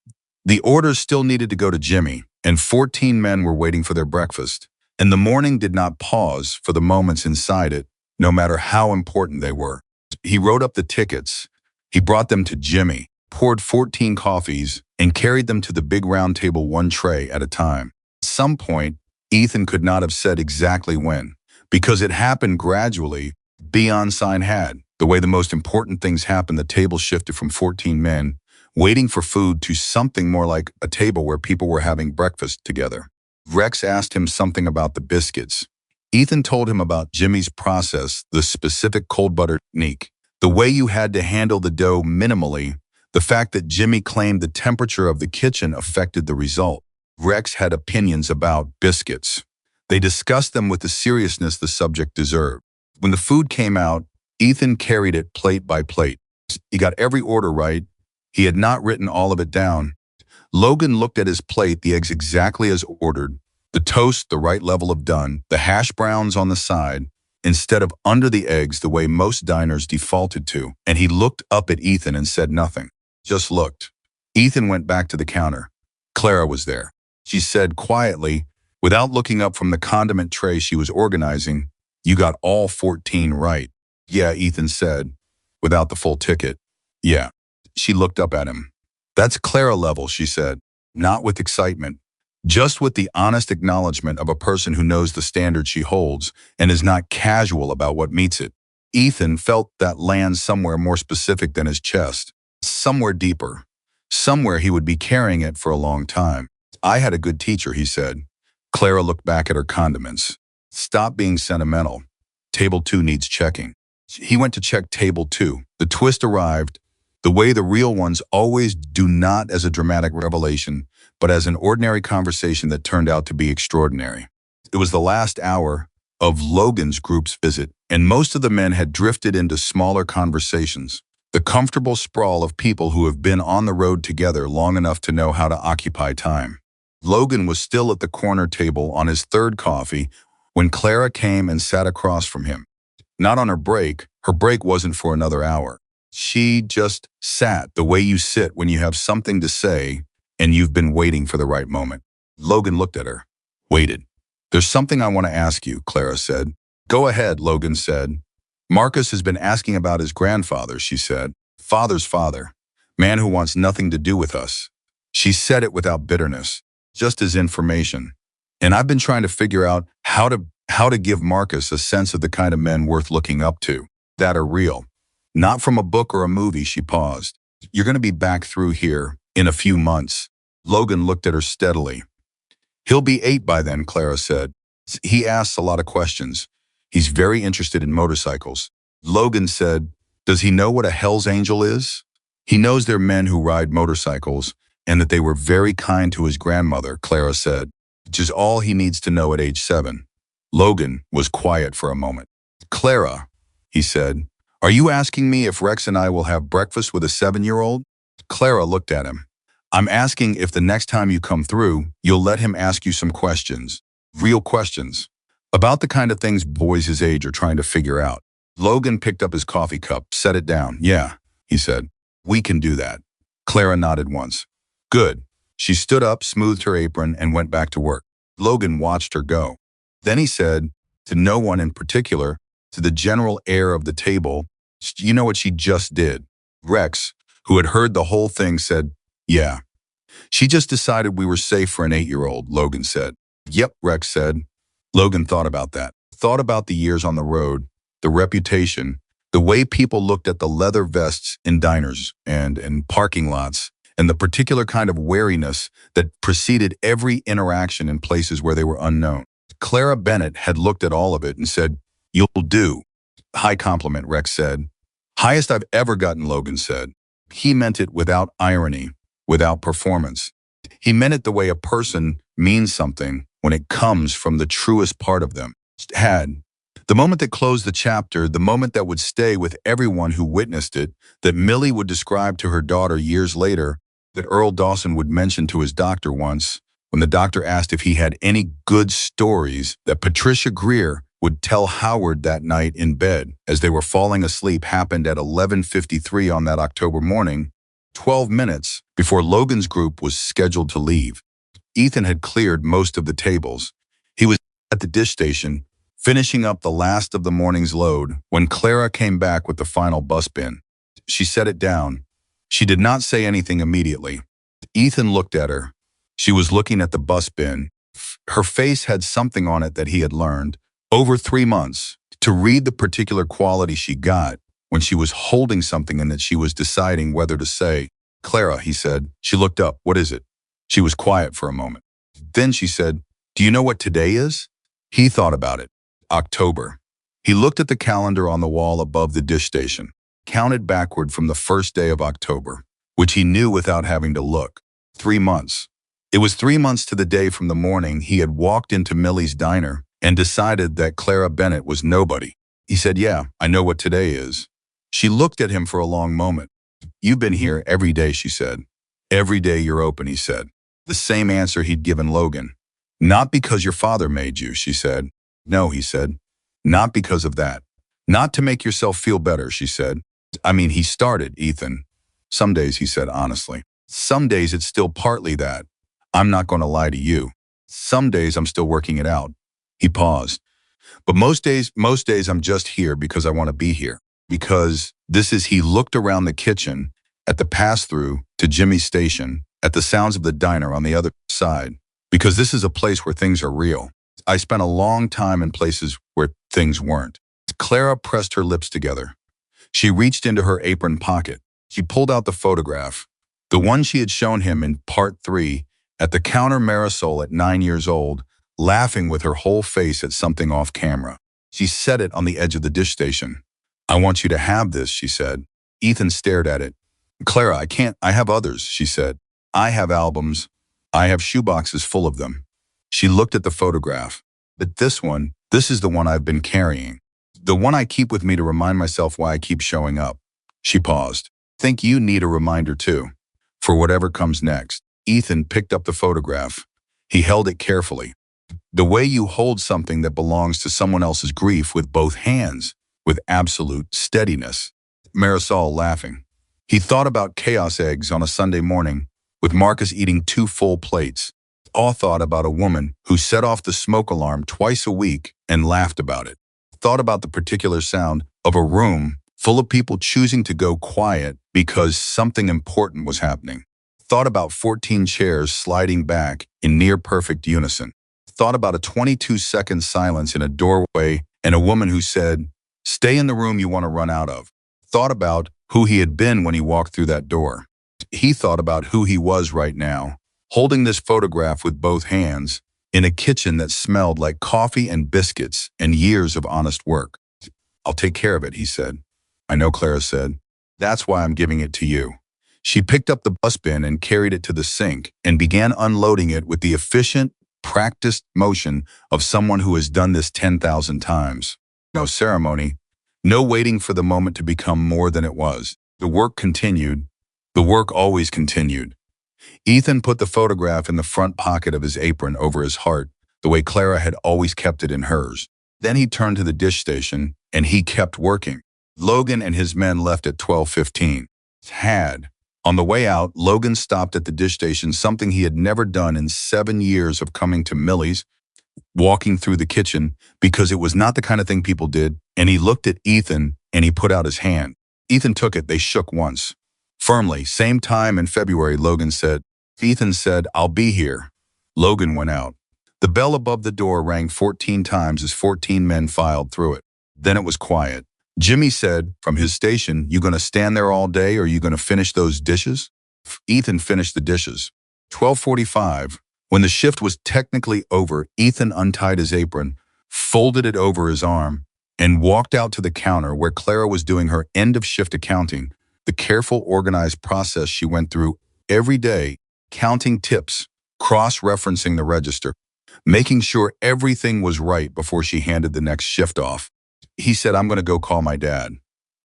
the orders still needed to go to Jimmy, and 14 men were waiting for their breakfast, and the morning did not pause for the moments inside it, no matter how important they were. He wrote up the tickets. He brought them to Jimmy, poured 14 coffees, and carried them to the big round table one tray at a time. At some point, Ethan could not have said exactly when, because it happened gradually. Beyond sign had. The way the most important things happened, the table shifted from 14 men waiting for food to something more like a table where people were having breakfast together. Rex asked him something about the biscuits. Ethan told him about Jimmy's process, the specific cold butter technique, the way you had to handle the dough minimally, the fact that Jimmy claimed the temperature of the kitchen affected the result. Rex had opinions about biscuits. They discussed them with the seriousness the subject deserved. When the food came out, Ethan carried it plate by plate. He got every order right. He had not written all of it down. Logan looked at his plate, the eggs exactly as ordered, the toast the right level of done, the hash browns on the side, instead of under the eggs the way most diners defaulted to, and he looked up at Ethan and said nothing. Just looked. Ethan went back to the counter. Clara was there. She said quietly, without looking up from the condiment tray she was organizing, "You got all 14 right." "Yeah," Ethan said, without the full ticket. "Yeah." She looked up at him. "That's Clara level," she said, not with excitement, just with the honest acknowledgement of a person who knows the standard she holds and is not casual about what meets it. Ethan felt that land somewhere more specific than his chest, somewhere deeper, somewhere he would be carrying it for a long time. "I had a good teacher," he said. Clara looked back at her condiments. "Stop being sentimental. Table 2 needs checking." He went to check table 2. The twist arrived, the way the real ones always do, not as a dramatic revelation, but as an ordinary conversation that turned out to be extraordinary. It was the last hour of Logan's group's visit, and most of the men had drifted into smaller conversations, the comfortable sprawl of people who have been on the road together long enough to know how to occupy time. Logan was still at the corner table on his third coffee when Clara came and sat across from him. Not on her break. Her break wasn't for another hour. She just sat the way you sit when you have something to say and you've been waiting for the right moment. Logan looked at her. Waited. "There's something I want to ask you," Clara said. "Go ahead," Logan said. "Marcus has been asking about his grandfather," she said. "Father's father. Man who wants nothing to do with us." She said it without bitterness, just as information. "And I've been trying to figure out how to give Marcus a sense of the kind of men worth looking up to, that are real. Not from a book or a movie." She paused. "You're going to be back through here in a few months." Logan looked at her steadily. "He'll be 8 by then," Clara said. "He asks a lot of questions. He's very interested in motorcycles." Logan said, "Does he know what a Hell's Angel is?" "He knows they're men who ride motorcycles and that they were very kind to his grandmother," Clara said, "which is all he needs to know at age 7. Logan was quiet for a moment. "Clara," he said, "are you asking me if Rex and I will have breakfast with a 7-year-old? Clara looked at him. "I'm asking if the next time you come through, you'll let him ask you some questions. Real questions. About the kind of things boys his age are trying to figure out." Logan picked up his coffee cup, set it down. "Yeah," he said. "We can do that." Clara nodded once. "Good." She stood up, smoothed her apron, and went back to work. Logan watched her go. Then he said, to no one in particular, to the general air of the table, "You know what she just did?" Rex, who had heard the whole thing, said, "Yeah. She just decided we were safe for an 8-year-old, Logan said. "Yep," Rex said. Logan thought about that. Thought about the years on the road, the reputation, the way people looked at the leather vests in diners and in parking lots, and the particular kind of wariness that preceded every interaction in places where they were unknown. Clara Bennett had looked at all of it and said, "You'll do." "High compliment," Rex said. "Highest I've ever gotten," Logan said. He meant it without irony, without performance. He meant it the way a person means something when it comes from the truest part of them. Had. The moment that closed the chapter, the moment that would stay with everyone who witnessed it, that Millie would describe to her daughter years later, that Earl Dawson would mention to his doctor once, When the doctor asked if he had any good stories that Patricia Greer would tell Howard that night in bed as they were falling asleep happened at 11:53 on that October morning, 12 minutes before Logan's group was scheduled to leave. Ethan had cleared most of the tables. He was at the dish station, finishing up the last of the morning's load when Clara came back with the final bus bin. She set it down. She did not say anything immediately. Ethan looked at her. She was looking at the bus bin. Her face had something on it that he had learned over 3 months to read the particular quality she got when she was holding something and that she was deciding whether to say. "Clara," he said. She looked up. "What is it?" She was quiet for a moment. Then she said, "Do you know what today is?" He thought about it. October. He looked at the calendar on the wall above the dish station, counted backward from the first day of October, which he knew without having to look. 3 months. It was 3 months to the day from the morning he had walked into Millie's diner and decided that Clara Bennett was nobody. He said, "Yeah, I know what today is." She looked at him for a long moment. "You've been here every day," she said. "Every day you're open," he said. The same answer he'd given Logan. "Not because your father made you," she said. "No," he said. "Not because of that. Not to make yourself feel better," she said. "I mean, he started, Ethan." "Some days," he said honestly. "Some days it's still partly that. I'm not going to lie to you. Some days I'm still working it out." He paused. "But most days I'm just here because I want to be here. Because this is," he looked around the kitchen, at the pass-through to Jimmy's station, at the sounds of the diner on the other side. "Because this is a place where things are real. I spent a long time in places where things weren't." Clara pressed her lips together. She reached into her apron pocket. She pulled out the photograph, the one she had shown him in part 3, at the counter Marisol at 9 years old, laughing with her whole face at something off camera. She set it on the edge of the dish station. "I want you to have this," she said. Ethan stared at it. "Clara, I can't. I have others," she said. "I have albums. I have shoeboxes full of them." She looked at the photograph. "But this is the one I've been carrying. The one I keep with me to remind myself why I keep showing up." She paused. "Think you need a reminder too, for whatever comes next." Ethan picked up the photograph. He held it carefully. "The way you hold something that belongs to someone else's grief with both hands, with absolute steadiness." Marisol laughing. He thought about chaos eggs on a Sunday morning, with Marcus eating 2 full plates. All thought about a woman who set off the smoke alarm twice a week and laughed about it. Thought about the particular sound of a room full of people choosing to go quiet because something important was happening. Thought about 14 chairs sliding back in near-perfect unison. Thought about a 22-second silence in a doorway and a woman who said, "Stay in the room you want to run out of." Thought about who he had been when he walked through that door. He thought about who he was right now, holding this photograph with both hands, in a kitchen that smelled like coffee and biscuits and years of honest work. "I'll take care of it," he said. "I know," Clara said. "That's why I'm giving it to you." She picked up the bus bin and carried it to the sink and began unloading it with the efficient, practiced motion of someone who has done this 10,000 times. No ceremony, no waiting for the moment to become more than it was. The work continued. The work always continued. Ethan put the photograph in the front pocket of his apron over his heart, the way Clara had always kept it in hers. Then he turned to the dish station, and he kept working. Logan and his men left at 12:15. On the way out, Logan stopped at the dish station, something he had never done in 7 years of coming to Millie's, walking through the kitchen, because it was not the kind of thing people did, and he looked at Ethan, and he put out his hand. Ethan took it. They shook once. Firmly, same time in February, Logan said. Ethan said, "I'll be here." Logan went out. The bell above the door rang 14 times as 14 men filed through it. Then it was quiet. Jimmy said, from his station, "You gonna stand there all day or you gonna finish those dishes?" Ethan finished the dishes. 12:45. When the shift was technically over, Ethan untied his apron, folded it over his arm, and walked out to the counter where Clara was doing her end-of-shift accounting, the careful, organized process she went through every day, counting tips, cross-referencing the register, making sure everything was right before she handed the next shift off. He said, "I'm going to go call my dad."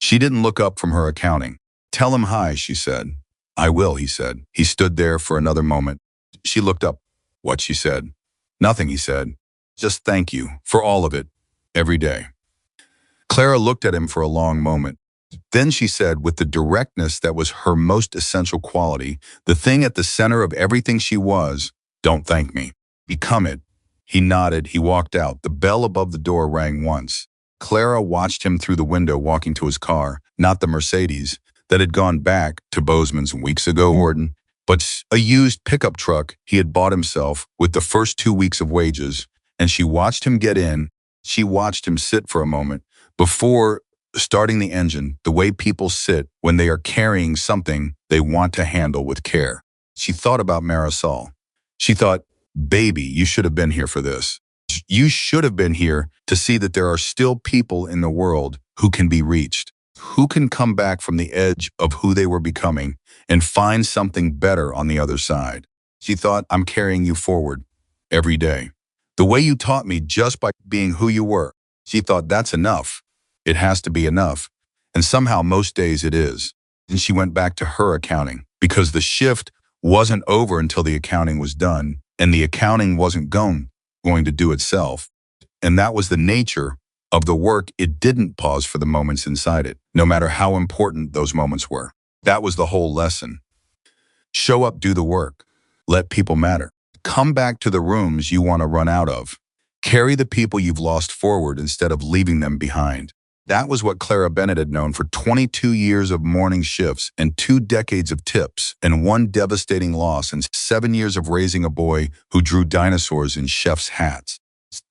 She didn't look up from her accounting. "Tell him hi," she said. "I will," he said. He stood there for another moment. She looked up. What, she said. Nothing, he said. Just thank you for all of it, every day. Clara looked at him for a long moment. Then she said, with the directness that was her most essential quality, the thing at the center of everything she was, don't thank me. Become it. He nodded. He walked out. The bell above the door rang once. Clara watched him through the window walking to his car, not the Mercedes that had gone back to Bozeman's weeks ago, Horton, but a used pickup truck he had bought himself with the first 2 weeks of wages, and she watched him get in. She watched him sit for a moment before starting the engine, the way people sit when they are carrying something they want to handle with care. She thought about Marisol. She thought, baby, you should have been here for this. You should have been here to see that there are still people in the world who can be reached, who can come back from the edge of who they were becoming and find something better on the other side. She thought, I'm carrying you forward every day. The way you taught me just by being who you were. She thought, that's enough. It has to be enough. And somehow most days it is. And she went back to her accounting because the shift wasn't over until the accounting was done, and the accounting wasn't going to do itself. And that was the nature of the work. It didn't pause for the moments inside it, no matter how important those moments were. That was the whole lesson. Show up, do the work. Let people matter. Come back to the rooms you want to run out of. Carry the people you've lost forward instead of leaving them behind. That was what Clara Bennett had known for 22 years of morning shifts and 2 decades of tips and 1 devastating loss and 7 years of raising a boy who drew dinosaurs in chef's hats.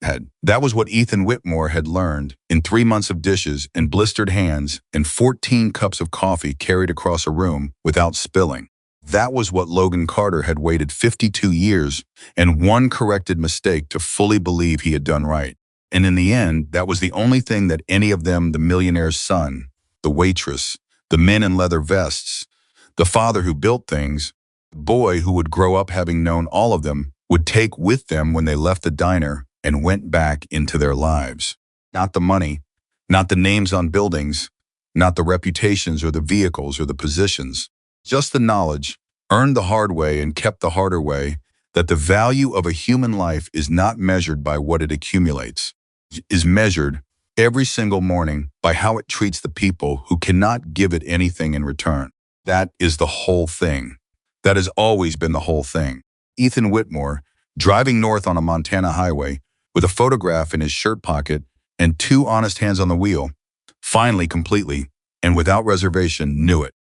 That was what Ethan Whitmore had learned in 3 months of dishes and blistered hands and 14 cups of coffee carried across a room without spilling. That was what Logan Carter had waited 52 years and 1 corrected mistake to fully believe he had done right. And in the end, that was the only thing that any of them, the millionaire's son, the waitress, the men in leather vests, the father who built things, the boy who would grow up having known all of them, would take with them when they left the diner and went back into their lives. Not the money, not the names on buildings, not the reputations or the vehicles or the positions, just the knowledge, earned the hard way and kept the harder way, that the value of a human life is not measured by what it accumulates, is measured every single morning by how it treats the people who cannot give it anything in return. That is the whole thing. That has always been the whole thing. Ethan Whitmore, driving north on a Montana highway with a photograph in his shirt pocket and 2 honest hands on the wheel, finally, completely, and without reservation, knew it.